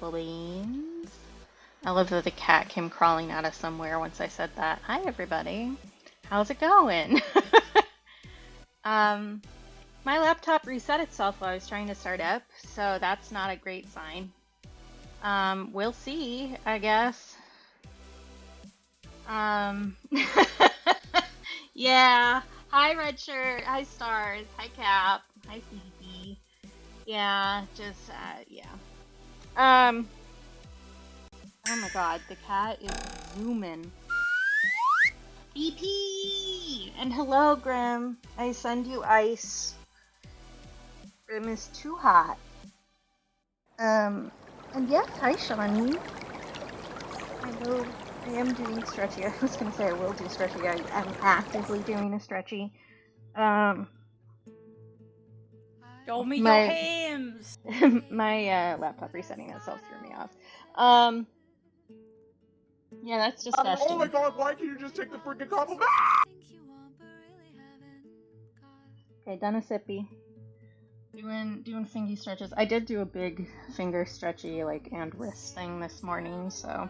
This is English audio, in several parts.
purple beans. I love that the cat came crawling out of somewhere once I said that. Hi, everybody. How's it going? um, my laptop reset itself while I was trying to start up, so that's not a great sign. We'll see, I guess. Yeah. Hi, Red Shirt. Hi, Stars. Hi, Cap. Hi, Phoebe. Yeah, just, yeah. Um, oh my god, the cat is zooming. BP! And hello, Grim. I send you ice. Grim is too hot. And yes, hi, Shawnee. I am doing stretchy. I was gonna say I will do stretchy. I am actively doing a stretchy. Show me your hands! My laptop resetting itself threw me off. Yeah, that's disgusting. Oh my god, why can't you just take the freaking compliment? Okay, done a sippy. Doing fingy stretches. I did do a big finger stretchy, and wrist thing this morning, so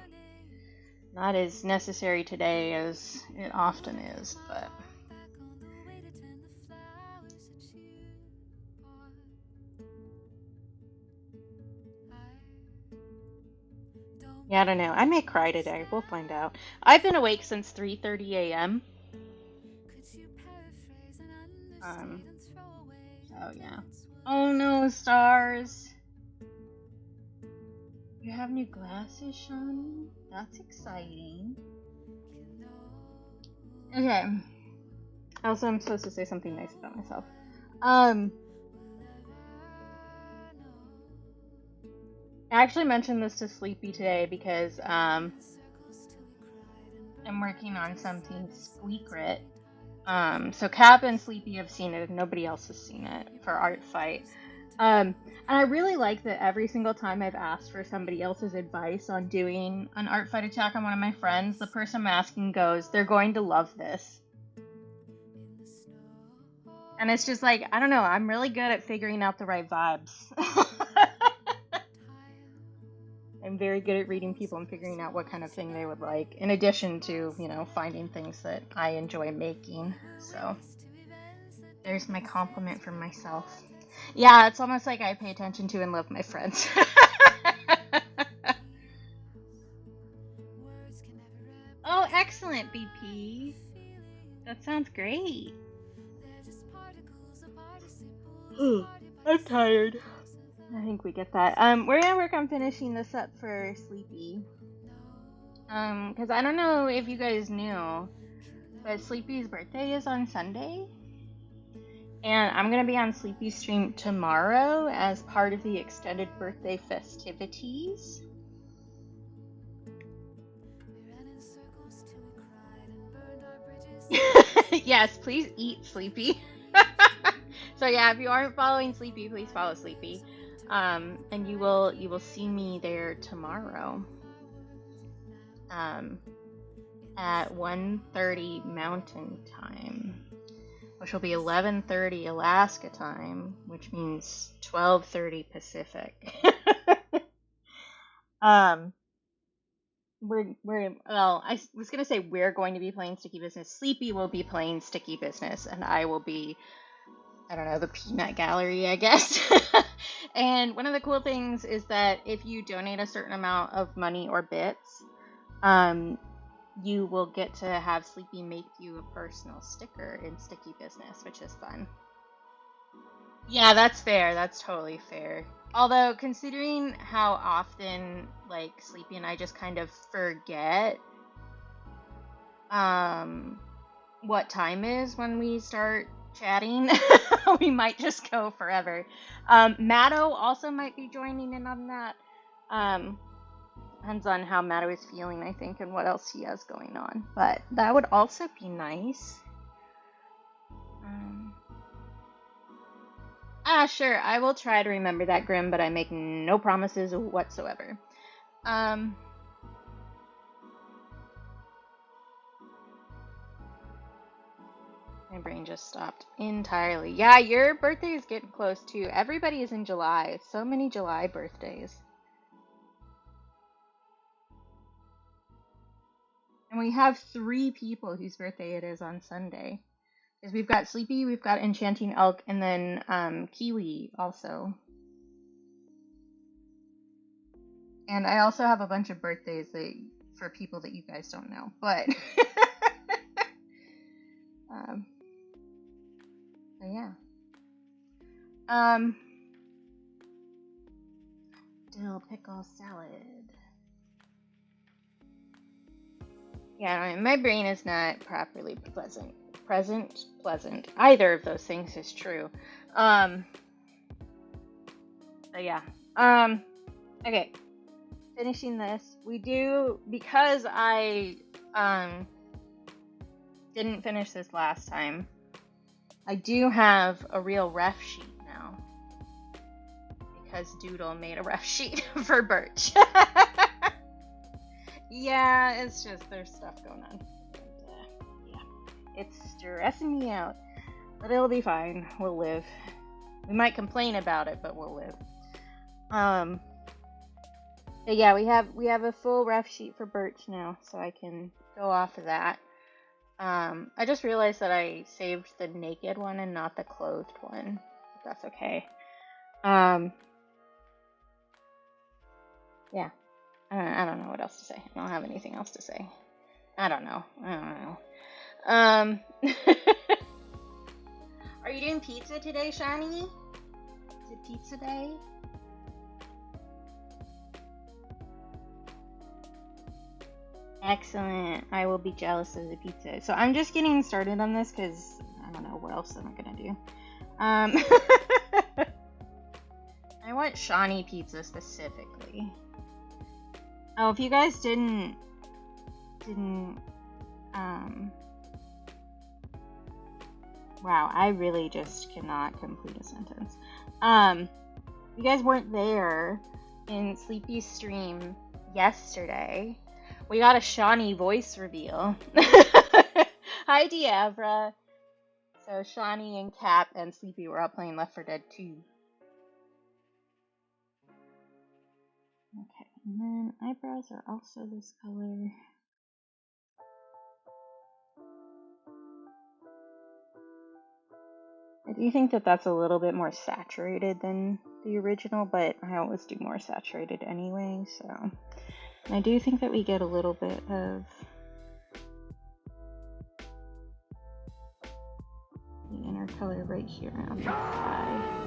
not as necessary today as it often is, but yeah, I don't know. I may cry today. We'll find out. I've been awake since 3:30 a.m. So yeah. Oh no, Stars. You have new glasses, Shawnee? That's exciting. Okay. Also, I'm supposed to say something nice about myself. I actually mentioned this to Sleepy today because I'm working on something secret. So Cap and Sleepy have seen it, and nobody else has seen it for Art Fight. And I really like that every single time I've asked for somebody else's advice on doing an Art Fight attack on one of my friends, the person I'm asking goes, "They're going to love this." And it's just like, I don't know, I'm really good at figuring out the right vibes. I'm very good at reading people and figuring out what kind of thing they would like, in addition to, finding things that I enjoy making. So, there's my compliment for myself. Yeah, it's almost like I pay attention to and love my friends. Oh, excellent, BP. That sounds great. I'm tired. I think we get that. We're gonna work on finishing this up for Sleepy. Because I don't know if you guys knew, but Sleepy's birthday is on Sunday. And I'm gonna be on Sleepy's stream tomorrow as part of the extended birthday festivities. Yes, please eat, Sleepy. So yeah, if you aren't following Sleepy, please follow Sleepy. And you will see me there tomorrow. At 1:30 Mountain Time, which will be 11:30 Alaska time, which means 12:30 Pacific. I was gonna say we're going to be playing Sticky Business. Sleepy will be playing Sticky Business, and I will be, I don't know, the peanut gallery, I guess. And one of the cool things is that if you donate a certain amount of money or bits, you will get to have Sleepy make you a personal sticker in Sticky Business, which is fun. Yeah, that's fair. That's totally fair. Although, considering how often, Sleepy and I just kind of forget what time is when we start chatting, we might just go forever. Matto also might be joining in on that. Depends on how Matto is feeling, I think, and what else he has going on. But that would also be nice. Sure, I will try to remember that, Grim, but I make no promises whatsoever. My brain just stopped entirely. Yeah, your birthday is getting close too. Everybody is in July. So many July birthdays. And we have 3 people whose birthday it is on Sunday. Because we've got Sleepy, we've got Enchanting Elk, and then Kiwi also. And I also have a bunch of birthdays for people that you guys don't know. But, so yeah. Dill pickle salad. Yeah, my brain is not properly pleasant. Pleasant. Either of those things is true. But yeah. Okay. Finishing this. We do, because I didn't finish this last time, I do have a real ref sheet now. Because Doodle made a ref sheet for Birch. Yeah, it's just there's stuff going on. And, yeah, it's stressing me out, but it'll be fine. We'll live. We might complain about it, but we'll live. But yeah, we have a full ref sheet for Birch now, so I can go off of that. I just realized that I saved the naked one and not the clothed one. But that's okay. Yeah. I don't know what else to say. I don't have anything else to say. I don't know. Are you doing pizza today, Shani? Is it pizza day? Excellent. I will be jealous of the pizza. So I'm just getting started on this because I don't know what else am I gonna do. I want Shani pizza specifically. Oh, if you guys didn't, wow, I really just cannot complete a sentence. You guys weren't there in Sleepy's stream yesterday. We got a Shani voice reveal. Hi, Diabra. So Shani and Cap and Sleepy were all playing Left 4 Dead 2. Okay, and then eyebrows are also this color. I do think that that's a little bit more saturated than the original, but I always do more saturated anyway, so. I do think that we get a little bit of the inner color right here on the eye.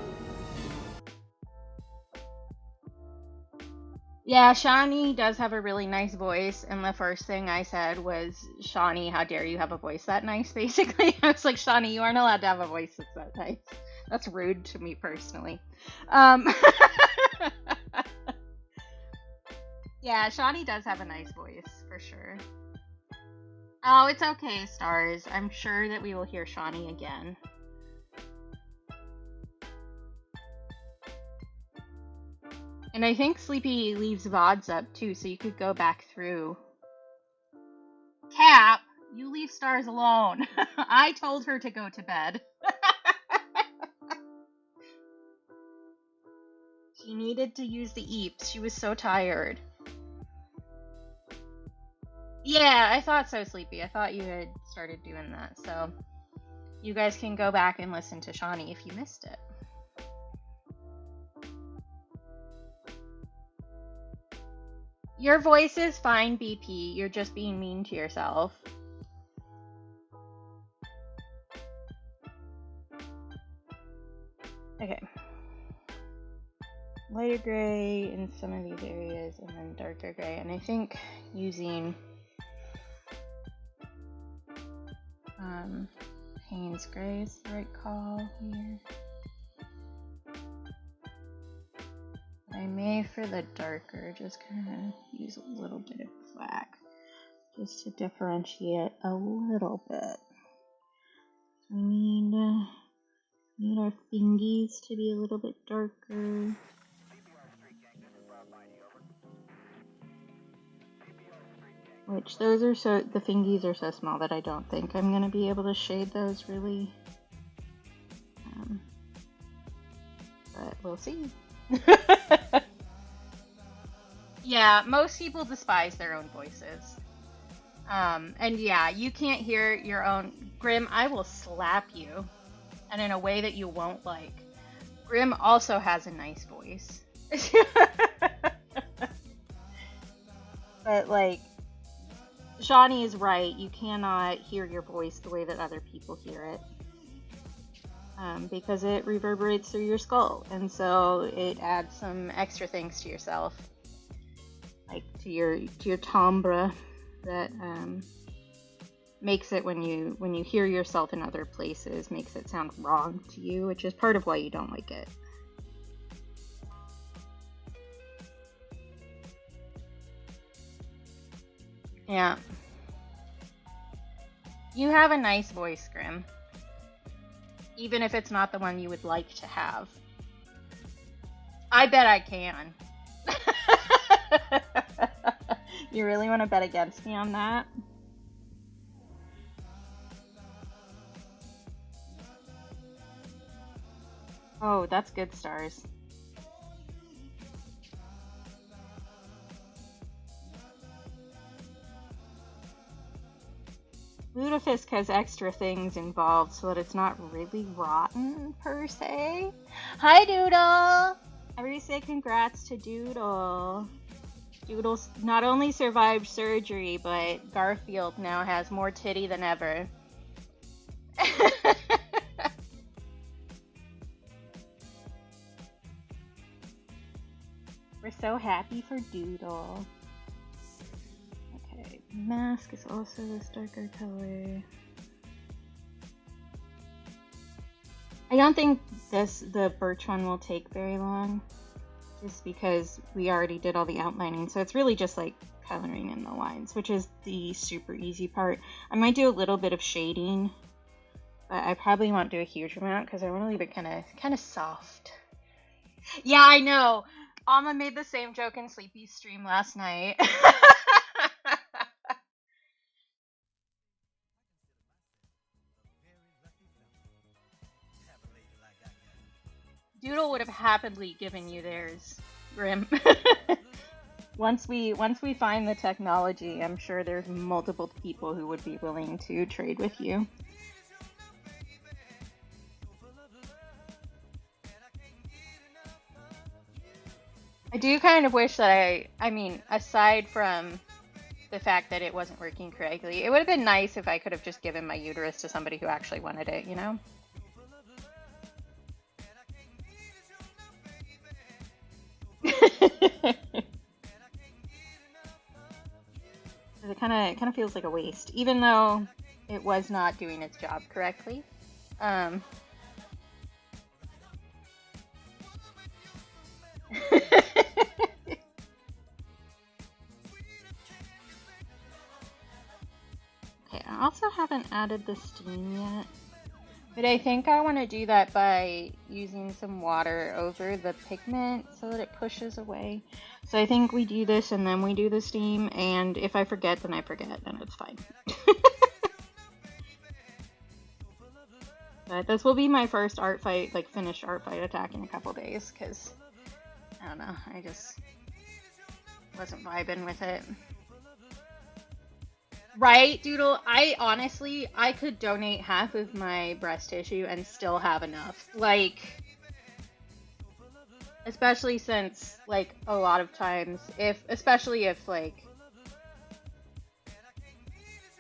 Yeah, Shani does have a really nice voice, and the first thing I said was, Shani, how dare you have a voice that nice, basically. I was like, Shani, you aren't allowed to have a voice that's that nice. That's rude to me personally. Yeah, Shani does have a nice voice, for sure. Oh, it's okay, Stars. I'm sure that we will hear Shani again. And I think Sleepy leaves VODs up too, so you could go back through. Cap, you leave Stars alone. I told her to go to bed. She needed to use the eeps. She was so tired. Yeah, I thought so, Sleepy. I thought you had started doing that, so you guys can go back and listen to Shani if you missed it. Your voice is fine, BP. You're just being mean to yourself. Okay. Lighter gray in some of these areas, and then darker gray. And I think using Payne's gray is the right call here. I may, for the darker, just kind of use a little bit of black just to differentiate a little bit. So we need our fingies to be a little bit darker. Which those are the fingies are so small that I don't think I'm gonna be able to shade those really. But we'll see. Yeah, most people despise their own voices. And yeah, you can't hear your own. Grim, I will slap you, and in a way that you won't like. Grim also has a nice voice. But like, Shawnee is right. You cannot hear your voice the way that other people hear it. Because it reverberates through your skull, and so it adds some extra things to yourself, like to your timbre, that makes it when you hear yourself in other places makes it sound wrong to you, which is part of why you don't like it. Yeah. You have a nice voice, Grim. Even if it's not the one you would like to have. I bet I can. You really want to bet against me on that? Oh, that's good stars. Lutefisk has extra things involved so that it's not really rotten, per se. Hi, Doodle! Everybody say congrats to Doodle. Doodle not only survived surgery, but Garfield now has more titty than ever. We're so happy for Doodle. Okay, mask is also this darker color. I don't think the birch one will take very long, just because we already did all the outlining, so it's really just like coloring in the lines, which is the super easy part. I might do a little bit of shading, but I probably won't do a huge amount because I want to leave it kind of soft. Yeah, I know. Alma made the same joke in Sleepy's stream last night. Doodle would have happily given you theirs, Grim. Once we find the technology, I'm sure there's multiple people who would be willing to trade with you. I do kind of wish that I mean, aside from the fact that it wasn't working correctly, it would have been nice if I could have just given my uterus to somebody who actually wanted it, you know? It kind of feels like a waste, even though it was not doing its job correctly. Okay, I also haven't added the steam yet, but I think I want to do that by using some water over the pigment so that it pushes away. So I think we do this and then we do the steam, and if I forget, then I forget, and it's fine. But this will be my first art fight, like finished art fight attack in a couple days, because, I don't know, I just wasn't vibing with it. Right, Doodle? I could donate half of my breast tissue and still have enough. Like, especially since, like, a lot of times, especially if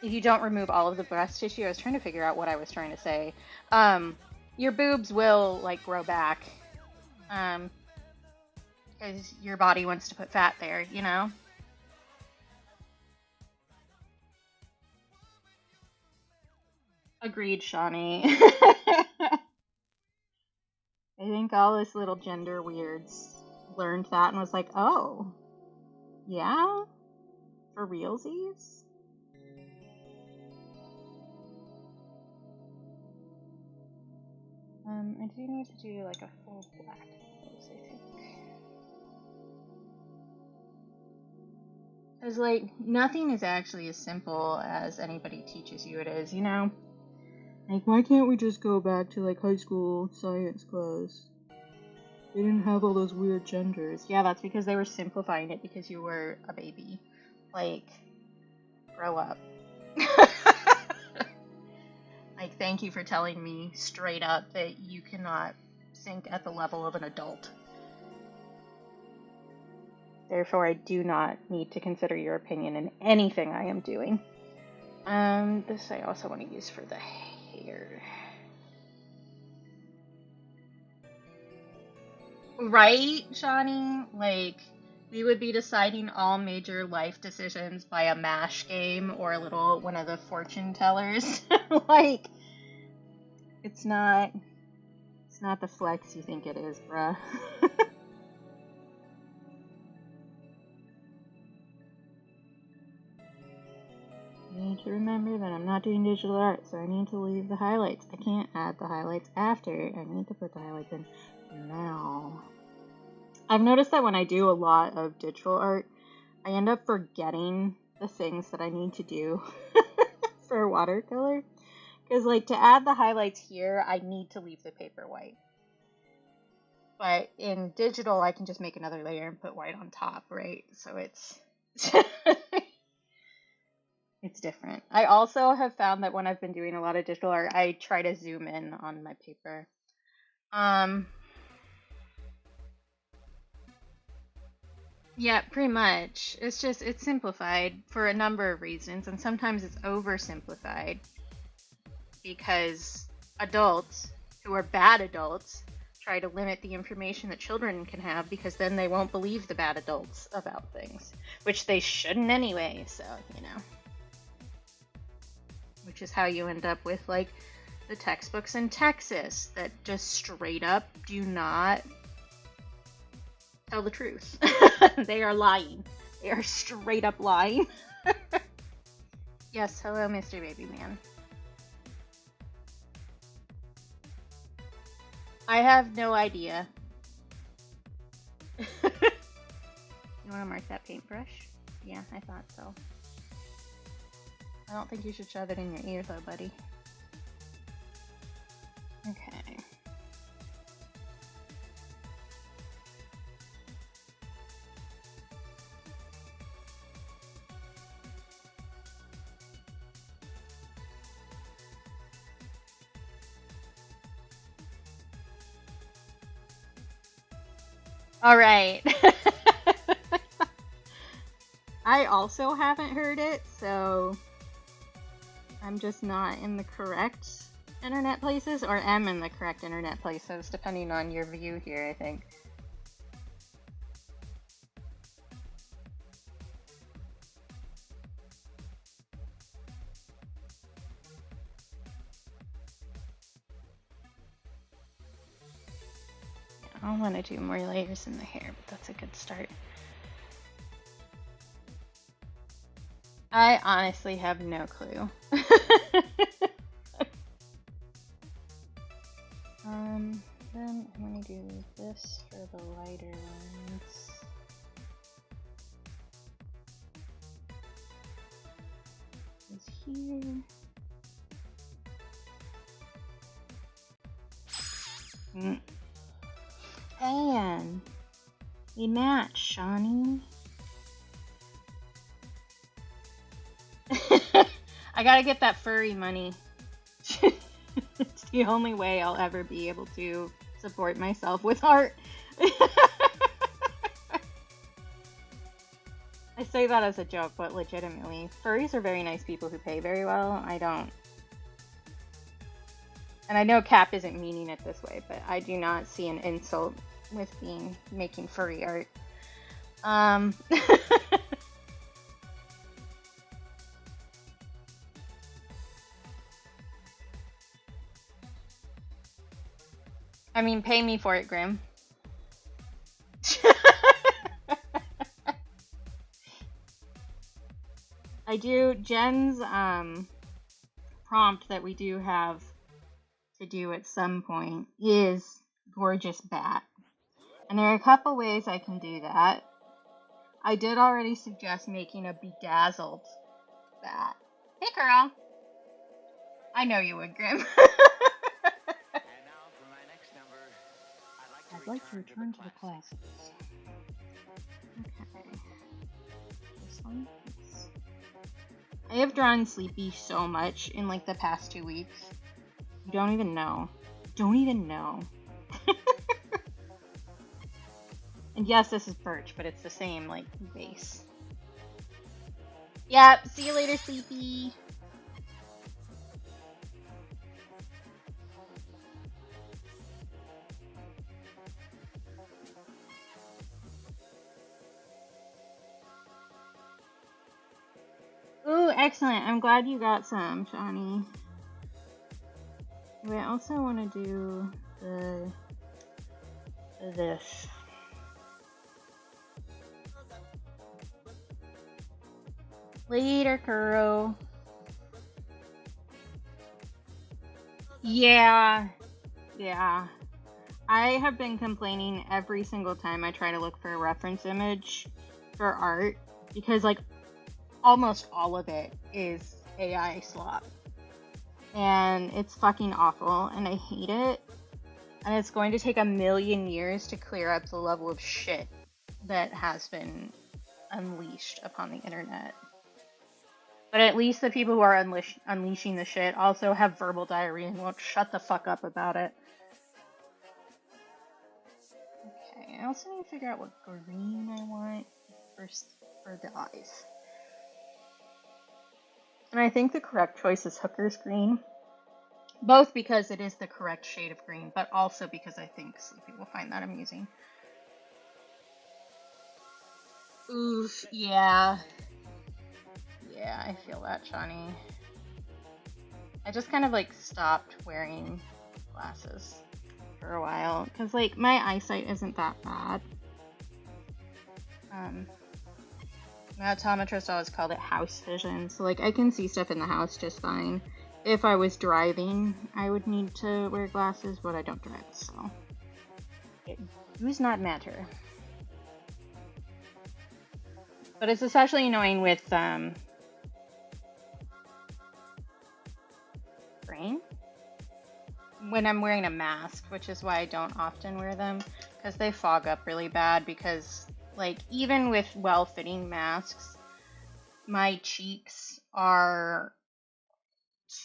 you don't remove all of the breast tissue, I was trying to figure out what I was trying to say. Your boobs will, like, grow back. Because your body wants to put fat there, you know? Agreed, Shawnee. I think all us little gender weirds learned that and was like, oh, yeah? For realsies? I do need to do like a full black nose, I think. Because, like, nothing is actually as simple as anybody teaches you it is, you know? Like, why can't we just go back to, like, high school science class? They didn't have all those weird genders. Yeah, that's because they were simplifying it because you were a baby. Like, grow up. Like, thank you for telling me straight up that you cannot think at the level of an adult. Therefore, I do not need to consider your opinion in anything I am doing. This I also want to use for the hair. Right, Shawnee? Like, we would be deciding all major life decisions by a MASH game or a little one of the fortune tellers. Like, it's not the flex you think it is, bruh. I need to remember that I'm not doing digital art, so I need to leave the highlights. I can't add the highlights after. I need to put the highlights in now. I've noticed that when I do a lot of digital art, I end up forgetting the things that I need to do for watercolor. Because, like, to add the highlights here, I need to leave the paper white. But in digital, I can just make another layer and put white on top, right? So it's... it's different. I also have found that when I've been doing a lot of digital art, I try to zoom in on my paper. Yeah, pretty much. It's simplified for a number of reasons, and sometimes it's oversimplified because adults who are bad adults try to limit the information that children can have because then they won't believe the bad adults about things, which they shouldn't anyway, so, you know. Which is how you end up with, like, the textbooks in Texas that just straight up do not tell the truth. They are lying. They are straight up lying. Yes, hello, Mr. Baby Man. I have no idea. You want to mark that paintbrush? Yeah, I thought so. I don't think you should shove it in your ear though, buddy. Okay. All right. I also haven't heard it, so I'm just not in the correct internet places, or am in the correct internet places, depending on your view here, I think. Yeah, I want to do more layers in the hair, but that's a good start. I honestly have no clue. Then I'm going to do this for the lighter ones. Is here. And we match, Shawnee. I gotta get that furry money. It's the only way I'll ever be able to support myself with art. I say that as a joke, but legitimately, furries are very nice people who pay very well. I don't. And I know Cap isn't meaning it this way, but I do not see an insult with making furry art. I mean, pay me for it, Grim. I do, Jen's prompt that we do have to do at some point is gorgeous bat. And there are a couple ways I can do that. I did already suggest making a bedazzled bat. Hey, girl. I know you would, Grim. I'd like to return to the classics. Okay. This one. I have drawn Sleepy so much in like the past 2 weeks. You don't even know. Don't even know. And yes, this is birch, but it's the same, like, base. Yep, see you later, Sleepy. Ooh, excellent. I'm glad you got some, Shawnee. I also want to do this. Later, Kuro. Yeah. I have been complaining every single time I try to look for a reference image for art because, like, almost all of it is AI slop. And it's fucking awful, and I hate it. And it's going to take a million years to clear up the level of shit that has been unleashed upon the internet. But at least the people who are unleashing the shit also have verbal diarrhea and won't shut the fuck up about it. Okay, I also need to figure out what green I want for the eyes. And I think the correct choice is Hooker's green. Both because it is the correct shade of green, but also because I think Sleepy will find that amusing. Oof, yeah. Yeah, I feel that, Shawnee. I just kind of, like, stopped wearing glasses for a while, because, like, my eyesight isn't that bad. My optometrist always called it house vision, so, like, I can see stuff in the house just fine. If I was driving, I would need to wear glasses, but I don't drive, so it does not matter. But it's especially annoying with rain when I'm wearing a mask, which is why I don't often wear them, because they fog up really bad. Because, like, even with well-fitting masks, my cheeks are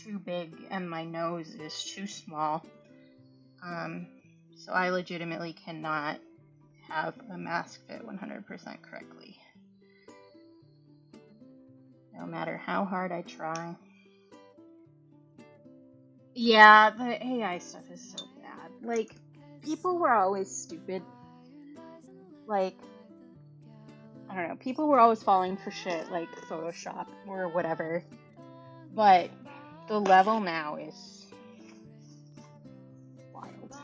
too big and my nose is too small. So I legitimately cannot have a mask fit 100% correctly, no matter how hard I try. Yeah, the AI stuff is so bad. Like, people were always stupid. Like, I don't know, people were always falling for shit like Photoshop or whatever. But the level now is wild.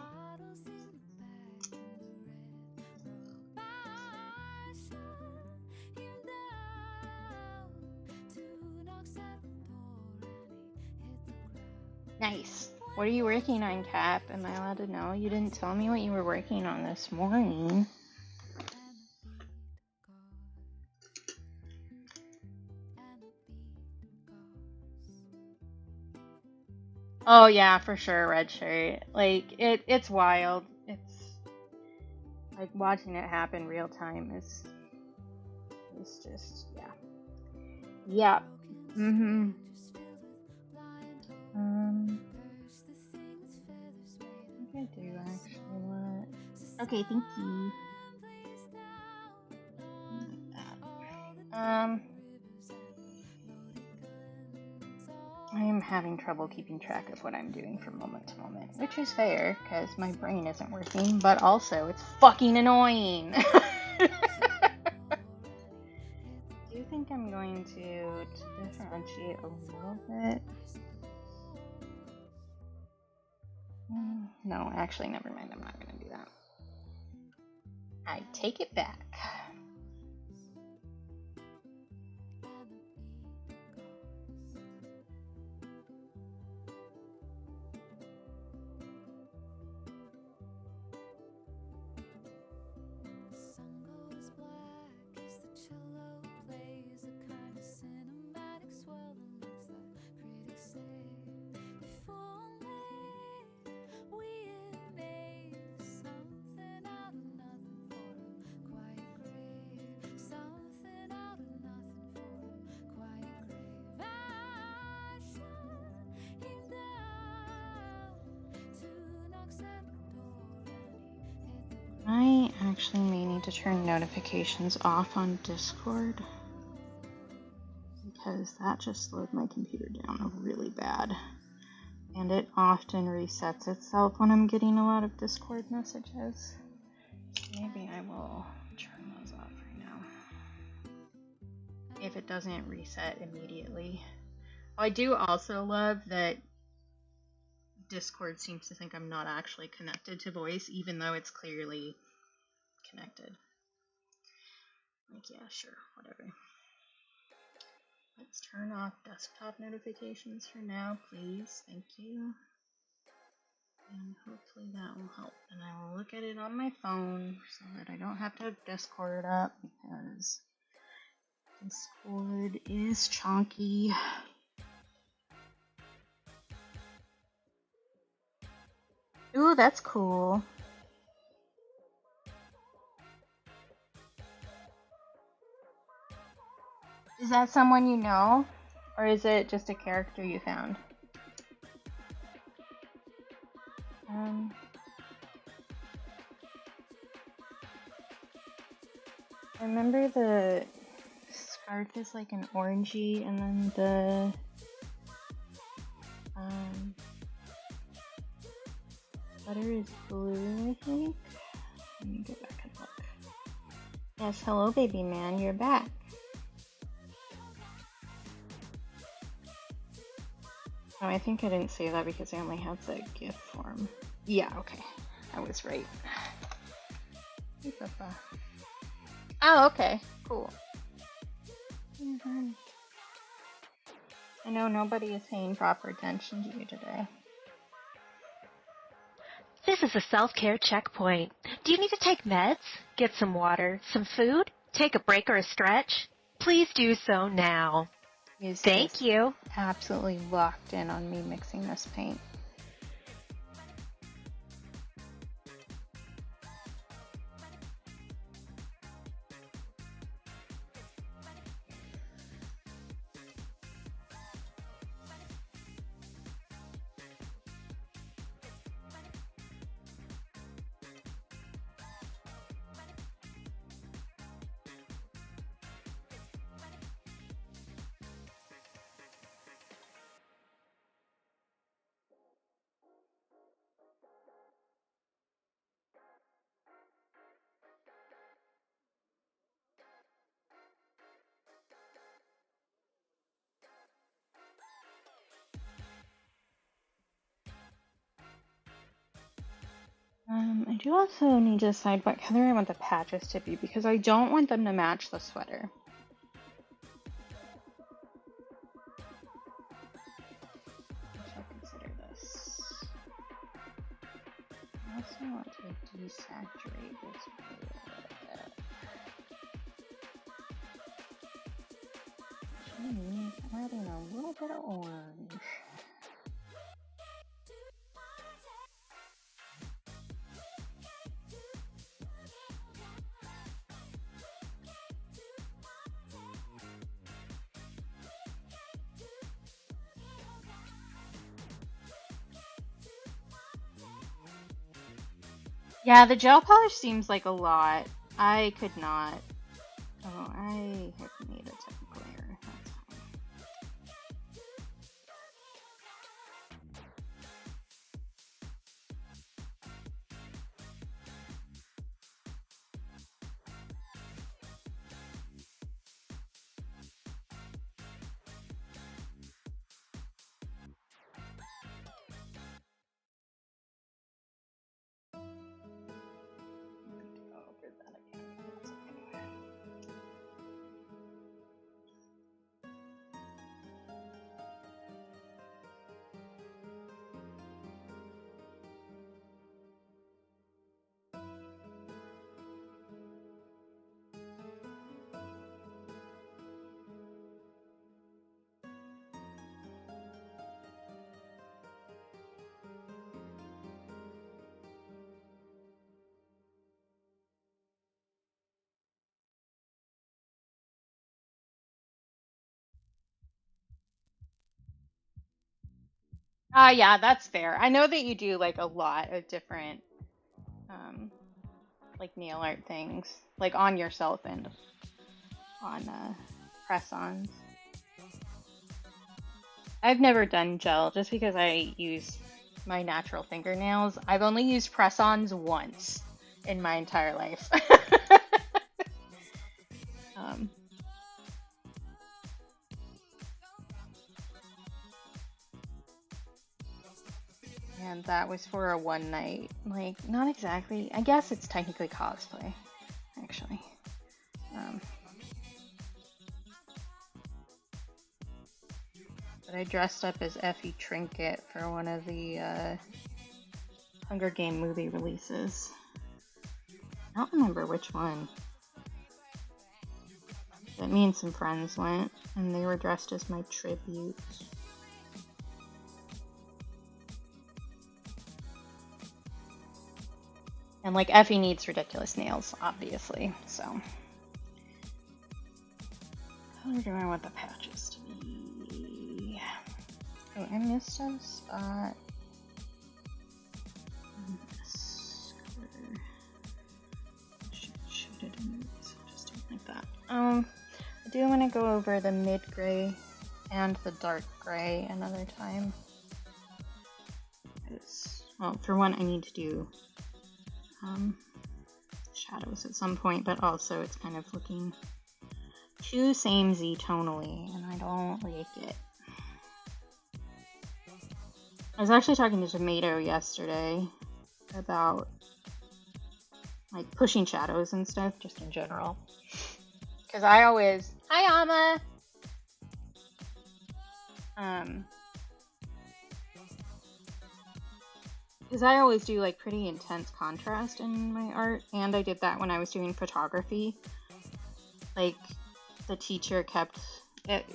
Nice. What are you working on, Cap? Am I allowed to know? You didn't tell me what you were working on this morning. Oh yeah, for sure, red shirt. Like, it's wild. It's like watching it happen real time is just, yeah. Yep. Mm-hmm. I think I do actually want. Okay, thank you. I am having trouble keeping track of what I'm doing from moment to moment, which is fair, because my brain isn't working, but also it's fucking annoying. I do think I'm going to differentiate a little bit. No, actually, never mind. I'm not going to do that. I take it back. actually may need to turn notifications off on Discord because that just slowed my computer down really bad. And it often resets itself when I'm getting a lot of Discord messages. Maybe I will turn those off right now. If it doesn't reset immediately. I do also love that Discord seems to think I'm not actually connected to voice, even though it's clearly connected. Like, yeah, sure, whatever. Let's turn off desktop notifications for now, please. Thank you. And hopefully that will help. And I will look at it on my phone so that I don't have to have Discord up because Discord is chonky. Ooh, that's cool. Is that someone you know? Or is it just a character you found? I remember the scarf is like an orangey and then the sweater is blue, I think. Let me go back and look. Yes, hello baby man, you're back. Oh, I think I didn't say that because I only have the GIF form. Yeah, okay. I was right. Oh, okay. Cool. I know nobody is paying proper attention to you today. This is a self-care checkpoint. Do you need to take meds, get some water, some food, take a break or a stretch? Please do so now. Thank you. Absolutely locked in on me mixing this paint. I do also need to decide what color I want the patches to be because I don't want them to match the sweater. I shall consider this. I also want to desaturate this blue a little bit. Adding a little bit of orange. Yeah, the gel polish seems like a lot. I could not. Oh, I have made a technical error. That's fine. Yeah, that's fair. I know that you do like a lot of different like nail art things, like on yourself and on press-ons. I've never done gel just because I use my natural fingernails. I've only used press-ons once in my entire life. And that was for a one night, like, not exactly, I guess it's technically cosplay, actually. But I dressed up as Effie Trinket for one of the Hunger Game movie releases. I don't remember which one. But me and some friends went, and they were dressed as my tribute. And like Effie needs ridiculous nails, obviously, so. How do I want the patches to be? Oh, I missed a spot. Shoot it in, so just do it like that. I do want to go over the mid gray and the dark gray another time. Well, for one, I need to do shadows at some point, but also it's kind of looking too samey tonally, and I don't like it. I was actually talking to Tomato yesterday about like pushing shadows and stuff, just in general. Because I always, hi Amma! Because I always do like pretty intense contrast in my art, and I did that when I was doing photography. Like, the teacher kept,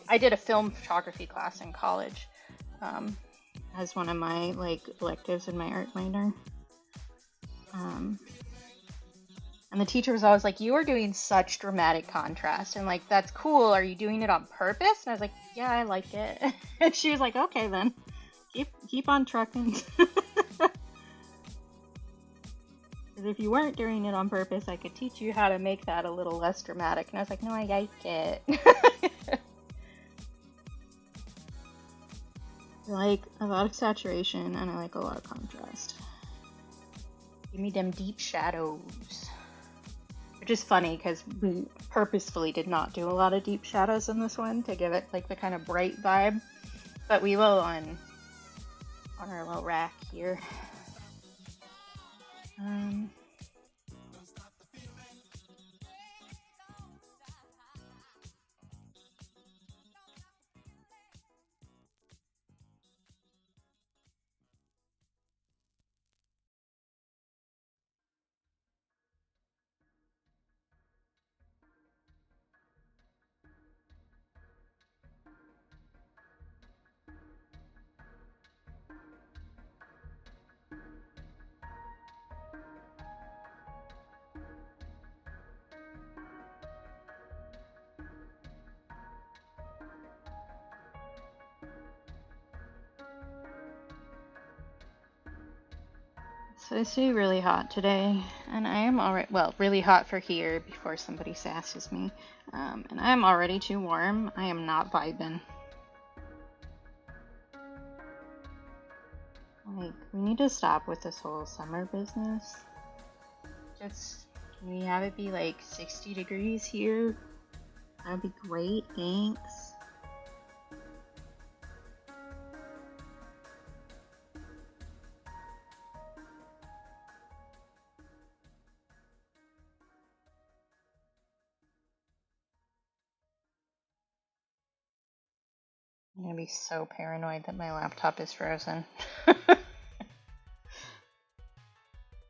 I did a film photography class in college as one of my like electives in my art minor. And the teacher was always like, you are doing such dramatic contrast. And like, that's cool. Are you doing it on purpose? And I was like, yeah, I like it. And she was like, okay then. Keep on trucking. Because if you weren't doing it on purpose, I could teach you how to make that a little less dramatic. And I was like, no, I like it. I like a lot of saturation, and I like a lot of contrast. Give me them deep shadows. Which is funny, because we purposefully did not do a lot of deep shadows in this one to give it like the kind of bright vibe. But we will on our little rack here. So it's really hot today, and I am already, well, really hot for here before somebody sasses me, and I'm already too warm. I am not vibing. Like, we need to stop with this whole summer business. Just, can we have it be like 60 degrees here? That'd be great, thanks. I'm gonna be so paranoid that my laptop is frozen.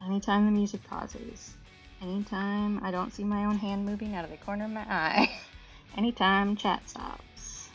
Anytime the music pauses, anytime I don't see my own hand moving out of the corner of my eye, anytime chat stops.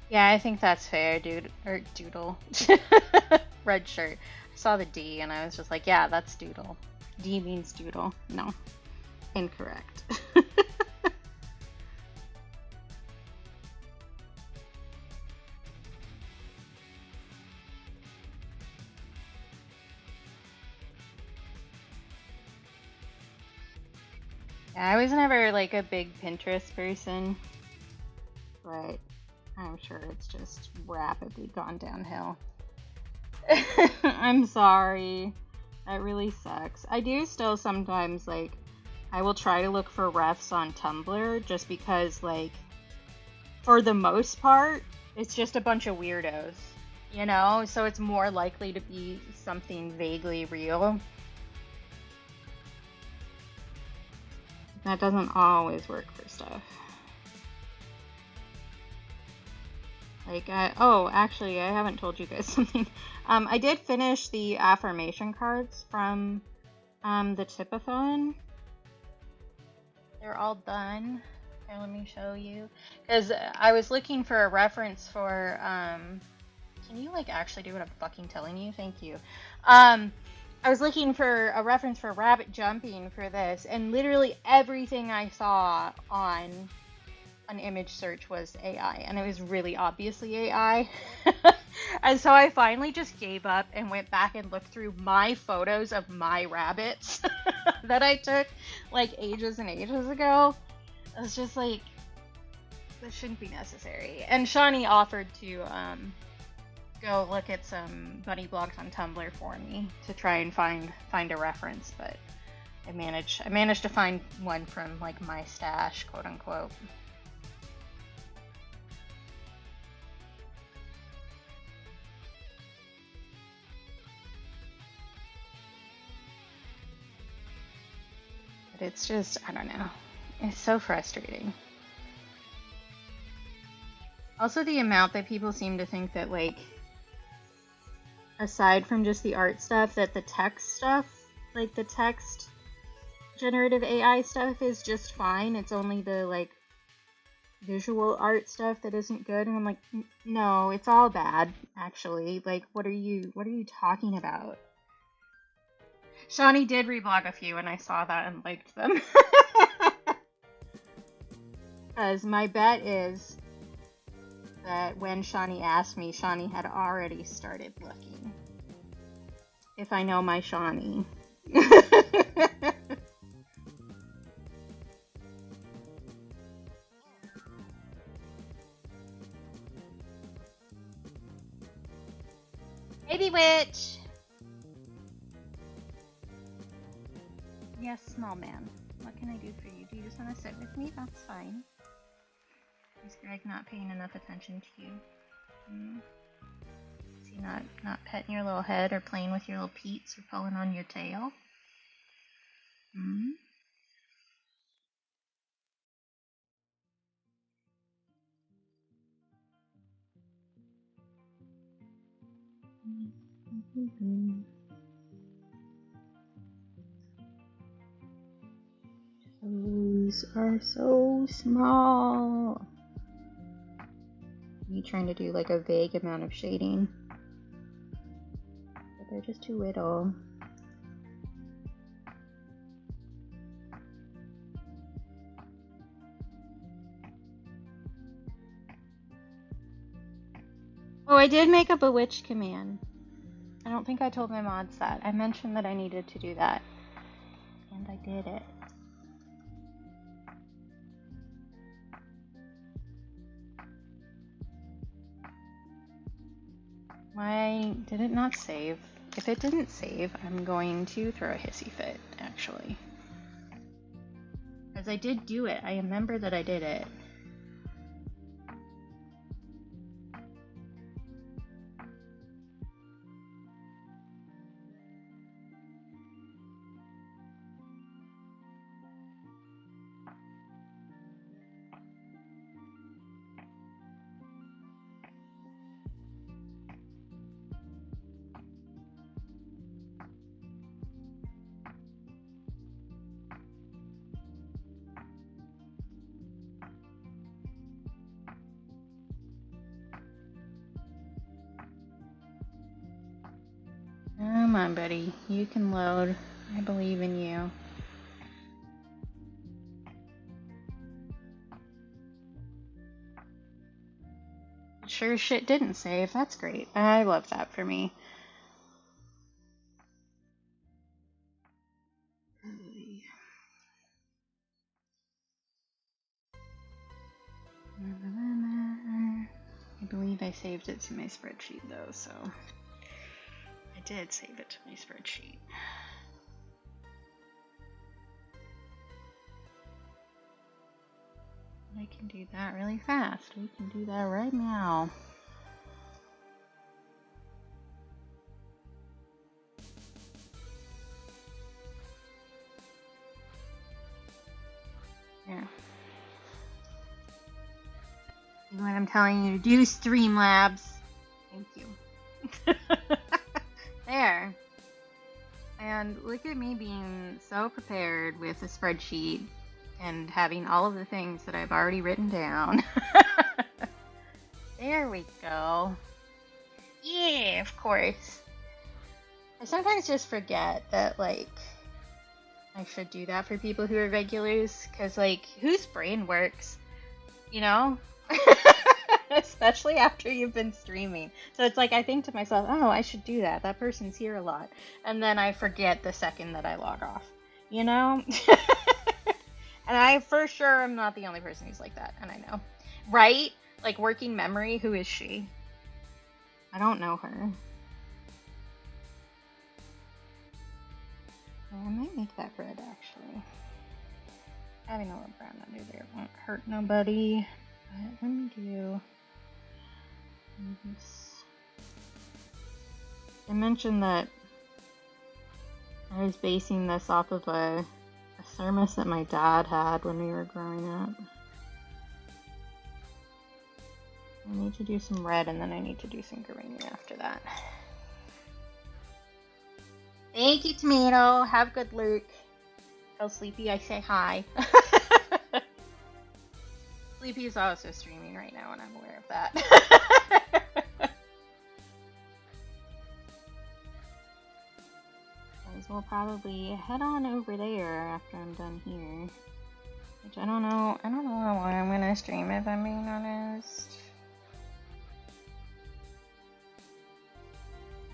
Yeah, I think that's fair, dude. Or doodle. Red shirt. I saw the D and I was just like, yeah, that's doodle. D means doodle. No, incorrect. Yeah, I was never like a big Pinterest person, but I'm sure it's just rapidly gone downhill. I'm sorry. That really sucks. I do still sometimes, like, I will try to look for refs on Tumblr just because, like, for the most part, it's just a bunch of weirdos, you know? So it's more likely to be something vaguely real. That doesn't always work for stuff. Like, oh, actually, I haven't told you guys something. I did finish the affirmation cards from the tipathon. They're all done. Here, let me show you. Because I was looking for a reference for, can you, like, actually do what I'm fucking telling you? Thank you. I was looking for a reference for rabbit jumping for this, and literally everything I saw on an image search was AI, and it was really obviously AI. And so I finally just gave up and went back and looked through my photos of my rabbits that I took like ages and ages ago. I was just like, this shouldn't be necessary. And Shawnee offered to go look at some bunny blogs on Tumblr for me to try and find a reference, but I managed to find one from like my stash, quote unquote. But it's just, I don't know. It's so frustrating. Also, the amount that people seem to think that, like, aside from just the art stuff, that the text stuff, like the text generative AI stuff is just fine. It's only the, like, visual art stuff that isn't good. And I'm like, no, it's all bad, actually. Like, what are you talking about? Shawnee did reblog a few, and I saw that and liked them. Because my bet is that when Shawnee asked me, Shawnee had already started looking. If I know my Shawnee. Baby witch! Yes, small man. What can I do for you? Do you just want to sit with me? That's fine. Is Greg not paying enough attention to you? Is he not petting your little head or playing with your little peats or pulling on your tail? Those are so small. Me trying to do like a vague amount of shading, but they're just too little. Oh, I did make a bewitch command. I don't think I told my mods that. I mentioned that I needed to do that, and I did it. Why did it not save? If it didn't save, I'm going to throw a hissy fit, actually. Because I did do it. I remember that I did it. Come on, buddy. You can load. I believe in you. Sure as shit didn't save. That's great. I love that for me. I believe I saved it to my spreadsheet though, so I did save it to my spreadsheet. I can do that really fast. We can do that right now. Yeah. See what I'm telling you to do, Streamlabs. Thank you. There. And look at me being so prepared with a spreadsheet and having all of the things that I've already written down. There we go. Yeah, of course. I sometimes just forget that, like, I should do that for people who are regulars, because, like, whose brain works, you know? Especially after you've been streaming. So it's like, I think to myself, oh, I should do that. That person's here a lot. And then I forget the second that I log off, you know? And I for sure am not the only person who's like that, and I know. Right? Like, working memory, who is she? I don't know her. I might make that red, actually. Having a little brown under there won't hurt nobody. But let me do this. I mentioned that I was basing this off of a thermos that my dad had when we were growing up. I need to do some red, and then I need to do some green after that. Thank you, Tomato. Have good Luke. Tell Sleepy I say hi. Sleepy is also streaming right now, and I'm aware of that. Guys, we'll probably head on over there after I'm done here. Which I don't know how long I'm gonna stream, if I'm being honest.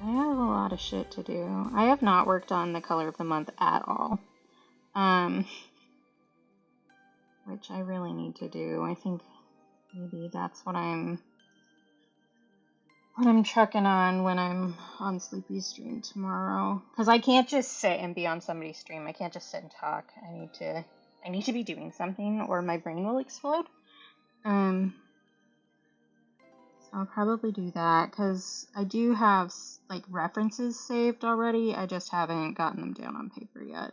I have a lot of shit to do. I have not worked on the color of the month at all. Which I really need to do. I think maybe that's what I'm trucking on when I'm on Sleepy's stream tomorrow. Because I can't just sit and be on somebody's stream. I can't just sit and talk. I need to be doing something, or my brain will explode. So I'll probably do that, because I do have, like, references saved already. I just haven't gotten them down on paper yet.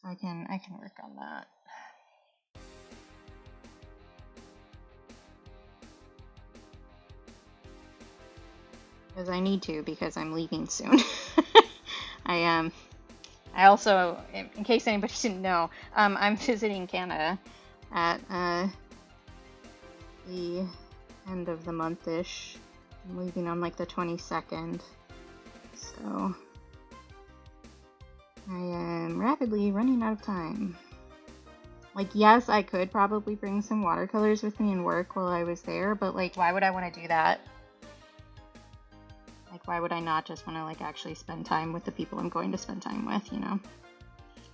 So I can work on that. Because I need to, because I'm leaving soon. I also, in case anybody didn't know, I'm visiting Canada at the end of the month-ish. I'm leaving on like the 22nd. So I am rapidly running out of time. Like, yes, I could probably bring some watercolors with me and work while I was there, but, like, why would I want to do that? Like, why would I not just want to, like, actually spend time with the people I'm going to spend time with, you know?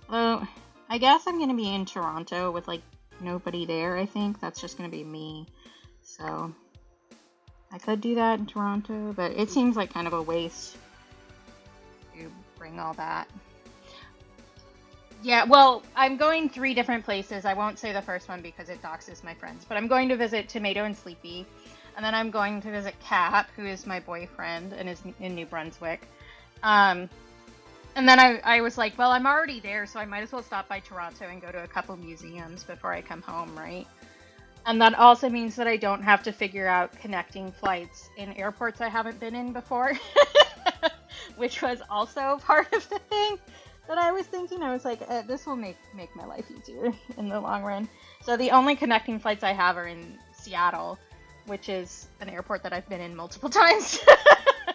Although, I guess I'm going to be in Toronto with, like, nobody there, I think. That's just going to be me. So, I could do that in Toronto, but it seems like kind of a waste to bring all that. Yeah, well, I'm going 3 different places. I won't say the first one because it doxes my friends, but I'm going to visit Tomato and Sleepy, and then I'm going to visit Cap, who is my boyfriend and is in New Brunswick. And then I was like, well, I'm already there, so I might as well stop by Toronto and go to a couple museums before I come home, right? And that also means that I don't have to figure out connecting flights in airports I haven't been in before, which was also part of the thing that I was thinking. I was like, this will make my life easier in the long run. So the only connecting flights I have are in Seattle, which is an airport that I've been in multiple times.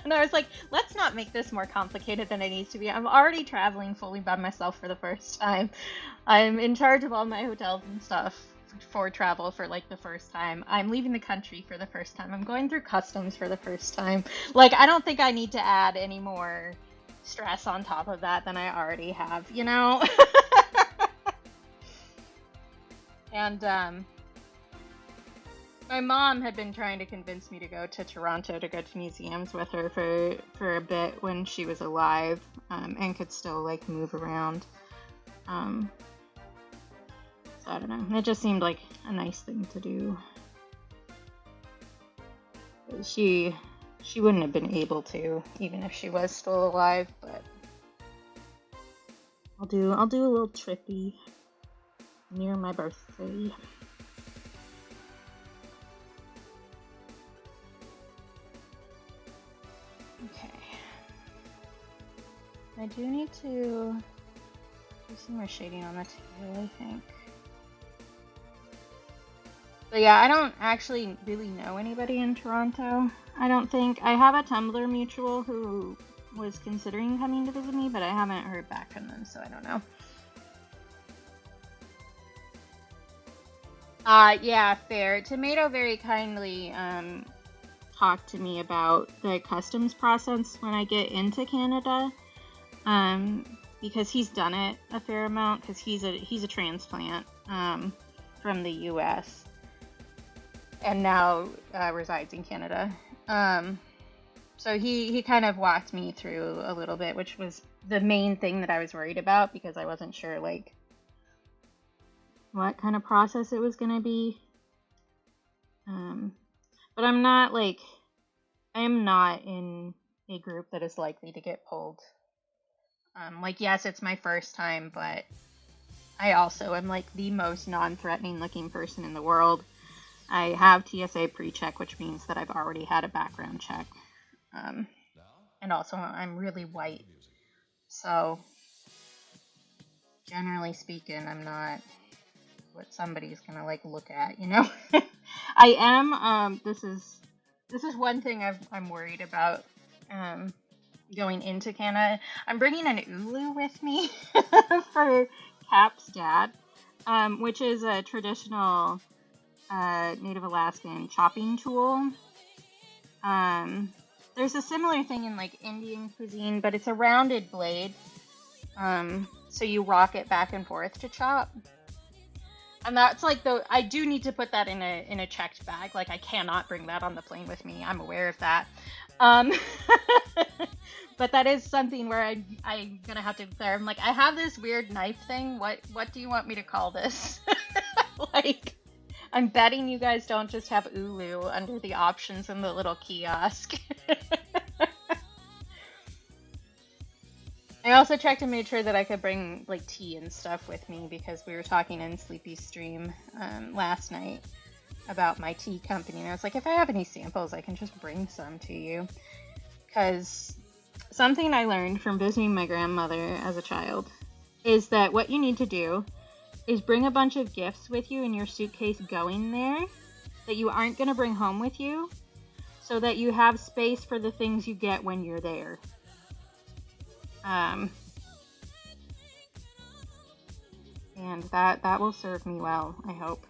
And I was like, let's not make this more complicated than it needs to be. I'm already traveling fully by myself for the first time. I'm in charge of all my hotels and stuff for travel for like the first time. I'm leaving the country for the first time. I'm going through customs for the first time. Like, I don't think I need to add any more stress on top of that than I already have, you know? And my mom had been trying to convince me to go to Toronto to go to museums with her for a bit when she was alive, and could still like move around. So I don't know. It just seemed like a nice thing to do. She wouldn't have been able to, even if she was still alive, but I'll do a little trippy near my birthday. Okay. I do need to do some more shading on the tail, I think. But yeah, I don't actually really know anybody in Toronto. I don't think. I have a Tumblr mutual who was considering coming to visit me, but I haven't heard back from them, so I don't know. Yeah, fair. Tomato very kindly talked to me about the customs process when I get into Canada, because he's done it a fair amount, because he's a transplant from the U.S. and now resides in Canada. So he kind of walked me through a little bit, which was the main thing that I was worried about, because I wasn't sure like what kind of process it was gonna be. But I am not in a group that is likely to get pulled. Like, yes, it's my first time, but I also am like the most non-threatening looking person in the world. I have TSA pre-check, which means that I've already had a background check. And also I'm really white. So generally speaking, I'm not what somebody's gonna like look at, you know? I am, this is one thing I'm worried about, going into Canada. I'm bringing an ulu with me for Cap's dad, which is a traditional Native Alaskan chopping tool. There's a similar thing in like Indian cuisine, but it's a rounded blade, so you rock it back and forth to chop. And that's like I do need to put that in a checked bag. Like, I cannot bring that on the plane with me. I'm aware of that. But that is something where I'm gonna have to declare. I'm like, I have this weird knife thing. What do you want me to call this? Like, I'm betting you guys don't just have ulu under the options in the little kiosk. I also checked and made sure that I could bring like tea and stuff with me, because we were talking in Sleepy's stream last night about my tea company, and I was like, if I have any samples, I can just bring some to you. Because something I learned from visiting my grandmother as a child is that what you need to do is bring a bunch of gifts with you in your suitcase going there that you aren't going to bring home with you, so that you have space for the things you get when you're there. And that will serve me well, I hope.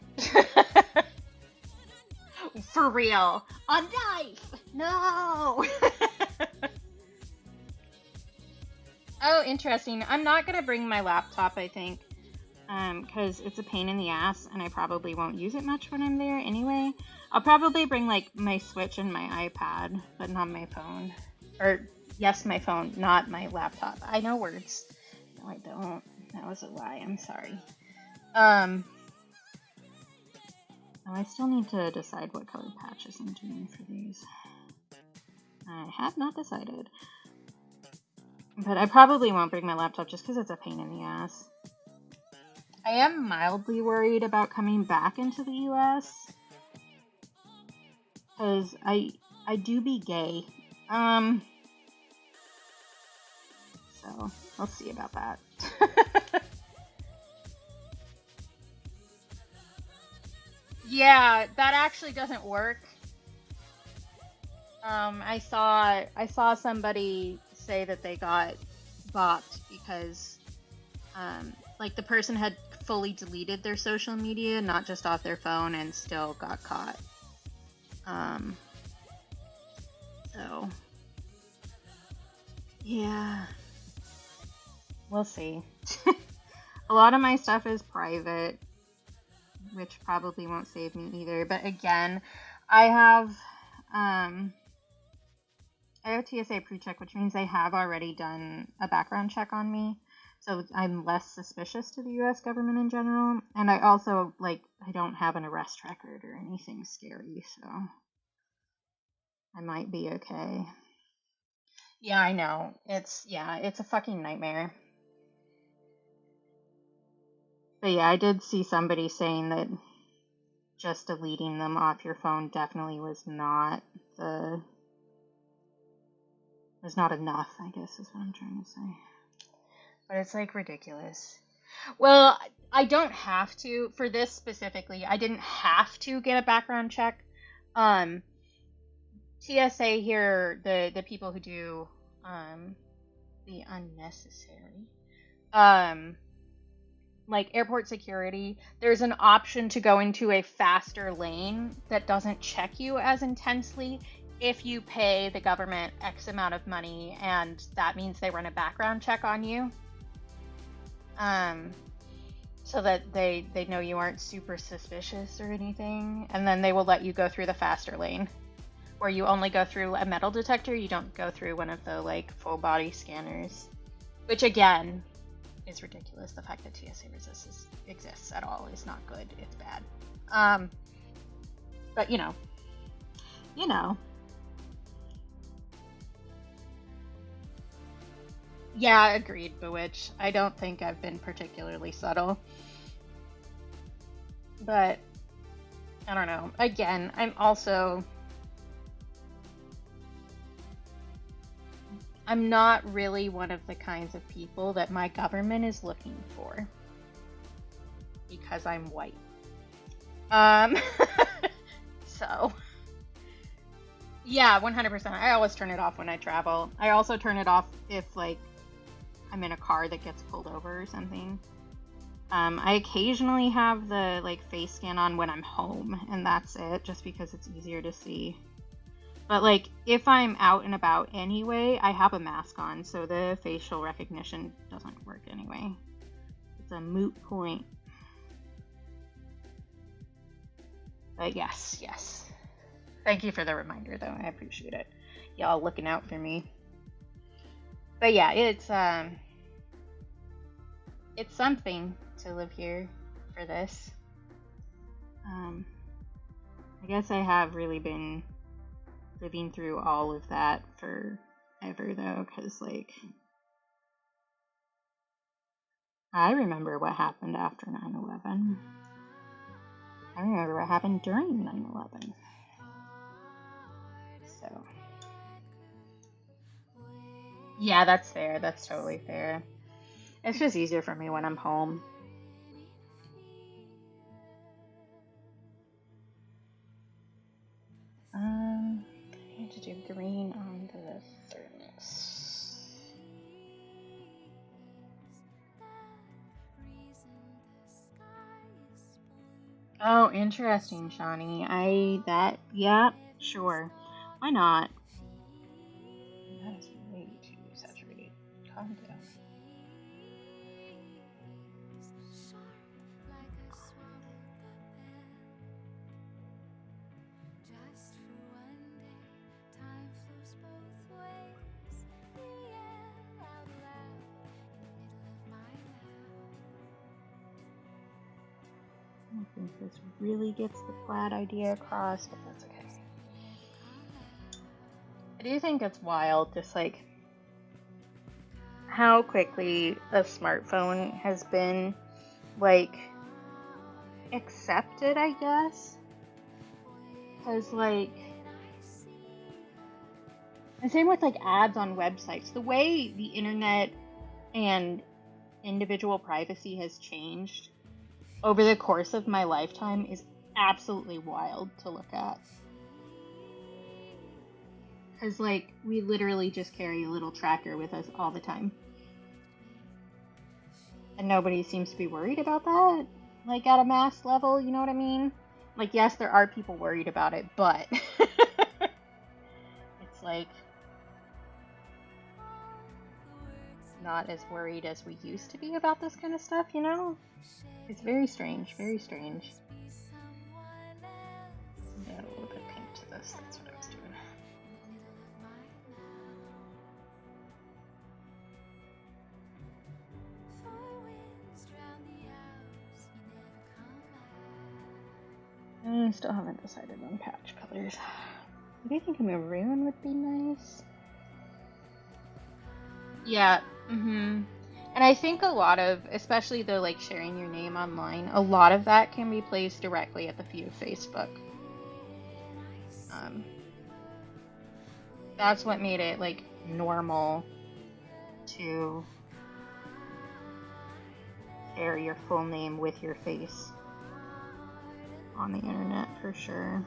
For real. A knife! No! Oh, interesting. I'm not gonna bring my laptop, I think. Because it's a pain in the ass, and I probably won't use it much when I'm there anyway. I'll probably bring, like, my Switch and my iPad, but not my phone. Or, yes, my phone, not my laptop. I know words. No, I don't. That was a lie. I'm sorry. Oh, I still need to decide what color patches I'm doing for these. I have not decided. But I probably won't bring my laptop just because it's a pain in the ass. I am mildly worried about coming back into the US. Because I do be gay. So, we'll see about that. Yeah, that actually doesn't work. I saw somebody say that they got bopped because like the person had fully deleted their social media, not just off their phone, and still got caught. So yeah, we'll see. A lot of my stuff is private, which probably won't save me either. But again, I have TSA pre-check, which means they have already done a background check on me. So I'm less suspicious to the US government in general. And I also, I don't have an arrest record or anything scary, so I might be okay. Yeah, I know. It's a fucking nightmare. But yeah, I did see somebody saying that just deleting them off your phone definitely was not enough, I guess is what I'm trying to say. But it's ridiculous. Well, I don't have to, for this specifically, I didn't have to get a background check. TSA here, the people who do the unnecessary, airport security, there's an option to go into a faster lane that doesn't check you as intensely if you pay the government X amount of money, and that means they run a background check on you. So that they know you aren't super suspicious or anything, and then they will let you go through the faster lane, where you only go through a metal detector, you don't go through one of the full body scanners, which again is ridiculous. The fact that TSA exists at all is not good. It's bad. But you know. Yeah, agreed, Bewitch. I don't think I've been particularly subtle. But, I don't know. Again, I'm not really one of the kinds of people that my government is looking for. Because I'm white. So, yeah, 100%. I always turn it off when I travel. I also turn it off if, I'm in a car that gets pulled over or something. I occasionally have the face scan on when I'm home, and that's it, just because it's easier to see. But if I'm out and about anyway, I have a mask on, so the facial recognition doesn't work anyway. It's a moot point. But yes. Thank you for the reminder, though. I appreciate it. Y'all looking out for me. But yeah, it's something to live here for this. I guess I have really been living through all of that forever, though, because, I remember what happened after 9/11. I remember what happened during 9/11. So, yeah, that's fair. That's totally fair. It's just easier for me when I'm home. I need to do green on the thermos. Oh, interesting, Shawnee. Yeah, sure. Why not? That is way too saturated. Calm down. I don't think this really gets the plaid idea across, but that's okay. I do think it's wild, just how quickly a smartphone has been, accepted, I guess. Because, and same with, ads on websites. The way the internet and individual privacy has changed over the course of my lifetime is absolutely wild to look at. Because, like, we literally just carry a little tracker with us all the time. And nobody seems to be worried about that, like, at a mass level, you know what I mean? Like, yes, there are people worried about it, but it's like not as worried as we used to be about this kind of stuff, you know? It's very strange, very strange. Add a little bit of pink to this, that's what I was doing. I still haven't decided on patch colors. Maybe I think a maroon would be nice. Yeah, And I think a lot of, especially the like sharing your name online, a lot of that can be placed directly at the feed of Facebook. That's what made it like normal to share your full name with your face on the internet for sure.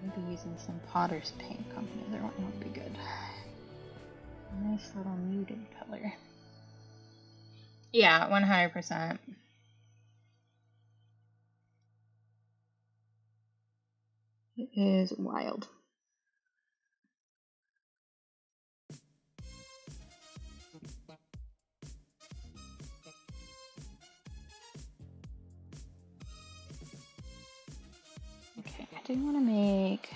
Maybe using some Potter's paint company. There one would be good. Nice little muted color. Yeah, 100%. It is wild. Okay, I do want to make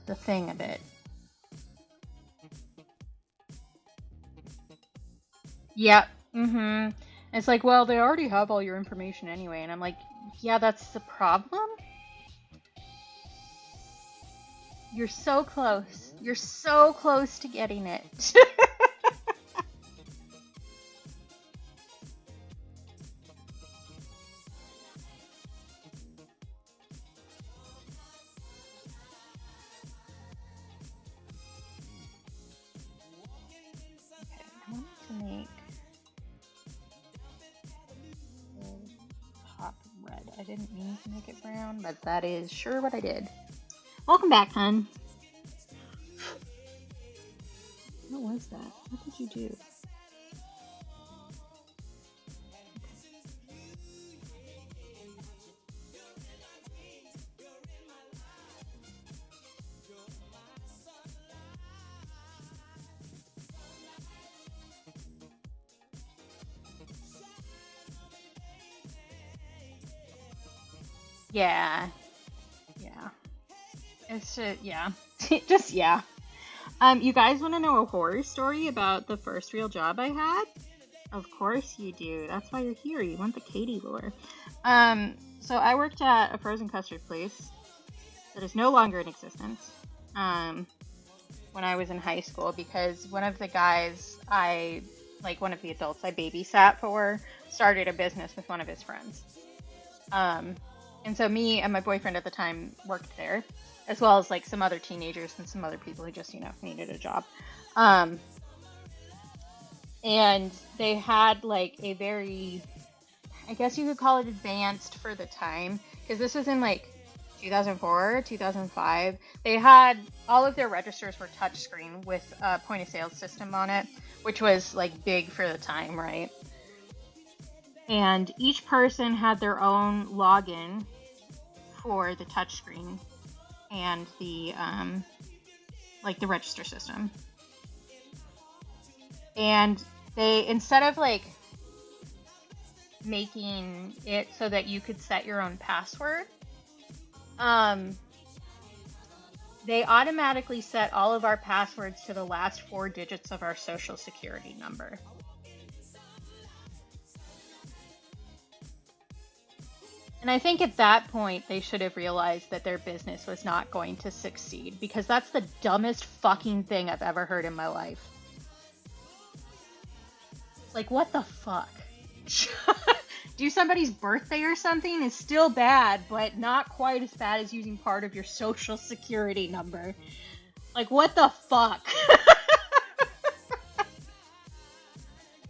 the thing a bit. Yep. It's like, well, they already have all your information anyway, and I'm like, yeah, that's the problem. You're so close. You're so close to getting it. Okay, I want to make the top red. I didn't mean to make it brown, but that is sure what I did. Welcome back, hun. What was that? What did you do? Yeah. It's just, yeah. Just, yeah. You guys want to know a horror story about the first real job I had? Of course you do. That's why you're here. You want the Katie lore. So I worked at a frozen custard place that is no longer in existence. When I was in high school, because one of the guys one of the adults I babysat for, started a business with one of his friends. And so me and my boyfriend at the time worked there, as well as like some other teenagers and some other people who just, needed a job. And they had like a very, I guess you could call it advanced for the time, because this was in like 2004, 2005. They had all of their registers were touchscreen with a point of sale system on it, which was like big for the time, right? And each person had their own login for the touchscreen and the the register system. And they, instead of like making it so that you could set your own password, they automatically set all of our passwords to the last 4 digits of our social security number. And I think at that point, they should have realized that their business was not going to succeed, because that's the dumbest fucking thing I've ever heard in my life. Like, what the fuck? Do somebody's birthday or something is still bad, but not quite as bad as using part of your social security number. Like, what the fuck?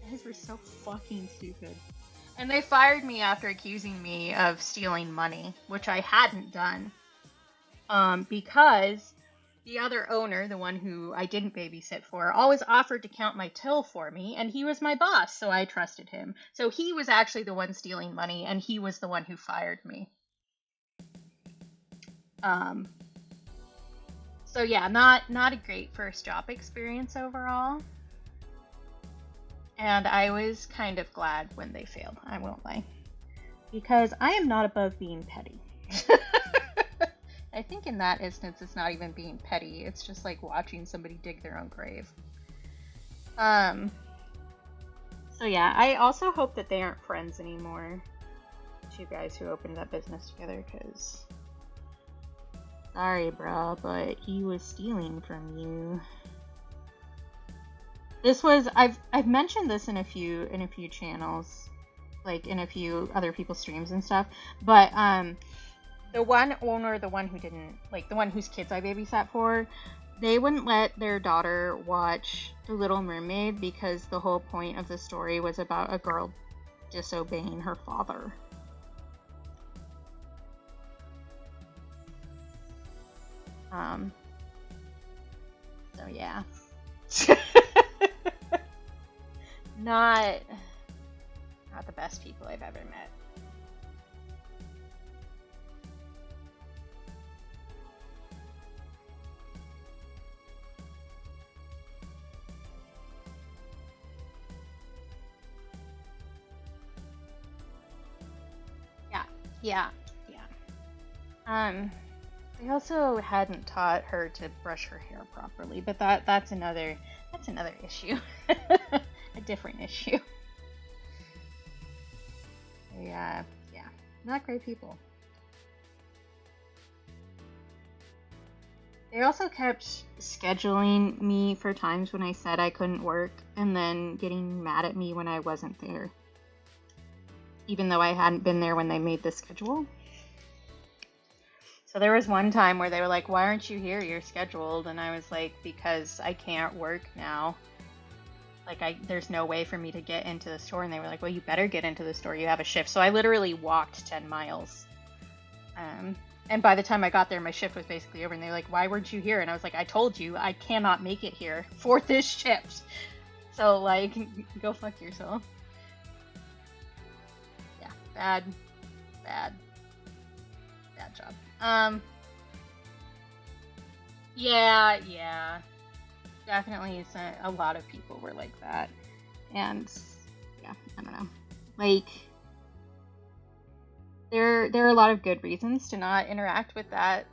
Guys were so fucking stupid. And they fired me after accusing me of stealing money, which I hadn't done. Because the other owner, the one who I didn't babysit for, always offered to count my till for me, and he was my boss, so I trusted him. So he was actually the one stealing money, and he was the one who fired me. So yeah, not a great first job experience overall. And I was kind of glad when they failed, I won't lie. Because I am not above being petty. I think in that instance, it's not even being petty. It's just like watching somebody dig their own grave. So yeah, I also hope that they aren't friends anymore. The two guys who opened that business together, because sorry, bro, but he was stealing from you. This was I've mentioned this in a few channels, like in a few other people's streams and stuff, but the one owner, the one who didn't, like the one whose kids I babysat for, they wouldn't let their daughter watch The Little Mermaid because the whole point of the story was about a girl disobeying her father. So yeah. Not the best people I've ever met. Yeah. They also hadn't taught her to brush her hair properly, but that's another issue. A different issue. Yeah, not great people. They also kept scheduling me for times when I said I couldn't work, and then getting mad at me when I wasn't there, even though I hadn't been there when they made the schedule. So there was one time where they were like, "Why aren't you here? You're scheduled." And I was like, "Because I can't work now. Like, there's no way for me to get into the store." And they were like, "Well, you better get into the store. You have a shift." So I literally walked 10 miles. And by the time I got there, my shift was basically over. And they were like, "Why weren't you here?" And I was like, "I told you, I cannot make it here for this shift. So, like, go fuck yourself." Yeah, bad job. Yeah. Definitely, a lot of people were like that. And, yeah, I don't know. Like, there are a lot of good reasons to not interact with that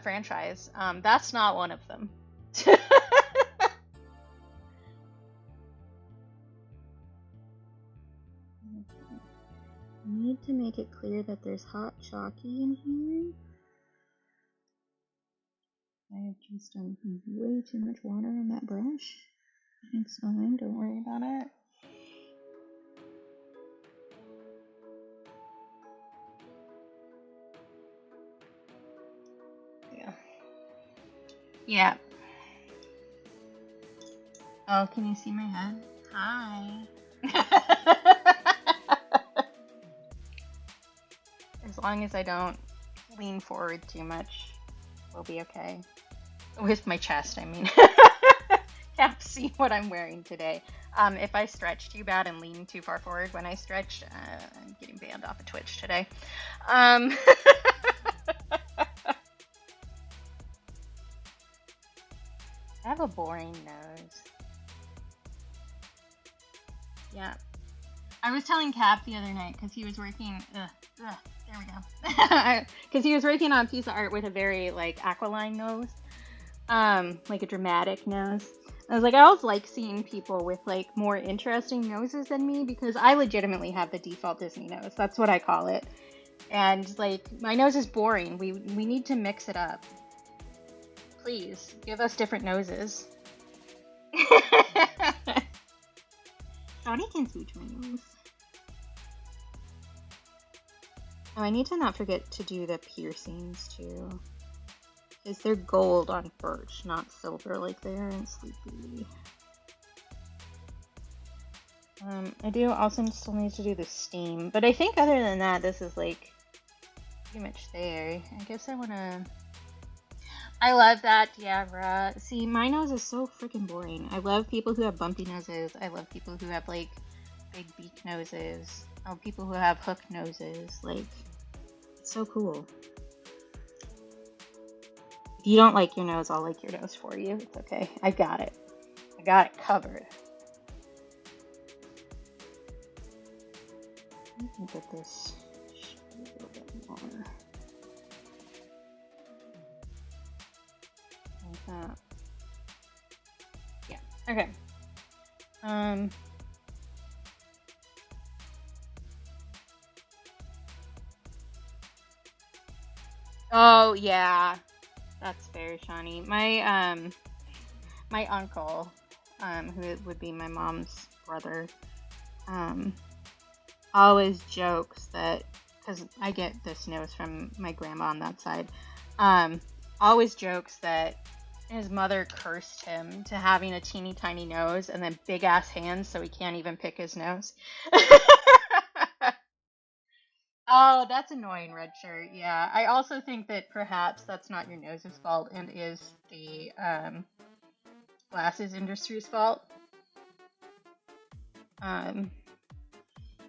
franchise. That's not one of them. Need to make it clear that there's hot chalky in here. I have just done way too much water on that brush. It's fine, don't worry about it. Yeah. Oh, can you see my head? Hi. As long as I don't lean forward too much, we'll be okay. With my chest, I mean. Can't see what I'm wearing today. If I stretch too bad and lean too far forward when I stretch, I'm getting banned off of Twitch today. I have a boring nose. Yeah. I was telling Cap the other night because he was working. There we go. Because he was working on a piece of art with a very like aquiline nose, like a dramatic nose. I was like, I always like seeing people with like more interesting noses than me because I legitimately have the default Disney nose. That's what I call it. And like my nose is boring. We need to mix it up. Please give us different noses. Sonny can switch my nose. Oh, I need to not forget to do the piercings too. Because they're gold on Birch, not silver like they are in Sleepy. I do also still need to do the steam, but I think other than that, this is like pretty much there. I guess I wanna. I love that, Diabra. See, my nose is so freaking boring. I love people who have bumpy noses. I love people who have like big beak noses. Oh, people who have hook noses. Like, it's so cool. If you don't like your nose, I'll like your nose for you. It's okay. I got it. I got it covered. I can put this a little bit more. Like that. Yeah. Okay. Oh yeah. That's fair, Shawnee. My uncle, who would be my mom's brother, always jokes that, because I get this nose from my grandma on that side, always jokes that his mother cursed him to having a teeny tiny nose and then big ass hands so he can't even pick his nose. Oh, that's annoying, red shirt. Yeah, I also think that perhaps that's not your nose's fault and is the glasses industry's fault.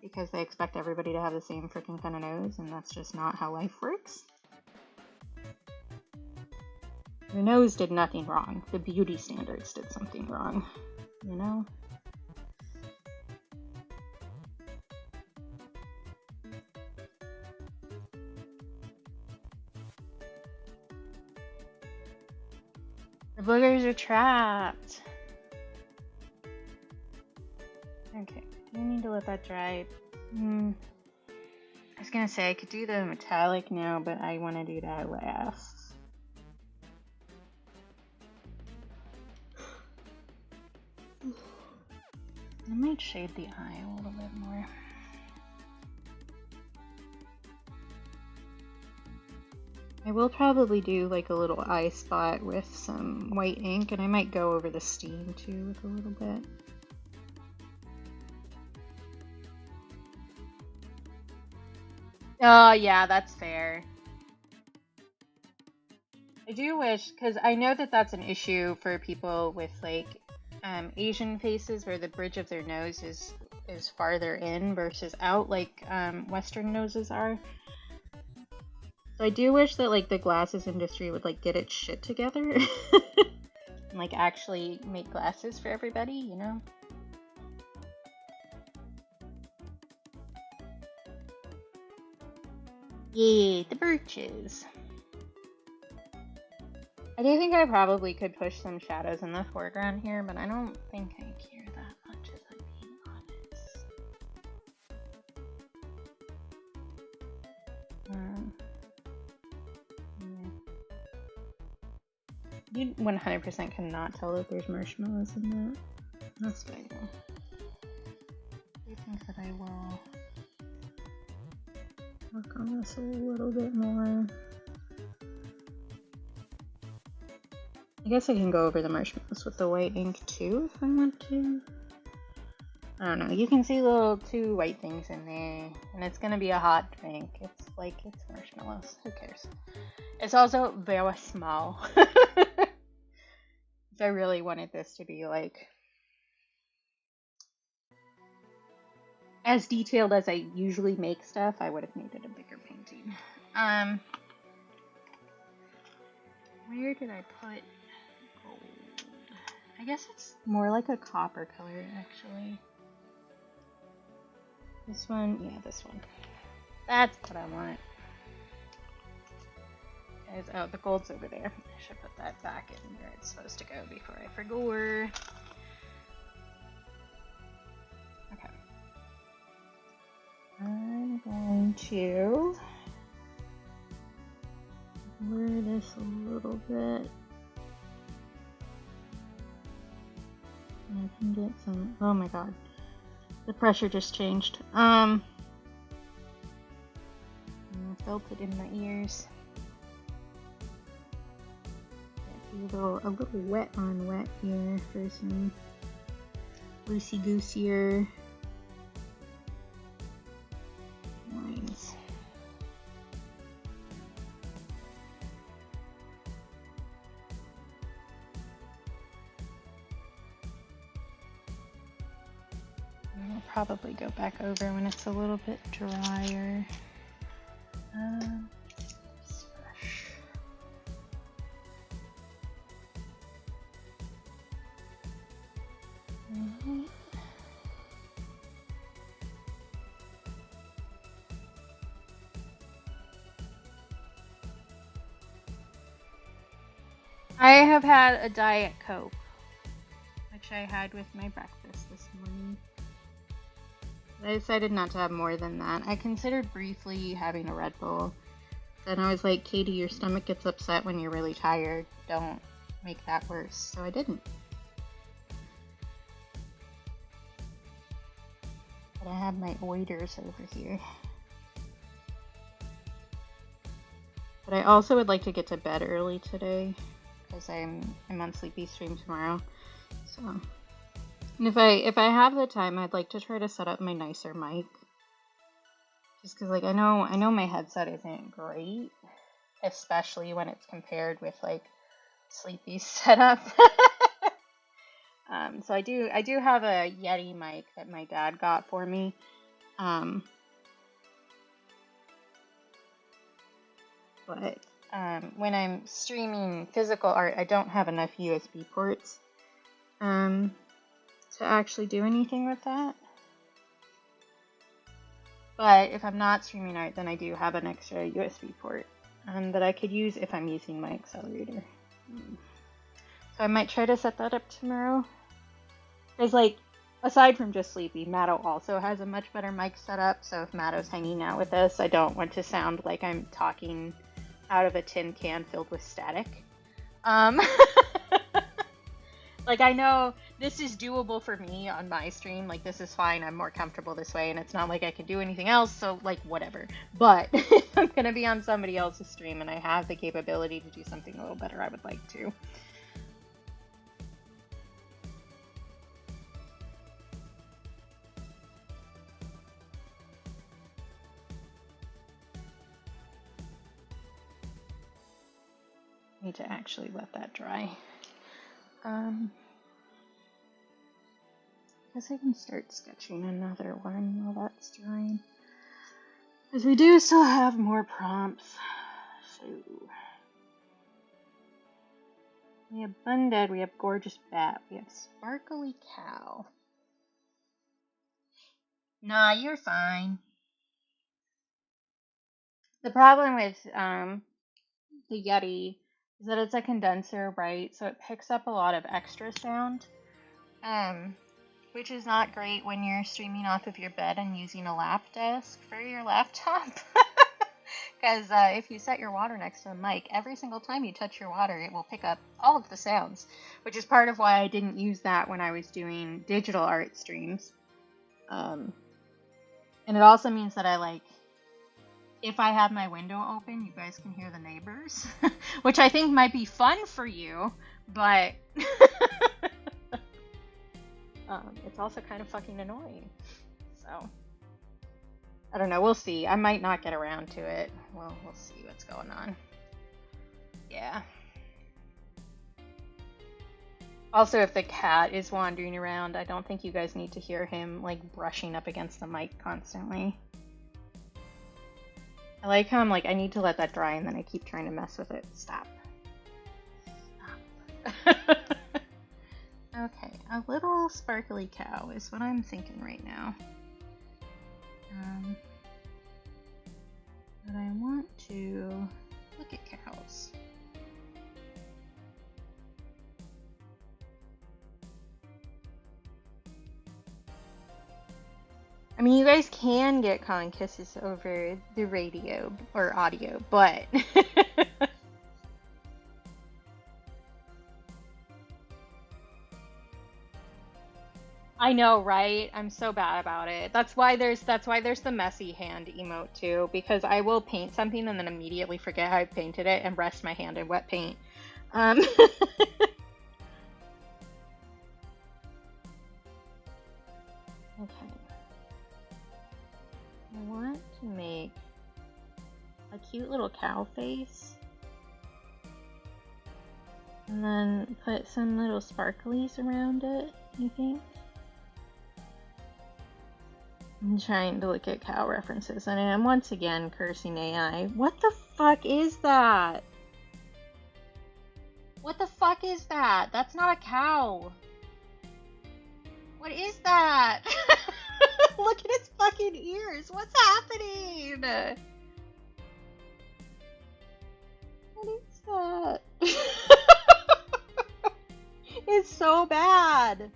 Because they expect everybody to have the same freaking kind of nose, and that's just not how life works. Your nose did nothing wrong. The beauty standards did something wrong, you know? The boogers are trapped. Okay, do I need to let that dry? I was gonna say I could do the metallic now, but I want to do that last. I might shade the eye a little bit more. I will probably do like a little eye spot with some white ink, and I might go over the steam too with a little bit. Oh, yeah, that's fair. I do wish, because I know that that's an issue for people with like Asian faces where the bridge of their nose is farther in versus out like Western noses are. So I do wish that like the glasses industry would like get its shit together and like actually make glasses for everybody, you know? Yay, the birches. I do think I probably could push some shadows in the foreground here, but I don't think I care that much if I'm being honest. You 100% cannot tell that there's marshmallows in that. That's fine. I think that I will work on this a little bit more. I guess I can go over the marshmallows with the white ink too if I want to. I don't know. You can see little two white things in there, and it's gonna be a hot drink. It's marshmallows. Who cares? It's also very small. If I really wanted this to be like as detailed as I usually make stuff, I would have made it a bigger painting. Where did I put gold? I guess it's more like a copper color, actually. This one, yeah, this one. That's what I want. Guys, oh, the gold's over there. I should put that back in where it's supposed to go before I forget. Okay. I'm going to blur this a little bit. And I can get some, oh my god. The pressure just changed. I felt it in my ears. A little wet on wet here for some loosey-goosier I'll probably go back over when it's a little bit drier. Fresh. Right. I have had a Diet Coke, which I had with my breakfast this morning. I decided not to have more than that. I considered briefly having a Red Bull. Then I was like, Katie, your stomach gets upset when you're really tired. Don't make that worse. So I didn't. But I have my oiters over here. But I also would like to get to bed early today, because I'm on Sleepy Stream tomorrow. So, and if I have the time, I'd like to try to set up my nicer mic. Just because, like, I know my headset isn't great, especially when it's compared with like Sleepy's setup. So I do have a Yeti mic that my dad got for me. But when I'm streaming physical art, I don't have enough USB ports to actually do anything with that. But if I'm not streaming art, then I do have an extra USB port that I could use if I'm using my accelerator. So I might try to set that up tomorrow. Because, like, aside from just Sleepy, Matto also has a much better mic setup. So if Matto's hanging out with us, I don't want to sound like I'm talking out of a tin can filled with static. Like, I know this is doable for me on my stream. Like, this is fine. I'm more comfortable this way, and it's not like I can do anything else, so, like, whatever. But if I'm going to be on somebody else's stream and I have the capability to do something a little better, I would like to. Need to actually let that dry. I guess I can start sketching another one while that's drying. Because we do still have more prompts. So we have Undead, we have Gorgeous Bat, we have Sparkly Cow. Nah, you're fine. The problem with the Yeti is that it's a condenser, right? So it picks up a lot of extra sound. Which is not great when you're streaming off of your bed and using a lap desk for your laptop. Because if you set your water next to the mic, every single time you touch your water, it will pick up all of the sounds, which is part of why I didn't use that when I was doing digital art streams. And it also means that if I have my window open, you guys can hear the neighbors, which I think might be fun for you, but it's also kind of fucking annoying. So, I don't know. We'll see. I might not get around to it. Well, we'll see what's going on. Yeah. Also, if the cat is wandering around, I don't think you guys need to hear him, like, brushing up against the mic constantly. I like how I'm like, I need to let that dry, and then I keep trying to mess with it. Stop. Stop. Okay, a little sparkly cow is what I'm thinking right now. But I want to look at cows. I mean, you guys can get calling kisses over the radio or audio, but I know, right? I'm so bad about it. That's why there's the messy hand emote too, because I will paint something and then immediately forget how I painted it and rest my hand in wet paint. Okay. I want to make a cute little cow face. And then put some little sparklies around it, I think. I'm trying to look at cow references, and I'm once again cursing AI. What the fuck is that? What the fuck is that? That's not a cow. What is that? Look at its fucking ears. What's happening? What is that? It's so bad.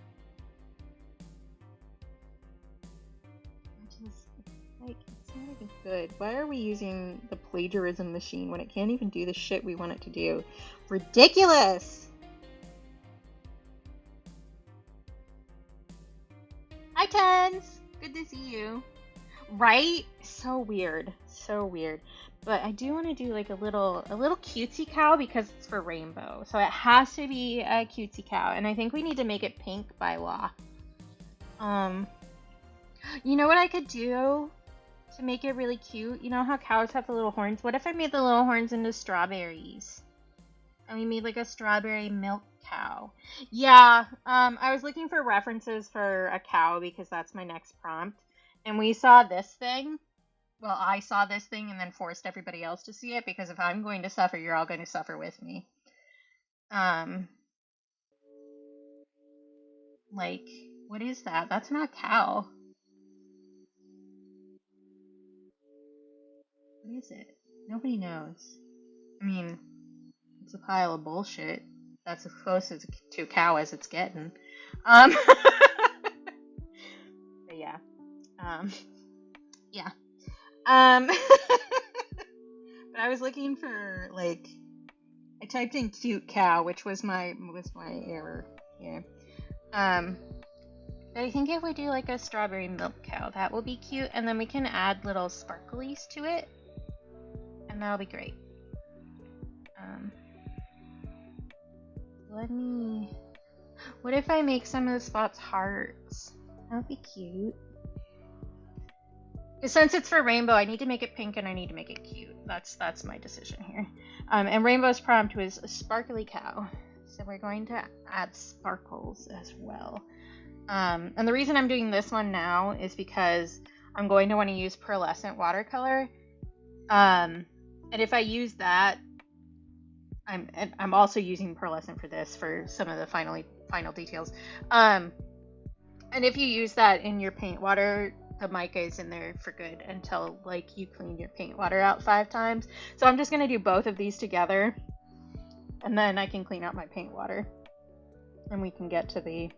It's not even good. Why are we using the plagiarism machine when it can't even do the shit we want it to do? Ridiculous! Hi, Tens! Good to see you. Right? So weird. So weird. But I do want to do like a little cutesy cow because it's for rainbow. So it has to be a cutesy cow. And I think we need to make it pink by law. You know what I could do to make it really cute? You know how cows have the little horns? What if I made the little horns into strawberries? And we made like a strawberry milk cow. Yeah, I was looking for references for a cow because that's my next prompt. And we saw this thing. Well, I saw this thing and then forced everybody else to see it because if I'm going to suffer, you're all going to suffer with me. Like, what is that? That's not a cow. What is it? Nobody knows. I mean, it's a pile of bullshit. That's as close to a cow as it's getting. But yeah. Yeah. But I was looking for like I typed in cute cow, which was my error here. But I think if we do like a strawberry milk cow, that will be cute, and then we can add little sparklies to it, and that'll be great. What if I make some of the spots hearts? That would be cute. Since it's for rainbow, I need to make it pink and I need to make it cute. That's my decision here. And Rainbow's prompt was a sparkly cow. So we're going to add sparkles as well. And the reason I'm doing this one now is because I'm going to want to use pearlescent watercolor. And if I use that, I'm also using pearlescent for this for some of the final details. And if you use that in your paint water, the mica is in there for good until like you clean your paint water out 5 times. So I'm just going to do both of these together and then I can clean out my paint water and we can get to the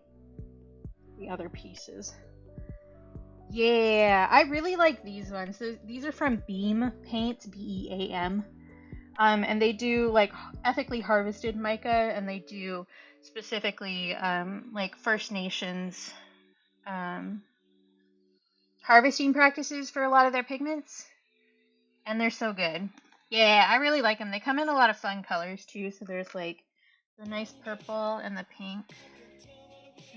other pieces. Yeah, I really like these ones. So these are from Beam Paints, BEAM. And they do like ethically harvested mica, and they do specifically like First Nations harvesting practices for a lot of their pigments, and they're so good. Yeah, I really like them. They come in a lot of fun colors too, so there's like the nice purple and the pink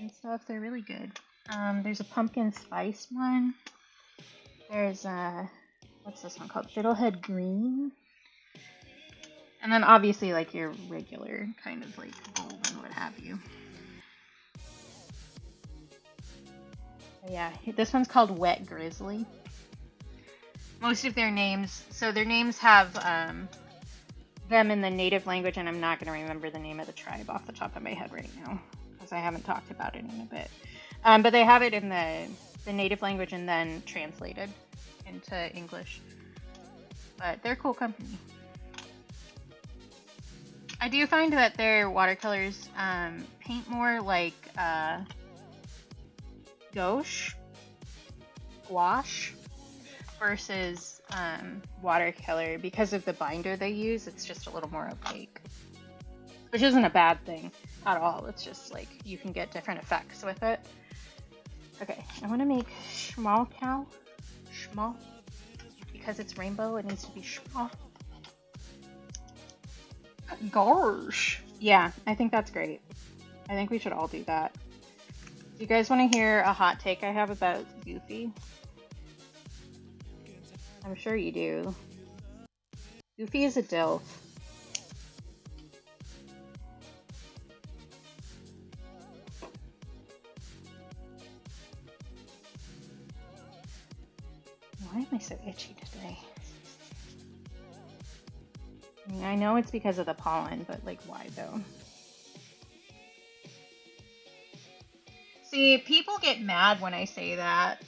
and stuff. They're really good. There's a pumpkin spice one. There's what's this one called? Fiddlehead Green. And then obviously like your regular kind of like gold and what have you. But yeah, this one's called Wet Grizzly. Most of their names, so their names have them in the native language, and I'm not going to remember the name of the tribe off the top of my head right now because I haven't talked about it in a bit. But they have it in the native language and then translated into English. But they're a cool company. I do find that their watercolors paint more like gouache versus watercolor. Because of the binder they use, it's just a little more opaque, which isn't a bad thing at all. It's just like you can get different effects with it. Okay, I want to make small cow. Small. Because it's rainbow, it needs to be small. Gosh. Yeah, I think that's great. I think we should all do that. Do you guys want to hear a hot take I have about Goofy? I'm sure you do. Goofy is a DILF. Why am I so itchy today? I mean, I know it's because of the pollen, but like, why though? See, people get mad when I say that.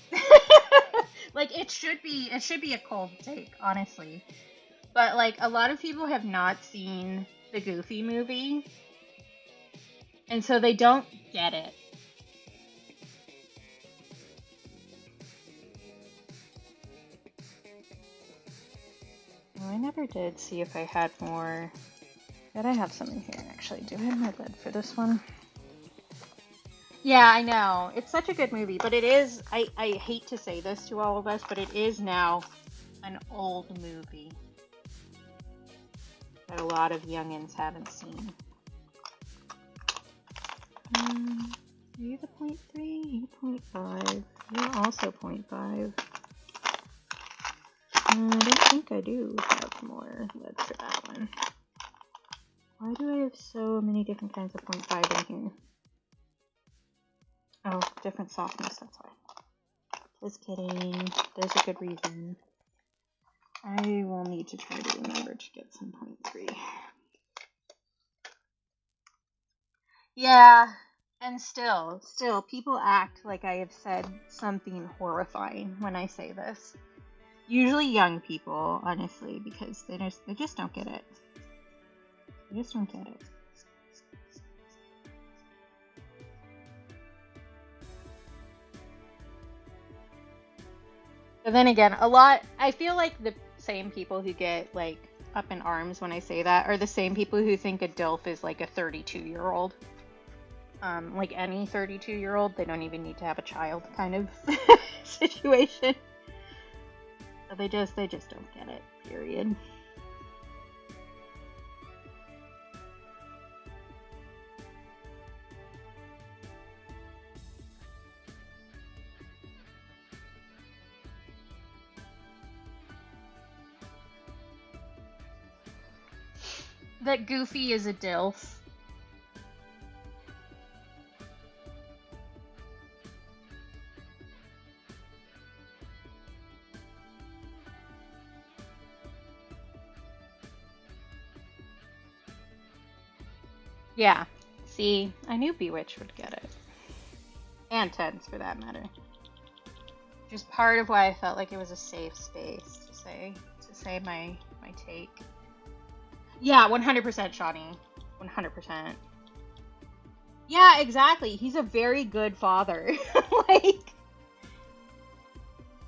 Like, it should be a cold take, honestly. But like, a lot of people have not seen the Goofy movie, and so they don't get it. Oh, I never did see if I had more. Did I have some in here, actually? Do I have my lid for this one? Yeah, I know. It's such a good movie, but it is, I hate to say this to all of us, but it is now an old movie that a lot of youngins haven't seen. Are you the 0.3? You 0.5. You're also 0.5. I don't think I do have more lead for that one. Why do I have so many different kinds of 0.5 in here? Oh, different softness, that's why. Just kidding. There's a good reason. I will need to try to remember to get some 0.3. Yeah, and still, people act like I have said something horrifying when I say this. Usually young people, honestly, because they just don't get it. They just don't get it. But then again, I feel like the same people who get like up in arms when I say that are the same people who think a DILF is like a 32-year-old. Like any 32-year-old, they don't even need to have a child kind of situation. So they just don't get it, period. That Goofy is a DILF. Yeah. See, I knew Bewitch would get it. And Tens, for that matter. Just part of why I felt like it was a safe space to say my take. Yeah, 100% Shawnee. 100%. Yeah, exactly. He's a very good father. Like,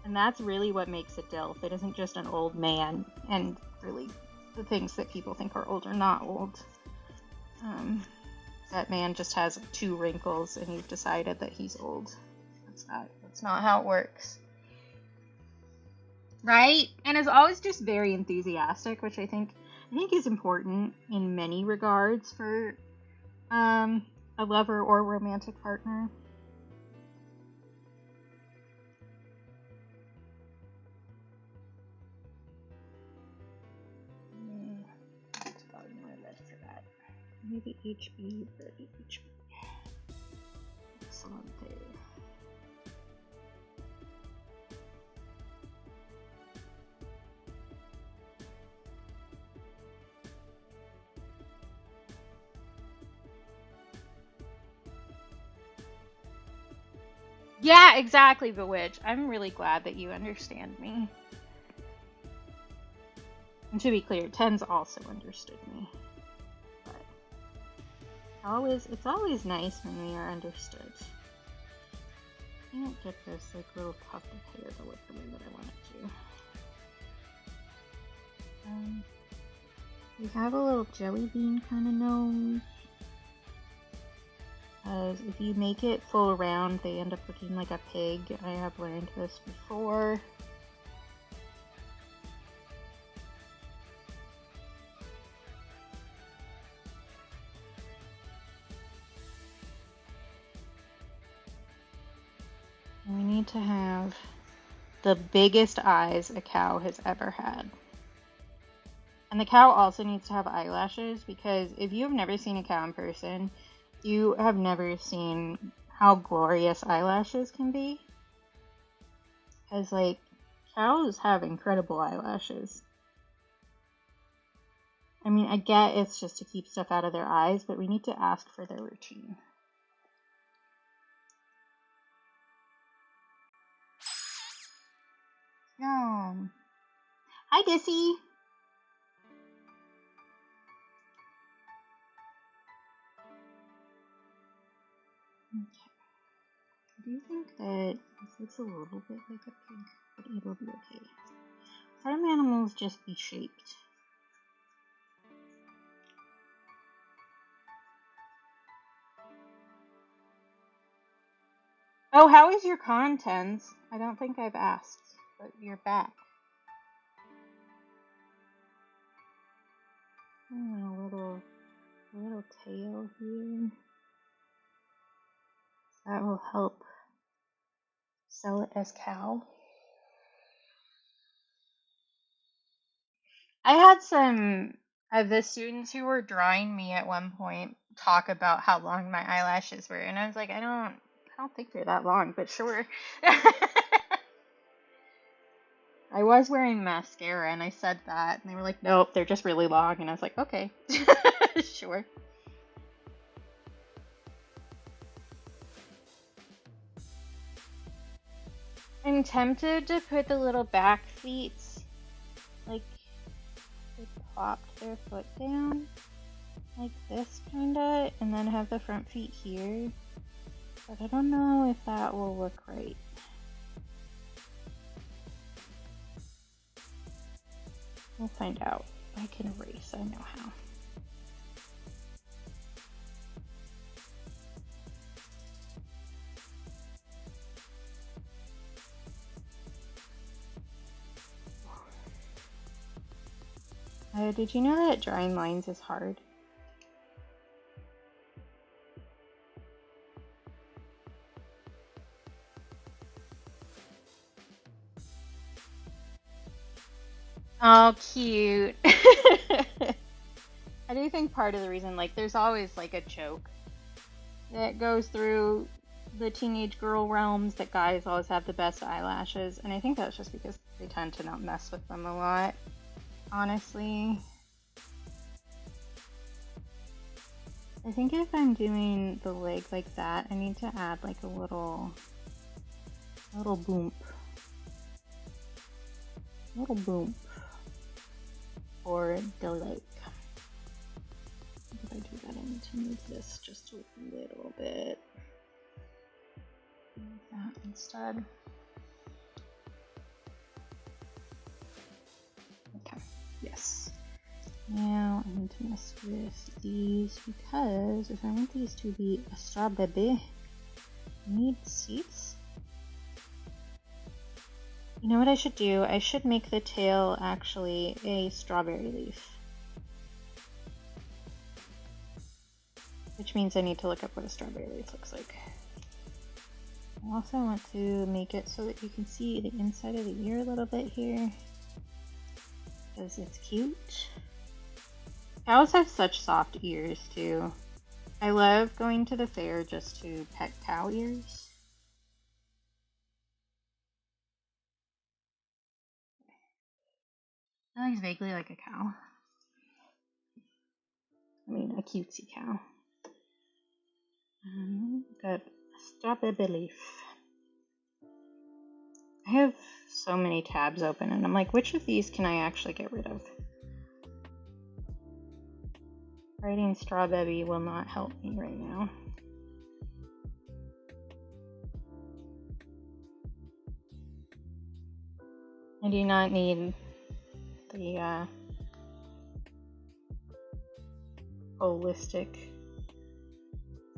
and that's really what makes it DILF. It isn't just an old man, and really the things that people think are old are not old. That man just has 2 wrinkles and you've decided that he's old. That's not how it works. Right? And is always just very enthusiastic, which I think is important in many regards for a lover or romantic partner. That's probably more lead for that. Maybe HB, but HB. Excellent. Yeah, exactly, Bewitch. I'm really glad that you understand me. And to be clear, Tens also understood me. But it's always nice when we are understood. I can't get this like little tuft of hair to look the way that I want it to. We have a little jelly bean kind of nose. If you make it full round, they end up looking like a pig. I have learned this before. We need to have the biggest eyes a cow has ever had. And the cow also needs to have eyelashes, because if you have never seen a cow in person, you have never seen how glorious eyelashes can be. Because, like, Cows have incredible eyelashes. I mean, I get it's just to keep stuff out of their eyes, but we need to ask for their routine. Yum. Hi, Dissy. Okay. I do think that this looks a little bit like a pig, but it'll be okay. Farm animals just be shaped. Oh, how is your contents? I don't think I've asked, but you're back. A little tail here. That will help sell it as cow. I had some of the students who were drawing me at one point talk about how long my eyelashes were, and I was like, I don't think they're that long, but sure. I was wearing mascara, and I said that, and they were like, nope, they're just really long, and I was like, okay, sure. I'm tempted to put the little back feet, like, they plopped their foot down, like this, kinda, and then have the front feet here, but I don't know if that will look right. We'll find out. I can erase, I know how. Did you know that drawing lines is hard? Oh, cute. I do think part of the reason, like, there's always, like, a joke that goes through the teenage girl realms that guys always have the best eyelashes, and I think that's just because they tend to not mess with them a lot, honestly. I think if I'm doing the leg like that, I need to add, like, a little boom. Little boom. For the leg. If I do that, I need to move this just a little bit. Like that instead. Okay, yes. Now I need to mess with these because if I want these to be a straw baby, I need seeds. You know what I should do? I should make the tail actually a strawberry leaf. Which means I need to look up what a strawberry leaf looks like. I also want to make it so that you can see the inside of the ear a little bit here. Because it's cute. Cows have such soft ears too. I love going to the fair just to pet cow ears. That looks vaguely like a cow. I mean, a cutesy cow. Got a strawberry leaf. I have so many tabs open, and I'm like, which of these can I actually get rid of? Writing strawberry will not help me right now. I do not need the holistic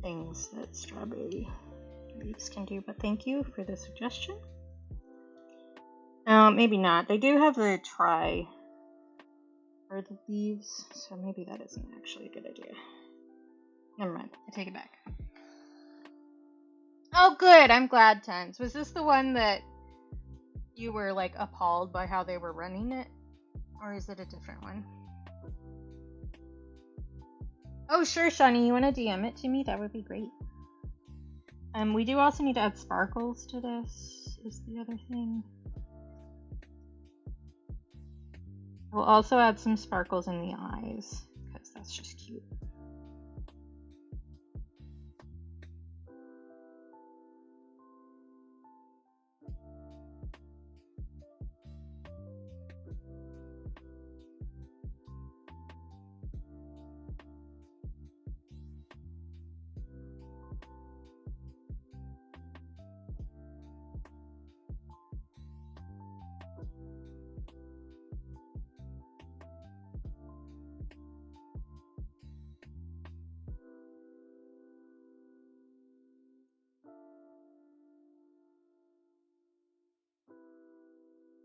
things that strawberry leaves can do, but thank you for the suggestion. Maybe not. They do have the try for the leaves, so maybe that isn't actually a good idea. Never mind. I take it back. Oh, good. I'm glad, Tense. Was this the one that you were, like, appalled by how they were running it? Or is it a different one? Oh, sure, Shani. You want to DM it to me? That would be great. We do also need to add sparkles to this, is the other thing. We'll also add some sparkles in the eyes, because that's just cute.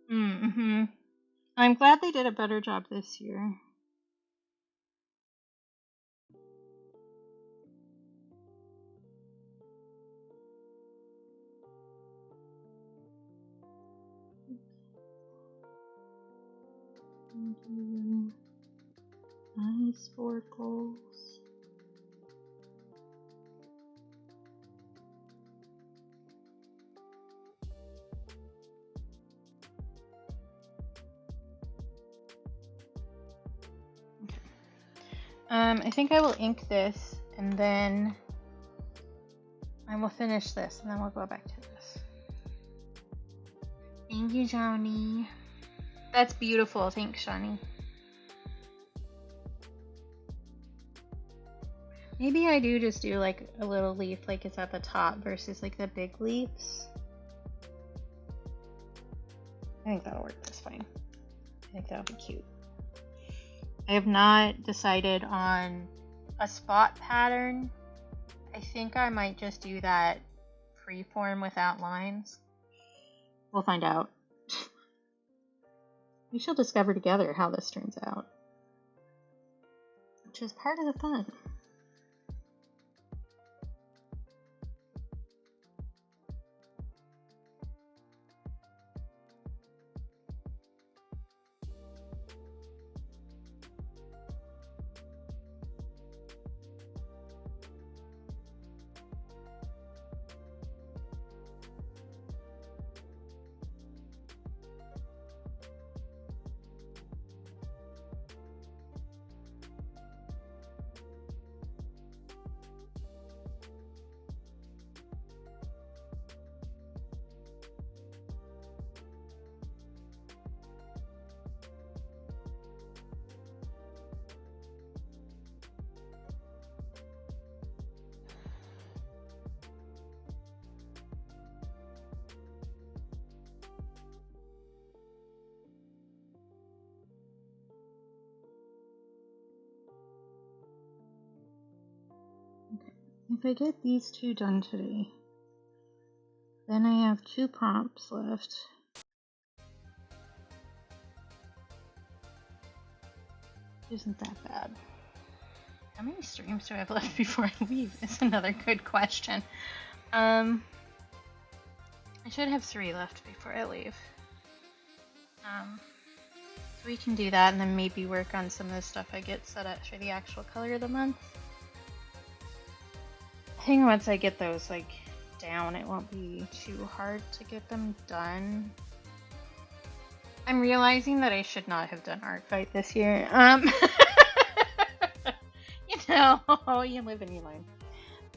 Mm-hmm. I'm glad they did a better job this year. Eye sparkles. I think I will ink this, and then I will finish this, and then we'll go back to this. Thank you, Johnny. That's beautiful. Thanks, Shani. Maybe I do just do like a little leaf like it's at the top versus like the big leaves. I think that'll work just fine. I think that'll be cute. I have not decided on a spot pattern. I think I might just do that freeform without lines. We'll find out. We shall discover together how this turns out, which is part of the fun. If I get these two done today, then I have 2 prompts left. Isn't that bad? How many streams do I have left before I leave is another good question. I should have 3 left before I leave. So we can do that and then maybe work on some of the stuff I get set up for the actual color of the month. I think once I get those like down, it won't be too hard to get them done. I'm realizing that I should not have done Art Fight this year. You know, you live and you learn.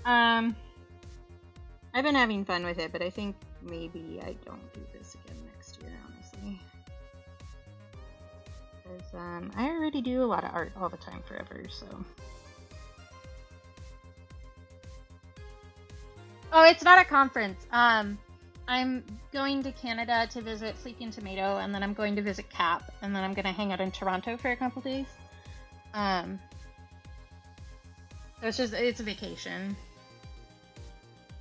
I've been having fun with it, but I think maybe I don't do this again next year, honestly. Because I already do a lot of art all the time forever, so. Oh, it's not a conference. I'm going to Canada to visit Sleeping Tomato, and then I'm going to visit Cap, and then I'm going to hang out in Toronto for a couple days. So it's a vacation.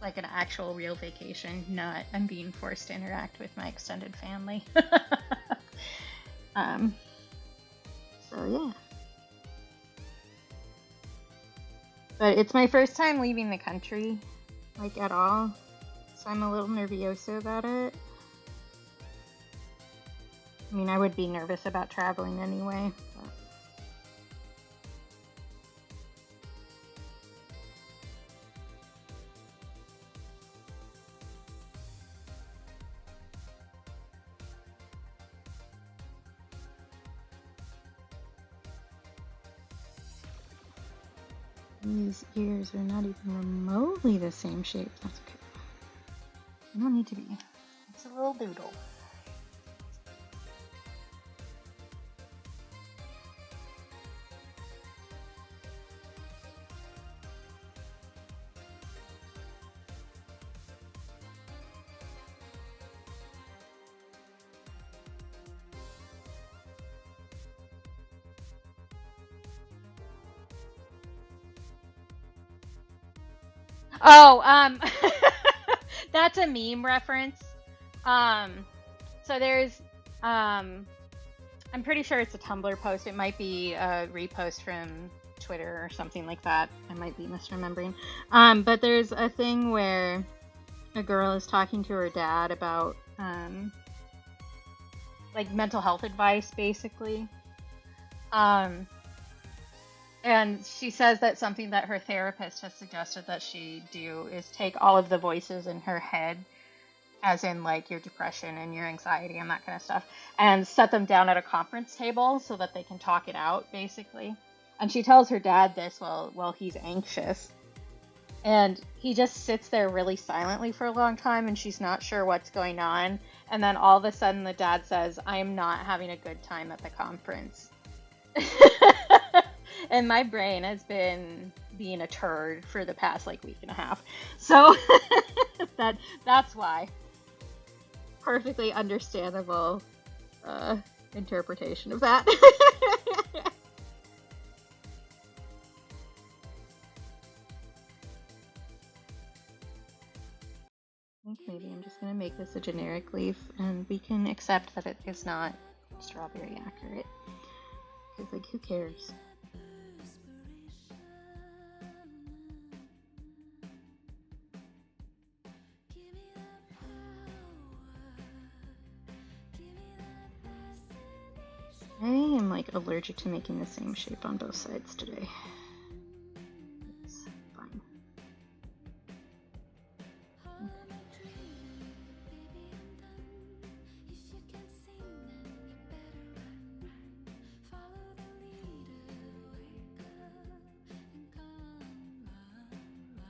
Like an actual real vacation, not I'm being forced to interact with my extended family. So yeah. But it's my first time leaving the country, like at all. So I'm a little nervioso about it. I mean, I would be nervous about traveling anyway. But. These ears are not even remotely the same shape. That's okay. They don't need to be. It's a little doodle. Oh, that's a meme reference. So there's, I'm pretty sure it's a Tumblr post. It might be a repost from Twitter or something like that. I might be misremembering. But there's a thing where a girl is talking to her dad about, like mental health advice, basically. And she says that something that her therapist has suggested that she do is take all of the voices in her head, as in like your depression and your anxiety and that kind of stuff, and set them down at a conference table so that they can talk it out, basically. And she tells her dad this while he's anxious. And he just sits there really silently for a long time, and she's not sure what's going on. And then all of a sudden the dad says, "I'm not having a good time at the conference." And my brain has been being a turd for the past like week and a half. So that's why. Perfectly understandable interpretation of that. I think maybe I'm just going to make this a generic leaf, and we can accept that it is not strawberry accurate. Because, like, who cares? I am like allergic to making the same shape on both sides today. It's fine.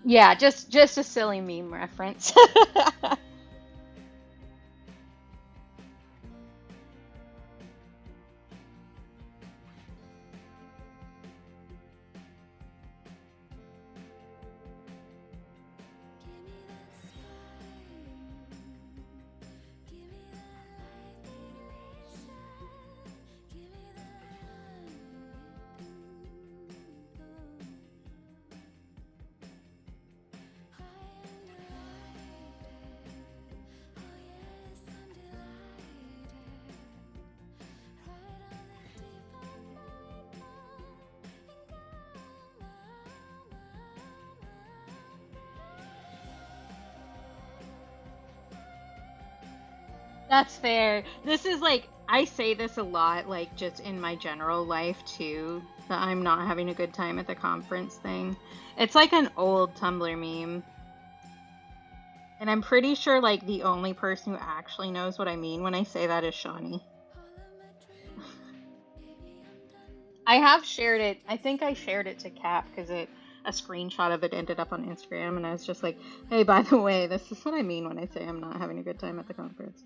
Yeah, just a silly meme reference. That's fair. This is like, I say this a lot, like just in my general life too, that I'm not having a good time at the conference thing. It's like an old Tumblr meme. And I'm pretty sure like the only person who actually knows what I mean when I say that is Shawnee. I have shared it. I think I shared it to Cap because a screenshot of it ended up on Instagram, and I was just like, hey, by the way, this is what I mean when I say I'm not having a good time at the conference.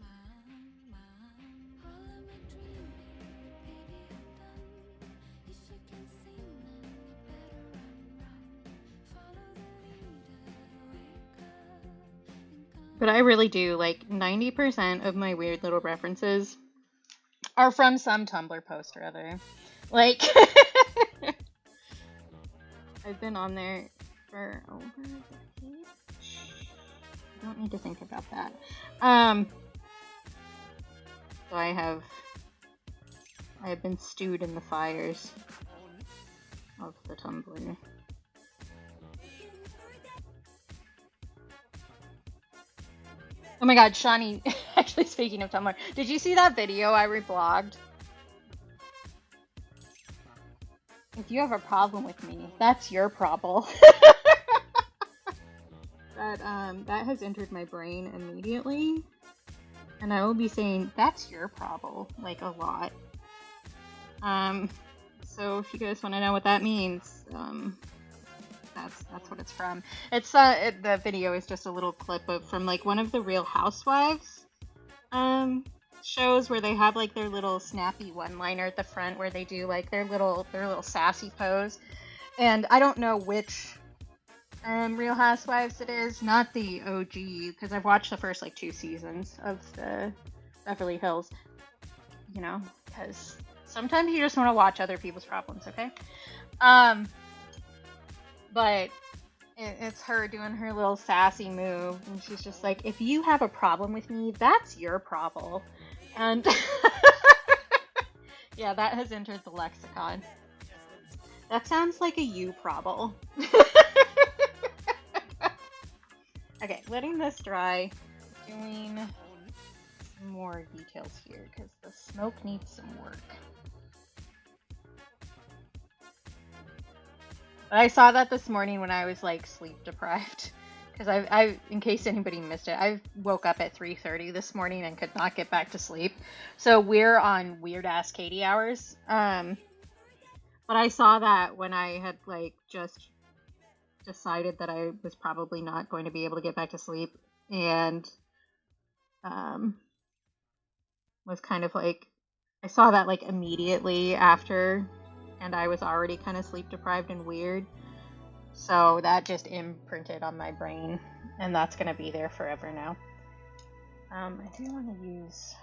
But I really do, like, 90% of my weird little references are from some Tumblr post or other. Like, I've been on there for over a decade. I don't need to think about that. So I have been stewed in the fires of the Tumblr. Oh my god, Shawnee, actually speaking of Tumblr, did you see that video I reblogged? If you have a problem with me, that's your problem. That has entered my brain immediately. And I will be saying, that's your problem, like a lot. So if you guys want to know what that means, That's what it's from. It's the video is just a little clip from like one of the Real Housewives shows where they have like their little snappy one-liner at the front where they do like their little sassy pose. And I don't know which Real Housewives it is, not the OG, because I've watched the first like 2 seasons of the Beverly Hills, you know, because sometimes you just want to watch other people's problems, okay? But it's her doing her little sassy move, and she's just like, if you have a problem with me, that's your problem. And yeah, that has entered the lexicon. That sounds like a you problem. Okay, letting this dry. Doing some more details here because the smoke needs some work. But I saw that this morning when I was like sleep deprived. Because I, in case anybody missed it, I woke up at 3:30 this morning and could not get back to sleep. So we're on weird ass Katie hours. But I saw that when I had like just decided that I was probably not going to be able to get back to sleep, and was kind of like, I saw that like immediately after, and I was already kind of sleep deprived and weird, so that just imprinted on my brain, and that's going to be there forever now. I do want to use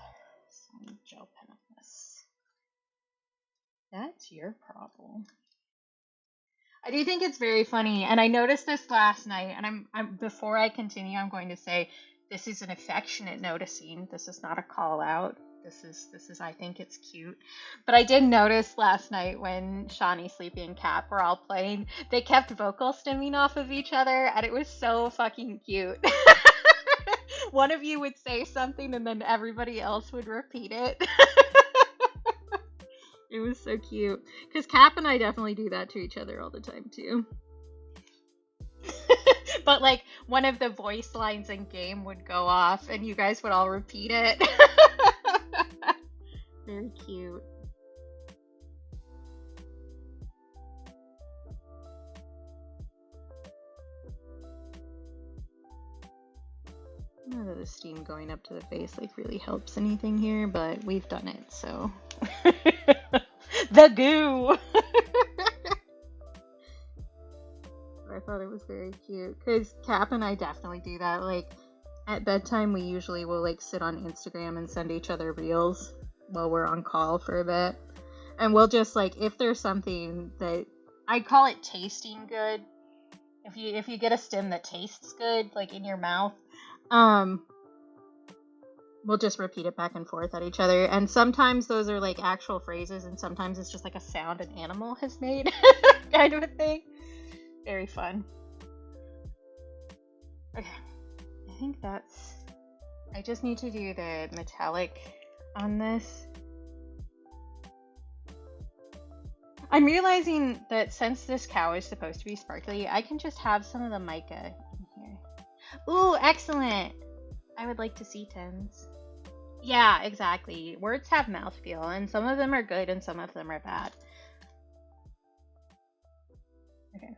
some gel pen on this. That's your problem. I do think it's very funny, and I noticed this last night, and I'm before I continue, I'm going to say this is an affectionate noticing. This is not a call out. This is I think it's cute. But I did notice last night when Shawnee, Sleepy, and Cap were all playing, they kept vocal stimming off of each other, and it was so fucking cute. One of you would say something, and then everybody else would repeat it. It was so cute. Because Cap and I definitely do that to each other all the time, too. But, like, one of the voice lines in game would go off, and you guys would all repeat it. Very cute. I don't know that the steam going up to the face, like, really helps anything here, but we've done it, so... The goo! I thought it was very cute, because Cap and I definitely do that. Like, at bedtime, we usually will, like, sit on Instagram and send each other reels while we're on call for a bit. And we'll just, like, if there's something that... I call it tasting good. If you get a stim that tastes good, like, in your mouth, we'll just repeat it back and forth at each other. And sometimes those are like actual phrases, and sometimes it's just like a sound an animal has made, kind of a thing. Very fun. Okay, I think that's... I just need to do the metallic on this. I'm realizing that since this cow is supposed to be sparkly, I can just have some of the mica in here. Ooh, excellent! I would like to see 10s. Yeah, exactly. Words have mouthfeel, and some of them are good and some of them are bad. Okay.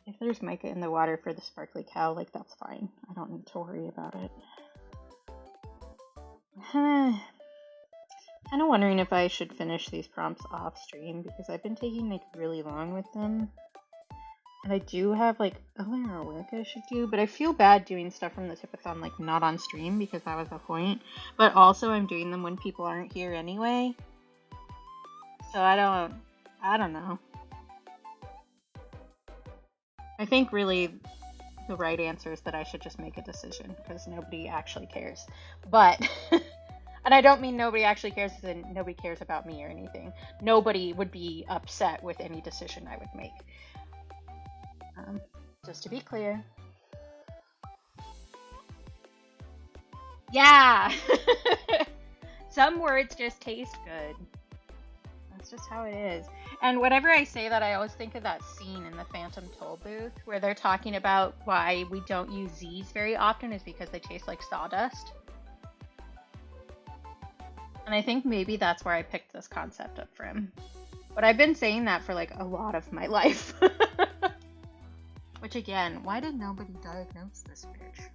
If there's mica in the water for the sparkly cow, like, that's fine. I don't need to worry about it. Kind of wondering if I should finish these prompts off stream, because I've been taking, like, really long with them. And I do have, like, other work I should do, but I feel bad doing stuff from the tipathon, like, not on stream, because that was the point. But also, I'm doing them when people aren't here anyway. So I don't know. I think, really, the right answer is that I should just make a decision, because nobody actually cares. But, and I don't mean nobody actually cares as in nobody cares about me or anything. Nobody would be upset with any decision I would make. Just to be clear. Yeah! Some words just taste good. That's just how it is. And whenever I say that, I always think of that scene in the Phantom Toll booth where they're talking about why we don't use Z's very often is because they taste like sawdust. And I think maybe that's where I picked this concept up from. But I've been saying that for like a lot of my life. Which again, why did nobody diagnose this bitch?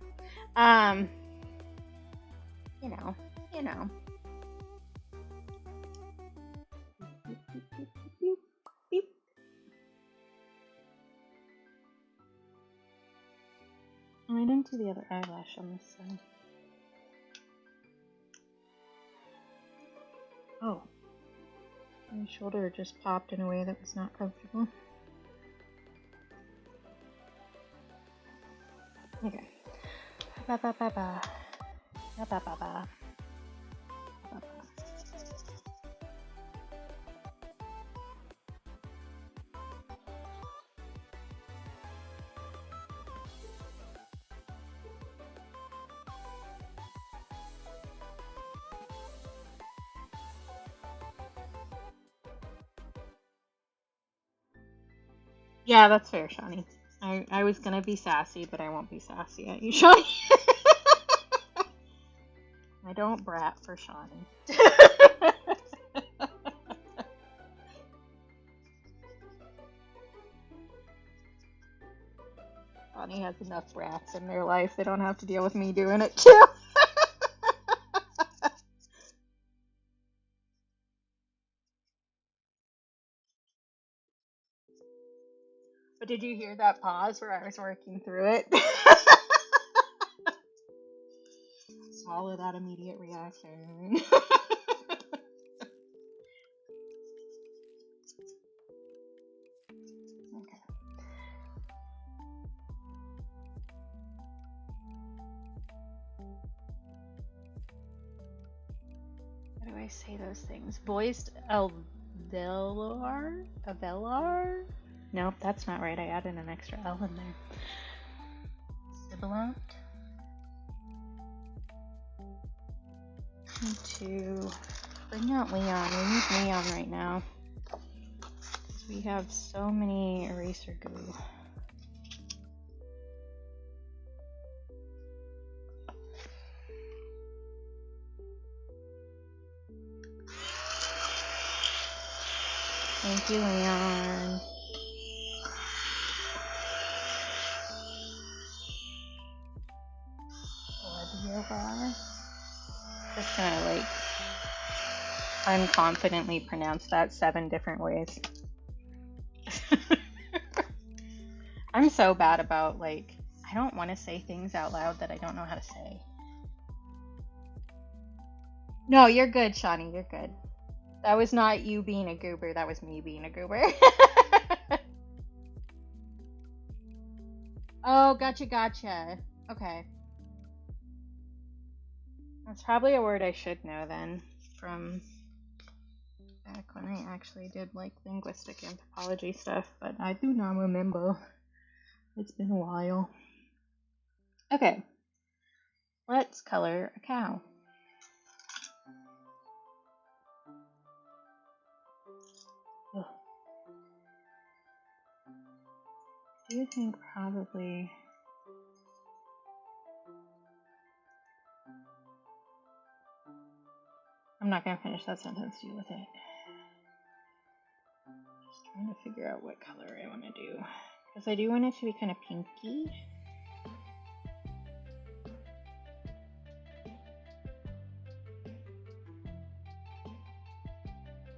You know. Oh, I didn't do the other eyelash on this side. Oh. My shoulder just popped in a way that was not comfortable. Okay. Ba ba ba ba. Ba ba ba ba. Ba ba. Yeah, that's fair, Shawnee. I was gonna be sassy, but I won't be sassy at you, Shawnee. I don't brat for Shawnee. Shawnee has enough brats in their life. They don't have to deal with me doing it too. But did you hear that pause where I was working through it? Swallow that immediate reaction. Okay. How do I say those things? Voiced alveolar? Alveolar? Nope, that's not right. I added an extra L in there. Sibilant. Need to bring out Leon. We need Leon right now. We have so many eraser glue. Thank you, Leon. Just gonna like unconfidently pronounce that 7 different ways. I'm so bad about like, I don't want to say things out loud that I don't know how to say. No, you're good, Shawnee, you're good. That was not you being a goober, that was me being a goober. Oh, gotcha. Okay. That's probably a word I should know then, from back when I actually did like linguistic anthropology stuff, but I do not remember. It's been a while. Okay, let's color a cow. Ugh. Do you think probably... I'm not going to finish that sentence, deal with it. Just trying to figure out what color I want to do. Because I do want it to be kind of pinky.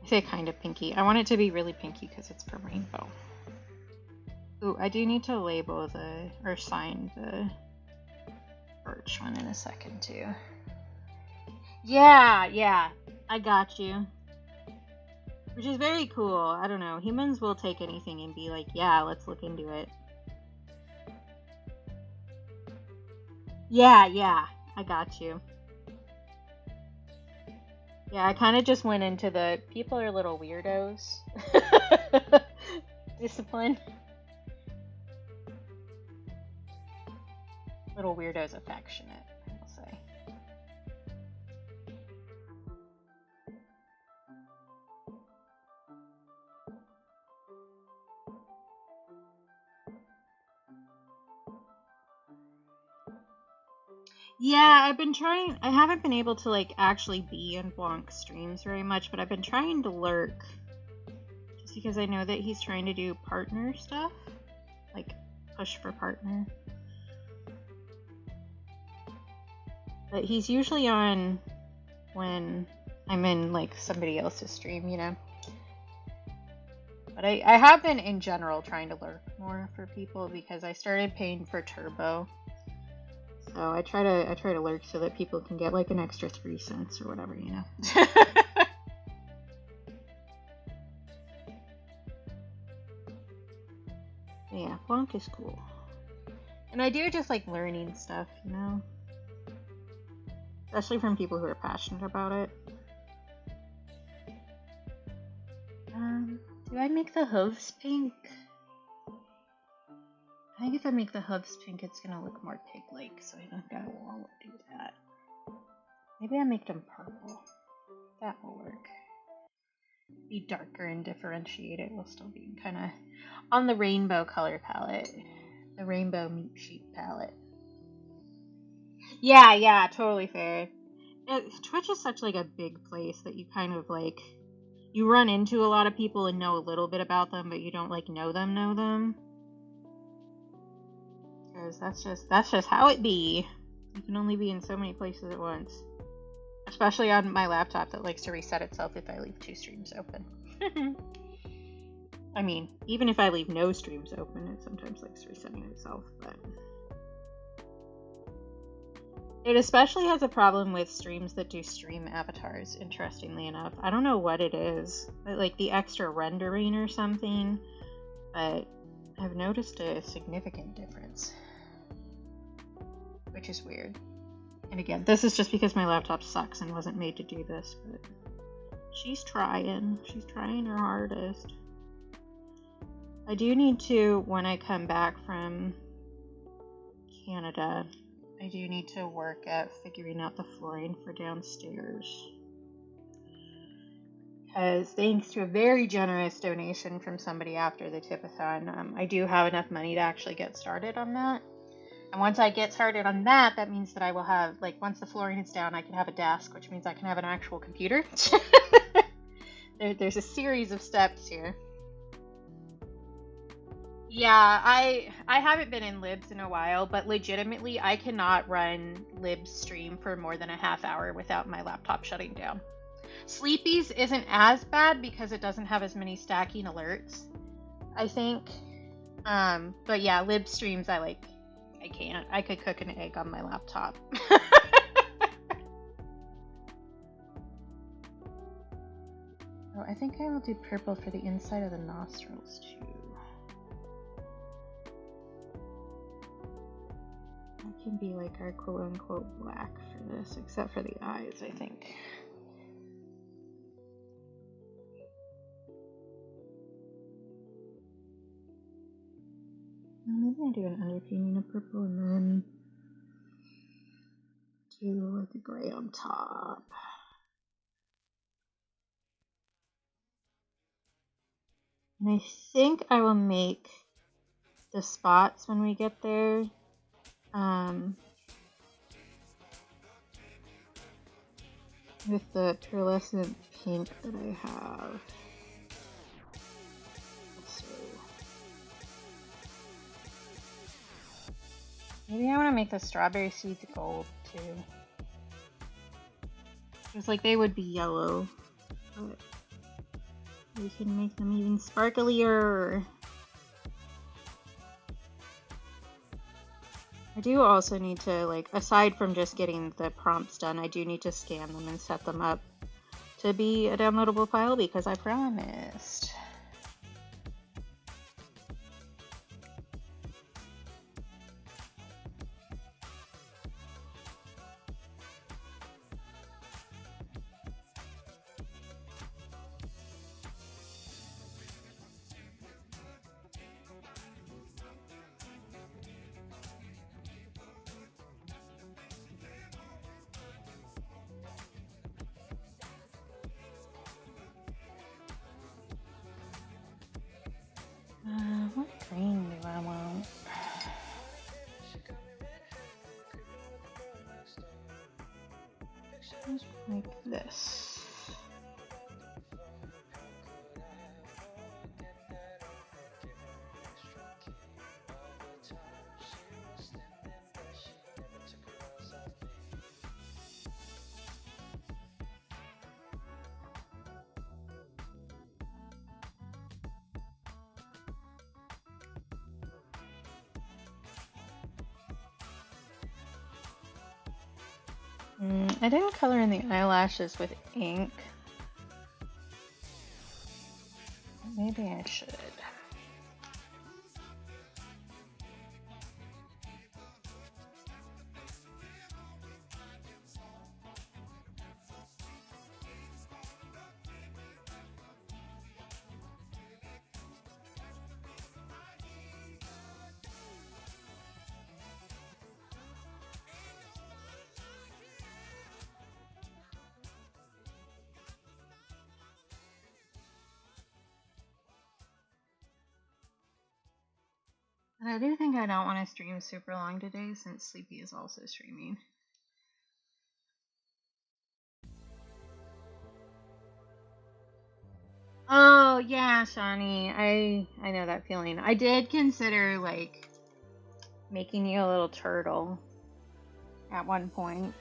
I say kind of pinky. I want it to be really pinky because it's for rainbow. Ooh, I do need to label or sign the birch one in a second too. Yeah, I got you. Which is very cool. I don't know. Humans will take anything and be like, yeah, let's look into it. Yeah, I got you. Yeah, I kind of just went into the people are little weirdos discipline. Little weirdos affectionate, I'll say. Yeah, I haven't been able to like actually be in Blanc streams very much, but I've been trying to lurk just because I know that he's trying to do partner stuff, like push for partner. But he's usually on when I'm in like somebody else's stream, you know. But I have been in general trying to lurk more for people because I started paying for Turbo. So I try to lurk so that people can get like an extra 3 cents or whatever, you know. Yeah, Blanc is cool. And I do just like learning stuff, you know? Especially from people who are passionate about it. Do I make the hooves pink? I think if I make the hooves pink, it's gonna look more pig-like, so I think I won't do that. Maybe I make them purple. That will work. Be darker and differentiate it while still being kind of on the rainbow color palette. The rainbow meat sheep palette. Yeah, totally fair. Twitch is such like a big place that you kind of like, you run into a lot of people and know a little bit about them, but you don't like know them. Because that's just how it be. You can only be in so many places at once. Especially on my laptop that likes to reset itself if I leave 2 streams open. I mean, even if I leave no streams open, it sometimes likes resetting itself, but it especially has a problem with streams that do stream avatars, interestingly enough. I don't know what it is, like the extra rendering or something, but I've noticed a significant difference, which is weird. And again, this is just because my laptop sucks and wasn't made to do this, but she's trying. She's trying her hardest. I do need to, when I come back from Canada, I do need to work at figuring out the flooring for downstairs. Because thanks to a very generous donation from somebody after the tipathon, I do have enough money to actually get started on that. And once I get started on that, that means that I will have, like, once the flooring is down, I can have a desk, which means I can have an actual computer. There's a series of steps here. Yeah, I haven't been in Libs in a while, but legitimately, I cannot run Libs stream for more than a half hour without my laptop shutting down. Sleepy's isn't as bad because it doesn't have as many stacking alerts, I think. But yeah, Lib streams, I can't. I could cook an egg on my laptop. Oh, I think I will do purple for the inside of the nostrils too. That can be like our quote-unquote black for this, except for the eyes, I think. Maybe I do an underpainting of purple and then do like a gray on top. And I think I will make the spots when we get there. With the pearlescent pink that I have. So maybe I want to make the strawberry seeds gold too. Because like they would be yellow, but we can make them even sparklier. I do also need to, like, aside from just getting the prompts done, I do need to scan them and set them up to be a downloadable file because I promised. What green do I want? Just like this. I didn't color in the eyelashes with ink. Maybe I should. I do think I don't want to stream super long today since Sleepy is also streaming. Oh yeah, Shawnee, I know that feeling. I did consider like making you a little turtle at one point.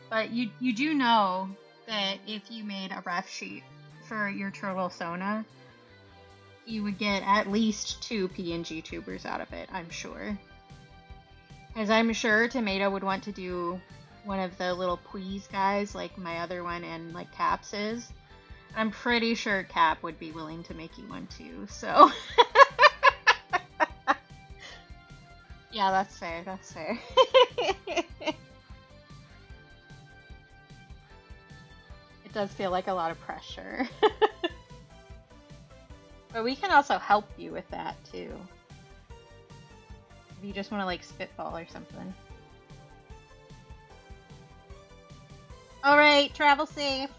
But you do know that if you made a ref sheet for your turtle Sona, you would get at least 2 PNG tubers out of it, I'm sure. Because I'm sure Tomato would want to do one of the little Please guys like my other one and like Caps is. I'm pretty sure Cap would be willing to make you one too, so. Yeah, that's fair, that's fair. It does feel like a lot of pressure. But we can also help you with that too. If you just want to like spitball or something. Alright, travel safe.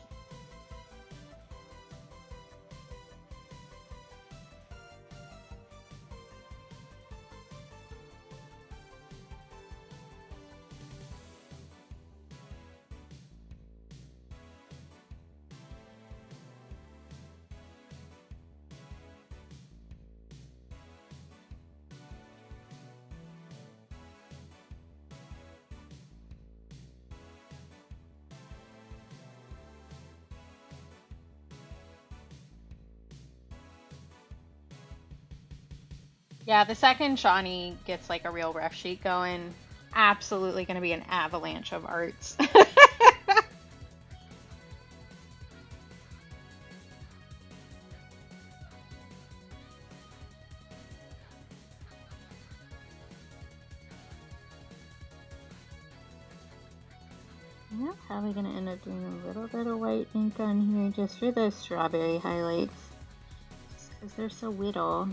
Yeah, the second Shawnee gets like a real ref sheet going, absolutely going to be an avalanche of arts. I'm probably going to end up doing a little bit of white ink on here just for those strawberry highlights. Just because they're so little.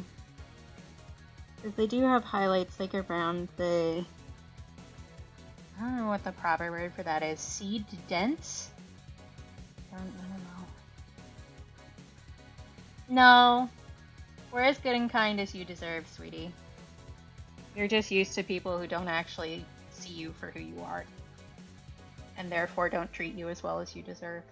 Because they do have highlights like around the... I don't know what the proper word for that is. Seed dents? I don't know. No. We're as good and kind as you deserve, sweetie. You're just used to people who don't actually see you for who you are. And therefore don't treat you as well as you deserve.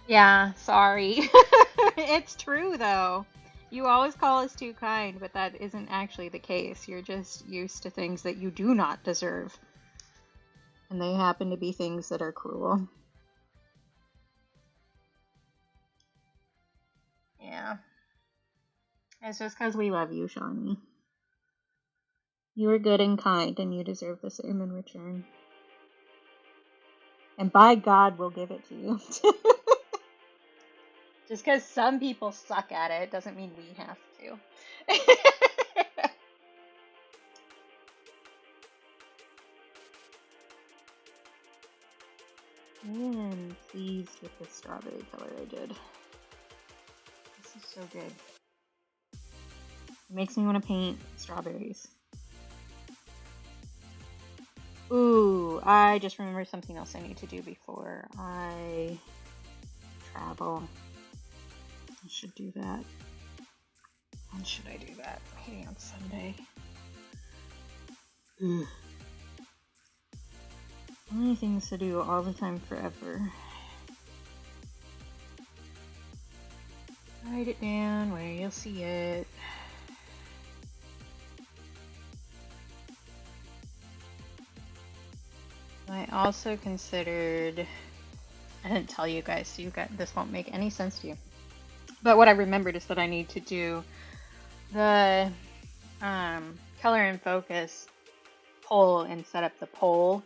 Yeah, sorry. It's true though. You always call us too kind, but that isn't actually the case. You're just used to things that you do not deserve. And they happen to be things that are cruel. Yeah. It's just because we love you, Shawnee. You are good and kind, and you deserve the same in return. And by God, we'll give it to you. Just because some people suck at it doesn't mean we have to. I am pleased with the strawberry color I did. This is so good. It makes me want to paint strawberries. Ooh, I just remembered something else I need to do before I travel. I should do that. When should I do that? Maybe on Sunday. Only things to do all the time forever. Write it down where you'll see it. I also considered, I didn't tell you guys, so this won't make any sense to you. But what I remembered is that I need to do the color and focus poll and set up the poll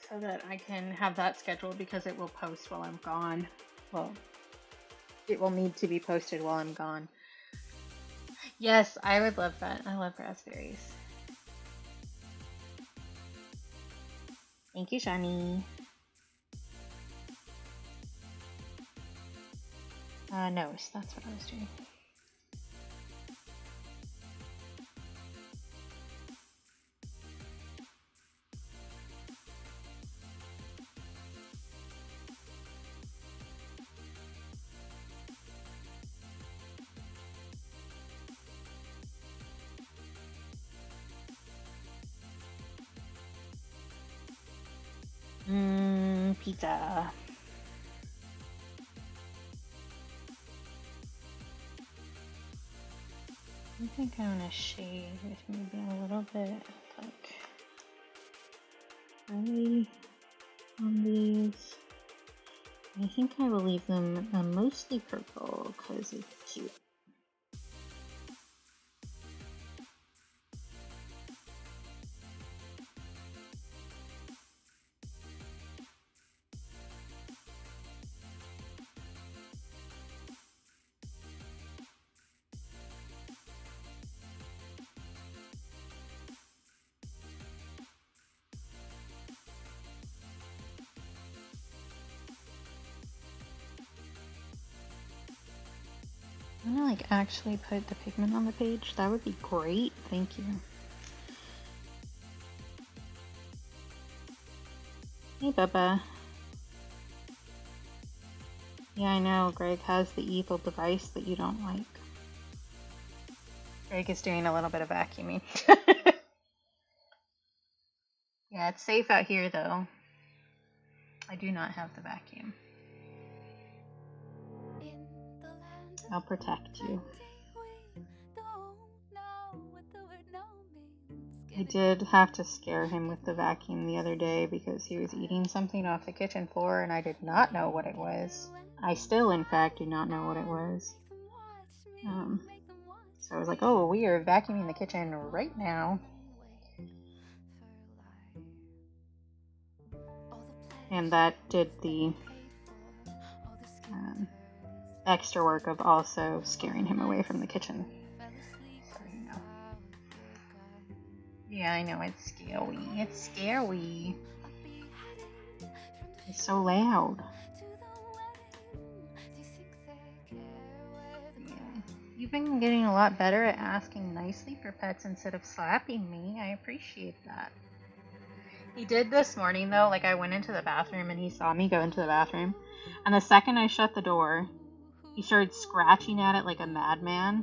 so that I can have that scheduled because it will post while I'm gone. Well, it will need to be posted while I'm gone. Yes, I would love that. I love raspberries. Thank you, Shani. No, that's what I was doing. Pizza. I think I'm gonna shade with maybe a little bit like gray on these. I think I will leave them mostly purple because it's cute. I'm gonna like actually put the pigment on the page. That would be great. Thank you. Hey, Bubba. Yeah, I know. Greg has the evil device that you don't like. Greg is doing a little bit of vacuuming. Yeah, it's safe out here though. I do not have the vacuum. I'll protect you. I did have to scare him with the vacuum the other day because he was eating something off the kitchen floor and I did not know what it was. I still, in fact, do not know what it was. So I was like, oh, we are vacuuming the kitchen right now. And that did the extra work of also scaring him away from the kitchen. So, you know. Yeah, I know, it's scary. It's scary. It's so loud. Yeah. You've been getting a lot better at asking nicely for pets instead of slapping me. I appreciate that. He did this morning, though. Like, I went into the bathroom and he saw me go into the bathroom. And the second I shut the door, he started scratching at it like a madman.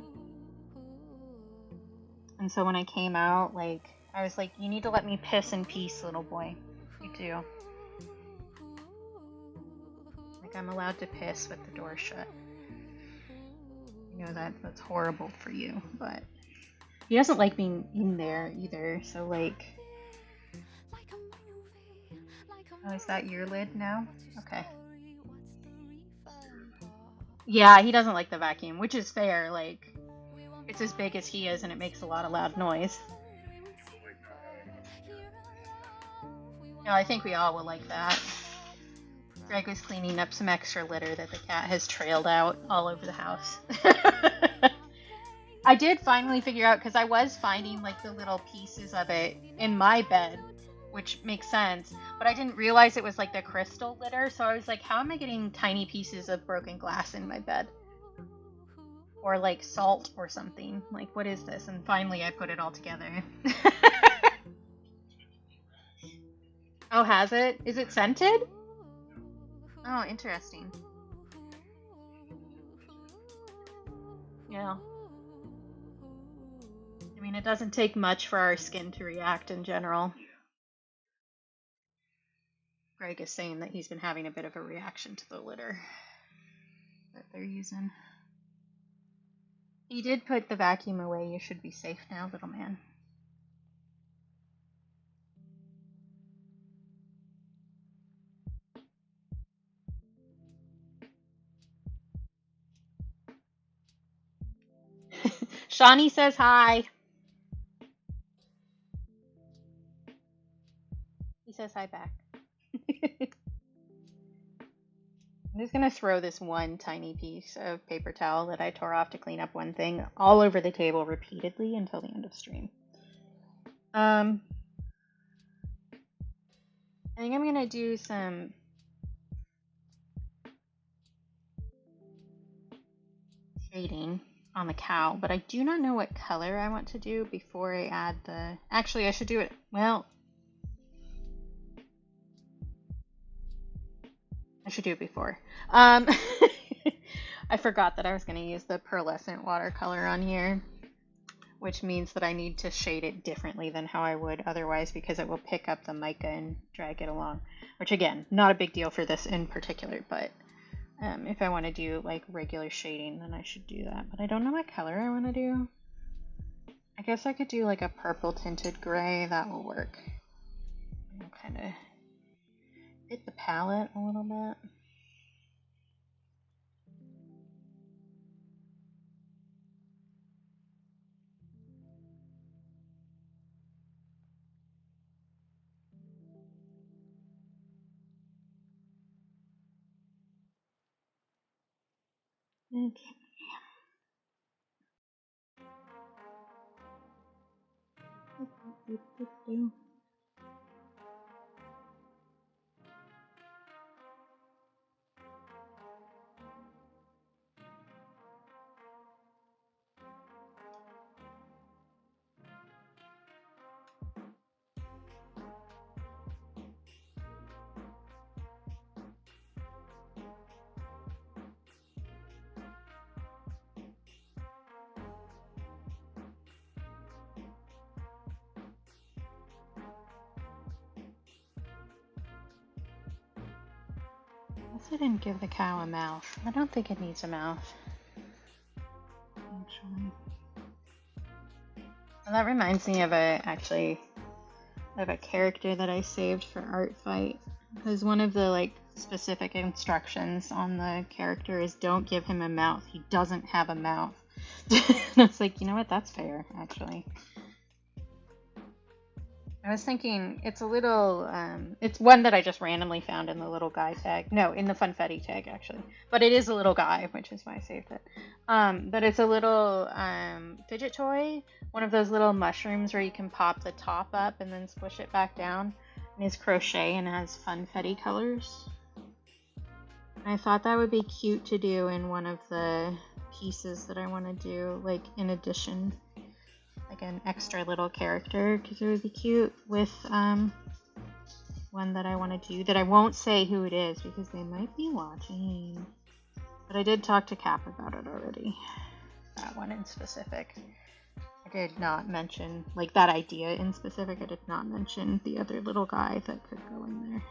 And so when I came out, like, I was like, you need to let me piss in peace, little boy. You do. Like, I'm allowed to piss with the door shut. You know that's horrible for you, but he doesn't like being in there either, so like... Oh, is that your lid now? Okay. Yeah, he doesn't like the vacuum, which is fair, like, it's as big as he is and it makes a lot of loud noise. No, I think we all will like that. Greg was cleaning up some extra litter that the cat has trailed out all over the house. I did finally figure out, because I was finding like the little pieces of it in my bed, which makes sense, but I didn't realize it was like the crystal litter, so I was like, how am I getting tiny pieces of broken glass in my bed? Or like salt or something. Like, what is this? And finally I put it all together. Oh, has it? Is it scented? Oh, interesting. Yeah. I mean, it doesn't take much for our skin to react in general. Craig is saying that he's been having a bit of a reaction to the litter that they're using. He did put the vacuum away. You should be safe now, little man. Shawnee says hi. He says hi back. I'm just going to throw this one tiny piece of paper towel that I tore off to clean up one thing all over the table repeatedly until the end of stream. I think I'm going to do some shading on the cow, but I do not know what color I want to do before I add the... Actually, I should do it... Well, I should do it before. I forgot that I was going to use the pearlescent watercolor on here, which means that I need to shade it differently than how I would otherwise because it will pick up the mica and drag it along, which again, not a big deal for this in particular, but if I want to do like regular shading, then I should do that. But I don't know what color I want to do. I guess I could do like a purple tinted gray. That will work. I'll kind of hit the palette a little bit. Okay. I didn't give the cow a mouth. I don't think it needs a mouth. Actually. Well, that reminds me of a character that I saved for Art Fight. Because one of the like specific instructions on the character is don't give him a mouth. He doesn't have a mouth. And I was like, you know what? That's fair, actually. I was thinking it's a little, it's one that I just randomly found in the little guy tag. No, in the Funfetti tag, actually. But it is a little guy, which is why I saved it. But it's a little fidget toy. One of those little mushrooms where you can pop the top up and then squish it back down. And it's crochet and has Funfetti colors. And I thought that would be cute to do in one of the pieces that I want to do, like in addition. Like an extra little character, because it would be cute with one that I want to do that I won't say who it is because they might be watching. But I did talk to Cap about it already. That one in specific. I did not mention, like that idea in specific, I did not mention the other little guy that could go in there.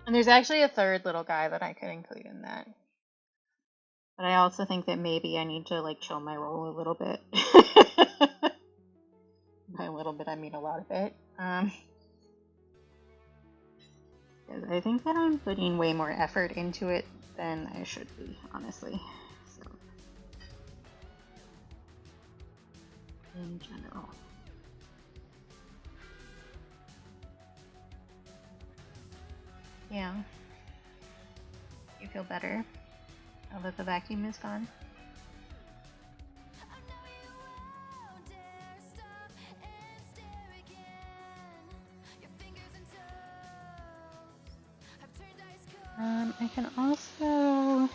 And there's actually a third little guy that I could include in that. But I also think that maybe I need to like chill my roll a little bit. By a little bit, I mean a lot of it. Because I think that I'm putting way more effort into it than I should be, honestly. So, in general. Yeah. You feel better? Now that the vacuum is gone. I can also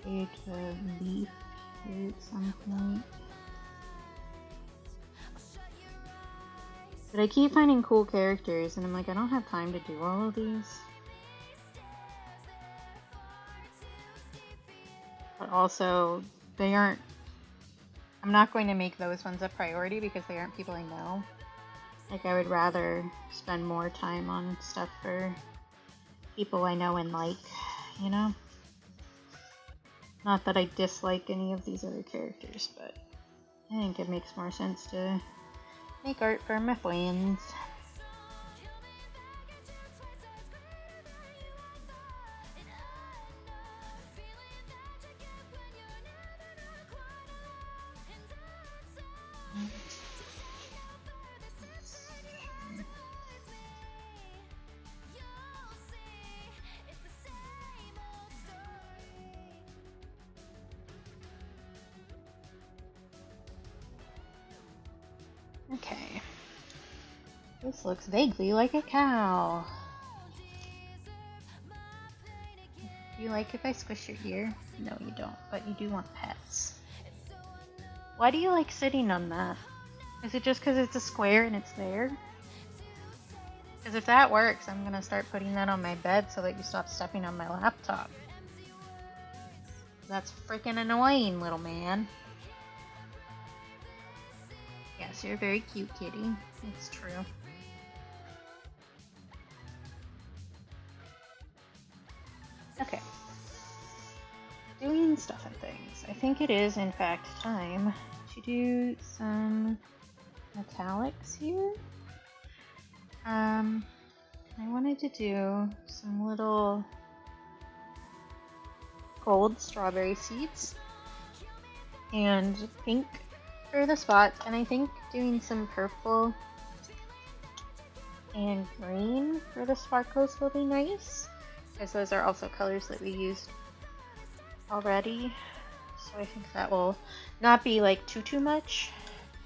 take the leaf here at some point. But I keep finding cool characters and I'm like, I don't have time to do all of these. But also, they aren't, I'm not going to make those ones a priority because they aren't people I know. Like, I would rather spend more time on stuff for people I know and like, you know? Not that I dislike any of these other characters, but I think it makes more sense to make art for my friends. Okay. This looks vaguely like a cow. Do you like if I squish your ear? No, you don't, but you do want pets. Why do you like sitting on that? Is it just because it's a square and it's there? Because if that works, I'm going to start putting that on my bed so that you stop stepping on my laptop. That's freaking annoying, little man. Yes, you're a very cute kitty. It's true. Okay. Doing stuff and things. I think it is, in fact, time to do some metallics here. I wanted to do some little gold strawberry seeds and pink for the spots, and I think doing some purple and green for the sparkles will be nice, because those are also colors that we used already. So I think that will not be like too much,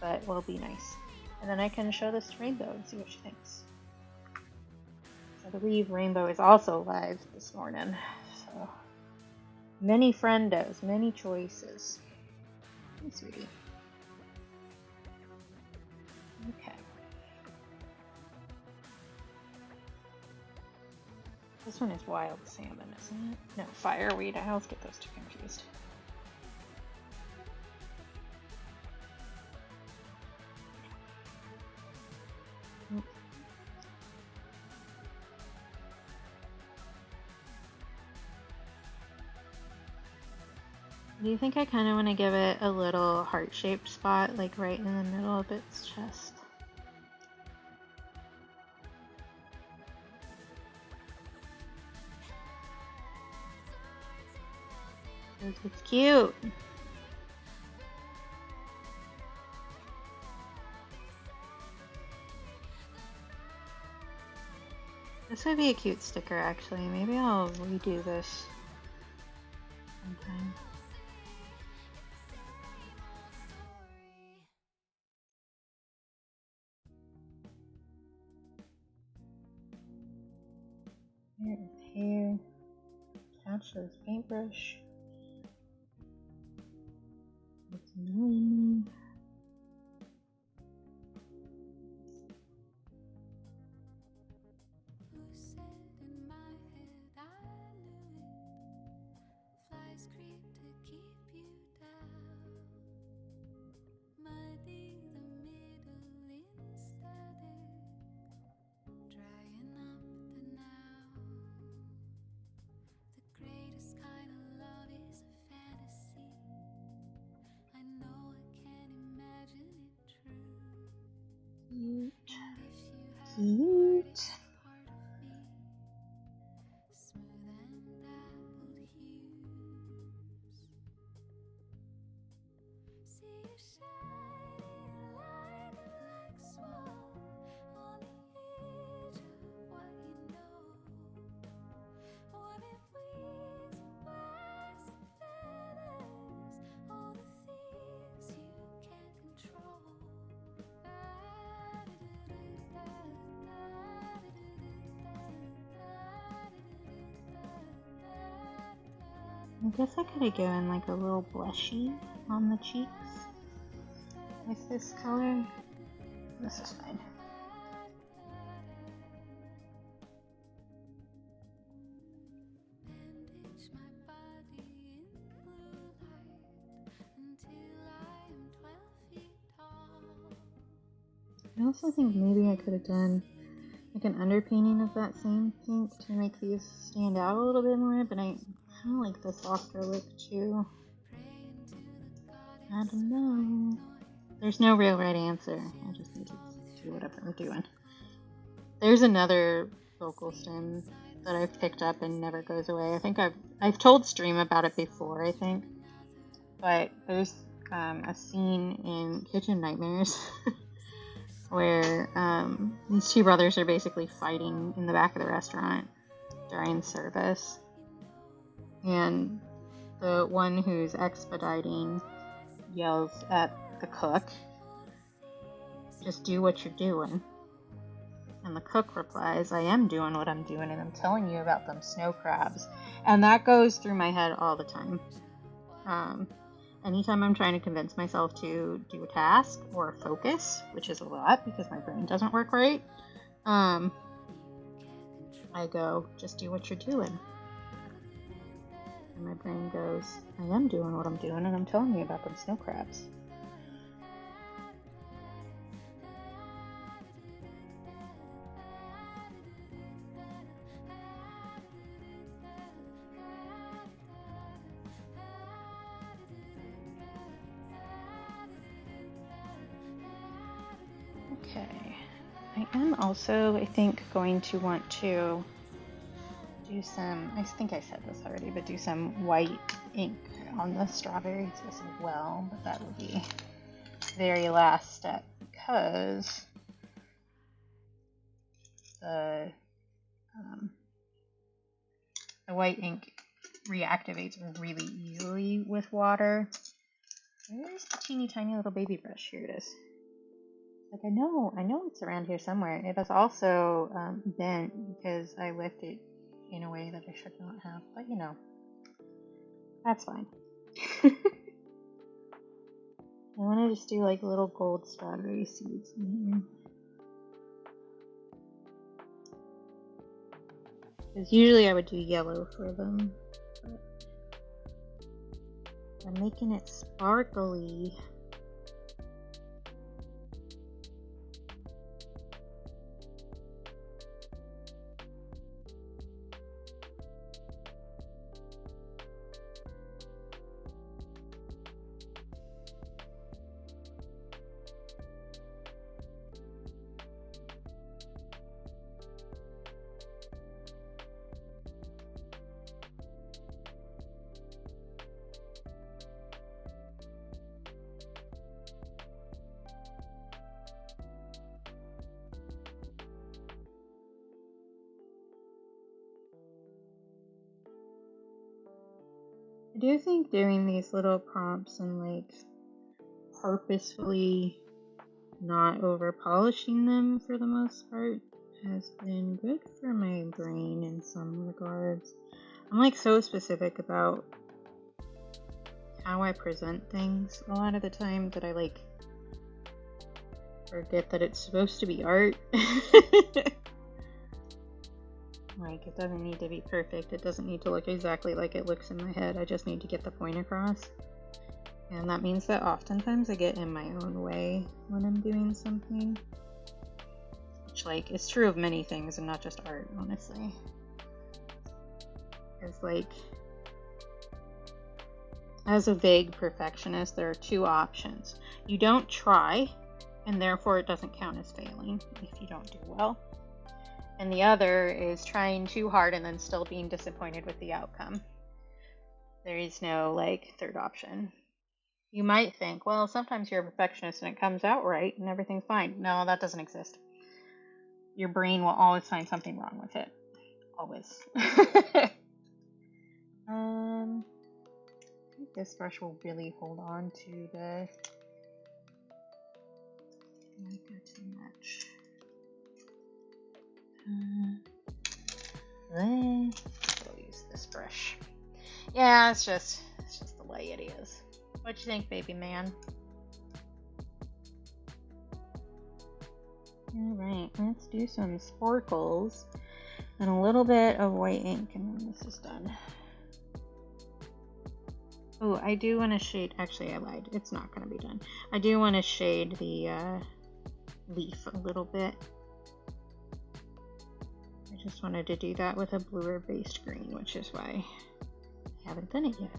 but will be nice. And then I can show this to Rainbow and see what she thinks. I believe Rainbow is also live this morning, so many friendos, many choices. Hey, sweetie. Okay. This one is wild salmon, isn't it? No, fireweed. I always get those two confused. Do you think I kind of want to give it a little heart-shaped spot, like right in the middle of its chest? It's cute. This would be a cute sticker, actually. Maybe I'll redo this sometime. Here is hair. Attach this paintbrush. It's annoying. Cute. Cute. I guess I could have given like a little blushy on the cheeks with this color. This is fine. also think maybe I could have done like an underpainting of that same pink to make these stand out a little bit more, but I kind of like the softer look too. I don't know. There's no real right answer. I just need to do whatever I'm doing. There's another vocal stem that I've picked up and never goes away. I think I've told Stream about it before, I think. But there's a scene in Kitchen Nightmares where these two brothers are basically fighting in the back of the restaurant during service. And the one who's expediting yells at the cook, "Just do what you're doing." And the cook replies, "I am doing what I'm doing, and I'm telling you about them snow crabs." And that goes through my head all the time. Anytime I'm trying to convince myself to do a task or focus, which is a lot because my brain doesn't work right, I go, "Just do what you're doing." And my brain goes, "I am doing what I'm doing, and I'm telling you about them snow crabs." Okay, I am also, I think, going to want to do some, I think I said this already, but do some white ink on the strawberries as well, but that will be very last step because the white ink reactivates really easily with water. Where's the teeny tiny little baby brush? Here it is. Like, I know it's around here somewhere. It is also bent because I left it in a way that I should not have, but you know, that's fine. I want to just do like little gold strawberry seeds in here. Because usually I would do yellow for them, but I'm making it sparkly. I do think doing these little prompts and like purposefully not over polishing them for the most part has been good for my brain in some regards. I'm like so specific about how I present things a lot of the time that I like forget that it's supposed to be art. Like, it doesn't need to be perfect. It doesn't need to look exactly like it looks in my head. I just need to get the point across. And that means that oftentimes I get in my own way when I'm doing something. Which, like, is true of many things and not just art, honestly. Because, like, as a vague perfectionist, there are two options. You don't try, and therefore it doesn't count as failing if you don't do well. And the other is trying too hard and then still being disappointed with the outcome. There is no, like, third option. You might think, well, sometimes you're a perfectionist and it comes out right and everything's fine. No, that doesn't exist. Your brain will always find something wrong with it. Always. I think this brush will really hold on to the... might go too much. We'll use this brush. Yeah, it's just the way it is. What you think, baby man? Alright, let's do some sparkles and a little bit of white ink, and then this is done. Oh, I do want to shade, actually I lied, it's not going to be done. I do want to shade the leaf a little bit. I just wanted to do that with a bluer based green, which is why I haven't done it yet.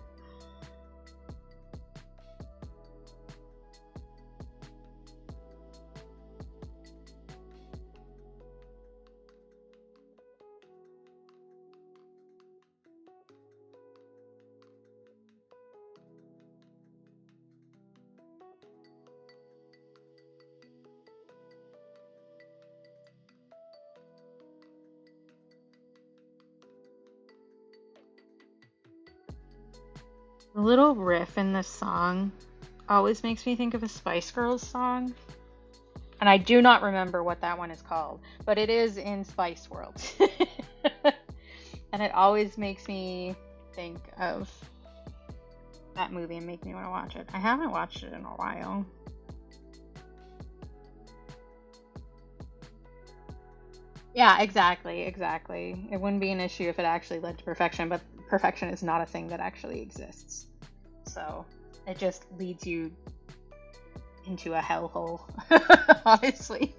The little riff in this song always makes me think of a Spice Girls song. And I do not remember what that one is called, but it is in Spice World. And it always makes me think of that movie and make me want to watch it. I haven't watched it in a while. Yeah, exactly. It wouldn't be an issue if it actually led to perfection, but perfection is not a thing that actually exists. So it just leads you into a hellhole, honestly.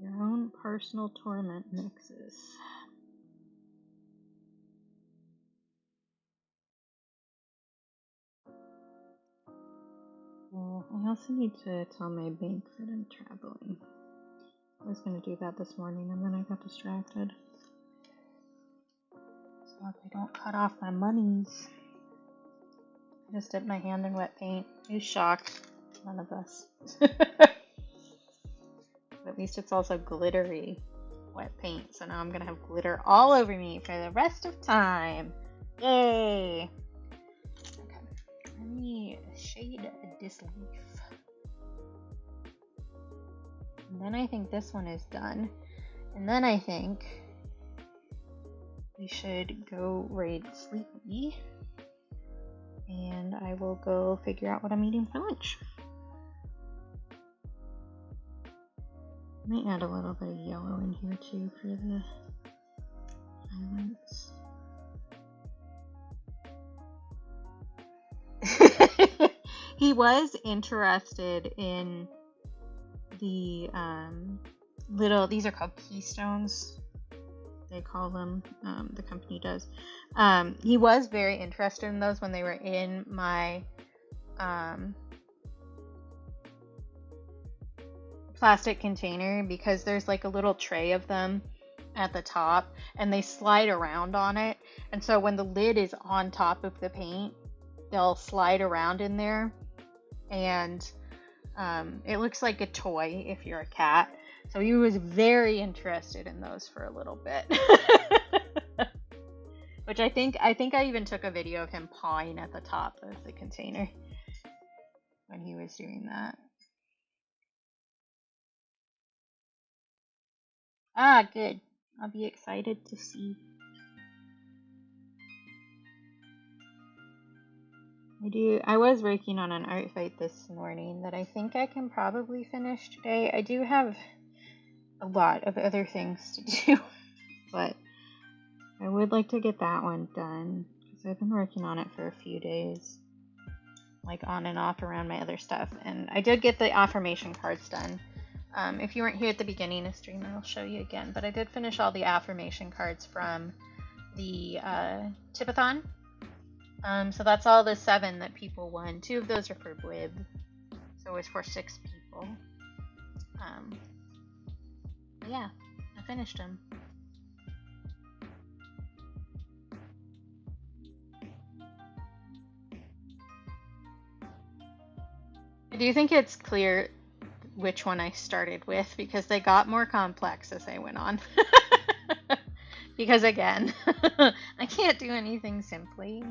Your own personal torment mixes. Well, I also need to tell my bank that I'm traveling. I was going to do that this morning and then I got distracted. So if I don't cut off my monies. I just dipped my hand in wet paint. Who's shocked? None of us. At least it's also glittery wet paint. So now I'm going to have glitter all over me for the rest of time. Yay! Okay. Let me shade this leaf. And then I think this one is done. And then I think we should go raid Sleepy. And I will go figure out what I'm eating for lunch. I might add a little bit of yellow in here too for the highlights. He was interested in the little, these are called keystones, they call them, the company does. He was very interested in those when they were in my plastic container, because there's like a little tray of them at the top and they slide around on it, and so when the lid is on top of the paint they'll slide around in there, and it looks like a toy if you're a cat. So he was very interested in those for a little bit. Which I think I even took a video of him pawing at the top of the container when he was doing that. Ah, good. I'll be excited to see. I was working on an art fight this morning that I think I can probably finish today. I do have a lot of other things to do, but I would like to get that one done because I've been working on it for a few days, like on and off around my other stuff. And I did get the affirmation cards done. If you weren't here at the beginning of stream, I'll show you again, but I did finish all the affirmation cards from the tipathon. So that's all the 7 that people won. 2 of those are for Blib, so it was for 6 people. Yeah, I finished them. Do you think it's clear which one I started with? Because they got more complex as I went on. Because again, I can't do anything simply.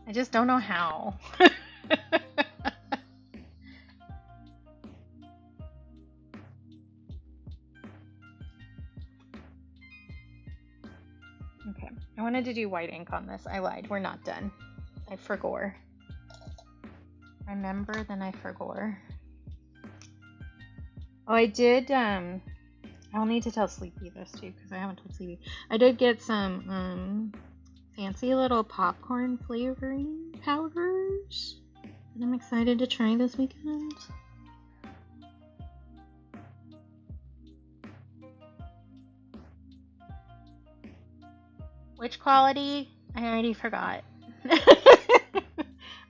I just don't know how. Okay, I wanted to do white ink on this. I lied, we're not done. I forgot. Remember, then I forgot. Oh, I did, I'll need to tell Sleepy this too, because I haven't told Sleepy. I did get some, fancy little popcorn flavoring powders that I'm excited to try this weekend. Which quality? I already forgot.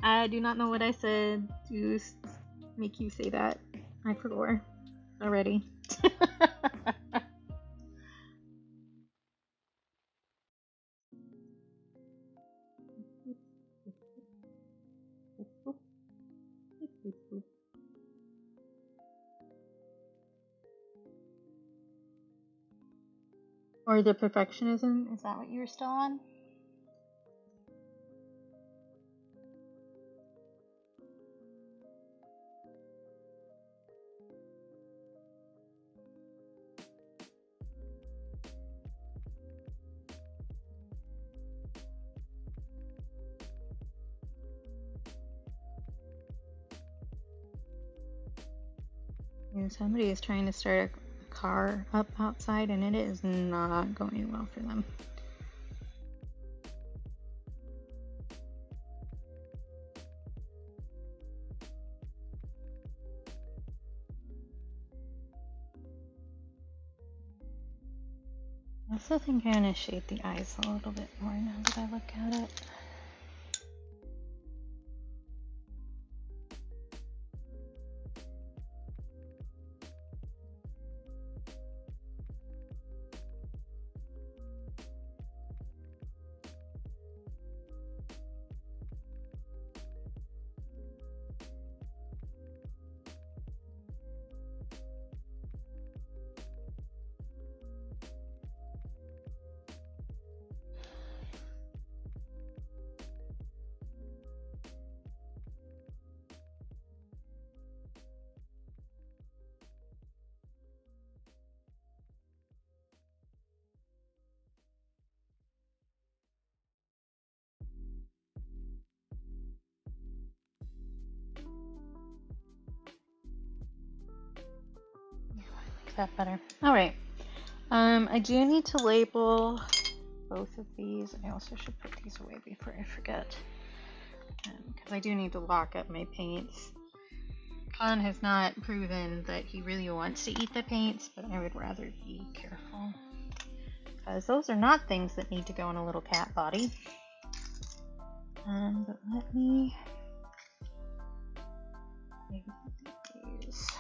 I do not know what I said to make you say that. I forgot already. Or the perfectionism? Is that what you're still on? Yeah, somebody is trying to start a car up outside and it is not going well for them. I also think I'm going to shade the eyes a little bit more now that I look at it. That better. Alright. I do need to label both of these. I also should put these away before I forget. Because I do need to lock up my paints. Khan has not proven that he really wants to eat the paints, but I would rather be careful. Because those are not things that need to go in a little cat body. But let me make these.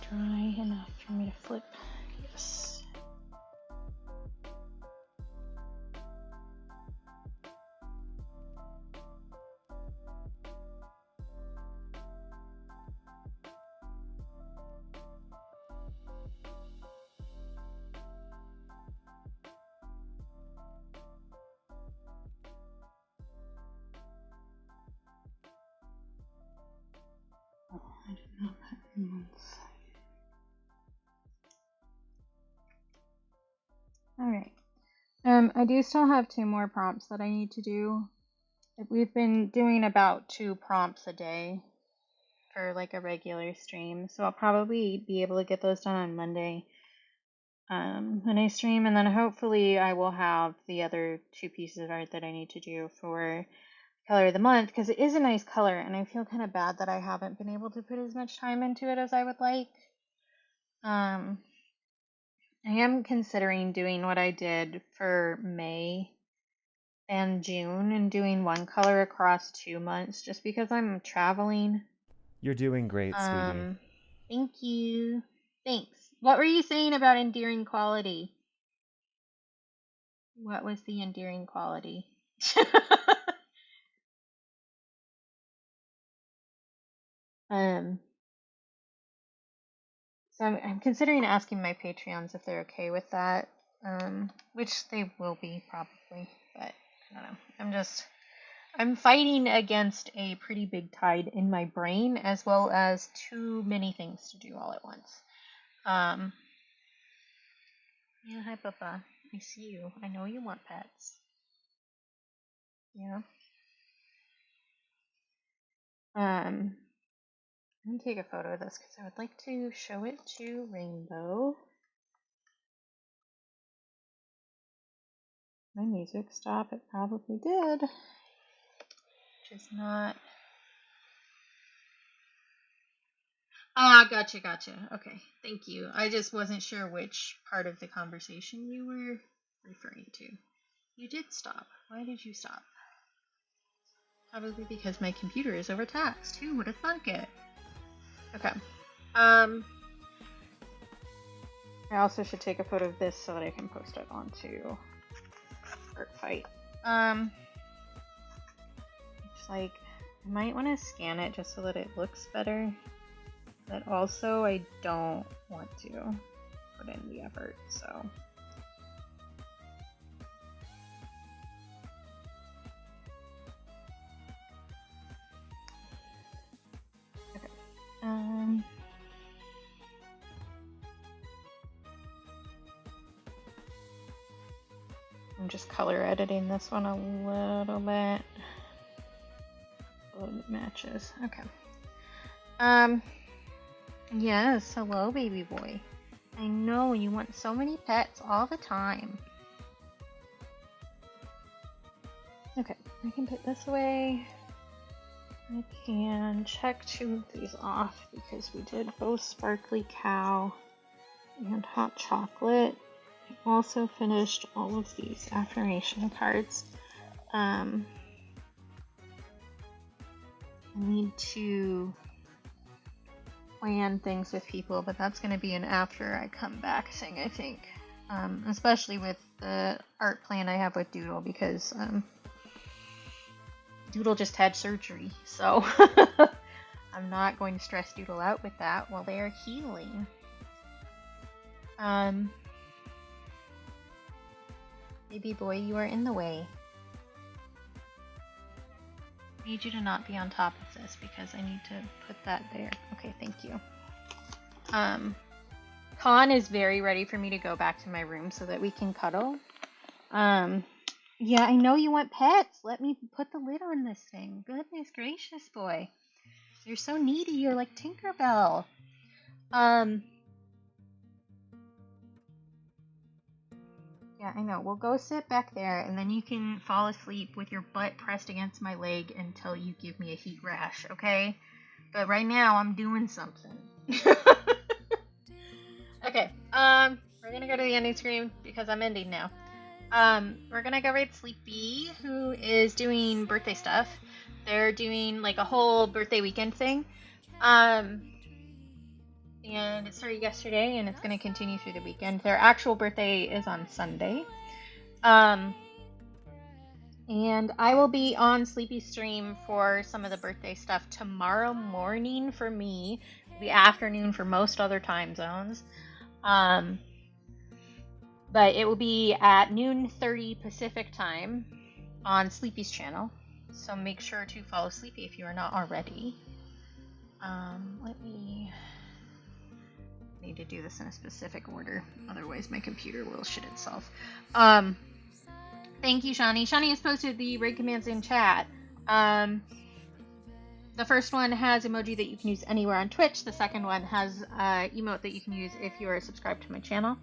Dry enough for me to flip. Yes. Oh, I did not put months. Alright. I do still have 2 more prompts that I need to do. We've been doing about 2 prompts a day for like a regular stream, so I'll probably be able to get those done on Monday when I stream, and then hopefully I will have the other 2 pieces of art that I need to do for color of the month, because it is a nice color, and I feel kind of bad that I haven't been able to put as much time into it as I would like. I am considering doing what I did for May and June and doing one color across 2 months just because I'm traveling. You're doing great, sweetie. Thank you. Thanks. What were you saying about endearing quality? What was the endearing quality? um, so I'm considering asking my Patreons if they're okay with that, which they will be probably, but I don't know. I'm fighting against a pretty big tide in my brain as well as too many things to do all at once. Yeah, hi, Papa. I see you. I know you want pets. Yeah. I'm gonna take a photo of this because I would like to show it to Rainbow. My music stop. It probably did. Which is not. Ah, gotcha. Okay, thank you. I just wasn't sure which part of the conversation you were referring to. You did stop. Why did you stop? Probably because my computer is overtaxed. Who would have thunk it? Okay. I also should take a photo of this so that I can post it onto Art Fight. It's like I might want to scan it just so that it looks better. But also I don't want to put in the effort, so. Okay. I'm just color editing this one a little bit. So it matches. Okay. Yes, hello baby boy. I know you want so many pets all the time. Okay, I can put this away. I can check 2 of these off because we did both Sparkly Cow and Hot Chocolate. I also finished all of these affirmation cards. I need to plan things with people, but that's going to be an after I come back thing, I think. Especially with the art plan I have with Doodle, because Doodle just had surgery, so I'm not going to stress Doodle out with that while they are healing. Baby boy, you are in the way. I need you to not be on top of this because I need to put that there. Okay, thank you. Khan is very ready for me to go back to my room so that we can cuddle. Yeah, I know you want pets. Let me put the lid on this thing. Goodness gracious, boy. You're so needy. You're like Tinkerbell. Yeah, I know. We'll go sit back there, and then you can fall asleep with your butt pressed against my leg until you give me a heat rash, okay? But right now, I'm doing something. Okay, we're gonna go to the ending screen because I'm ending now. We're gonna go raid Sleepy, who is doing birthday stuff. They're doing like a whole birthday weekend thing. And it started yesterday and it's gonna continue through the weekend. Their actual birthday is on Sunday. And I will be on Sleepy's stream for some of the birthday stuff tomorrow morning for me, the afternoon for most other time zones. But it will be at noon 30 Pacific time on Sleepy's channel. So make sure to follow Sleepy if you are not already. Let me need to do this in a specific order, otherwise my computer will shit itself. Thank you, Shawnee. Shawnee has posted the raid commands in chat. The first one has emoji that you can use anywhere on Twitch. The second one has emote that you can use if you are subscribed to my channel.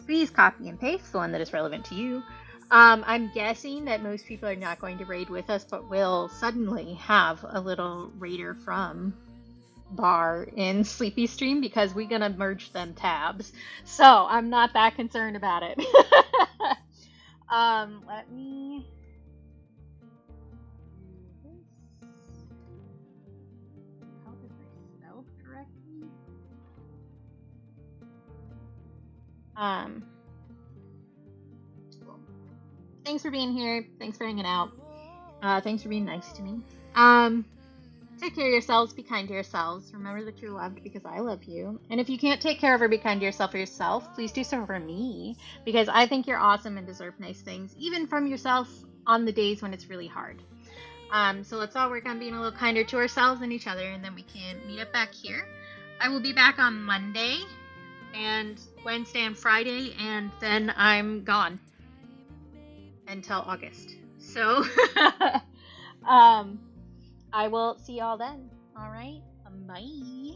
Please copy and paste the one that is relevant to you. I'm guessing that most people are not going to raid with us, but will suddenly have a little raider from Bar in Sleepy Stream because we're gonna merge them tabs. So I'm not that concerned about it. Let me do this. How is this spelled correctly? cool. Thanks for being here. Thanks for hanging out. Thanks for being nice to me. Take care of yourselves. Be kind to yourselves. Remember that you're loved because I love you. And if you can't take care of or be kind to yourself or yourself, please do so for me, because I think you're awesome and deserve nice things, even from yourself on the days when it's really hard. So let's all work on being a little kinder to ourselves and each other, and then we can meet up back here. I will be back on Monday and Wednesday and Friday, and then I'm gone until August. So I will see y'all then. All right. Bye.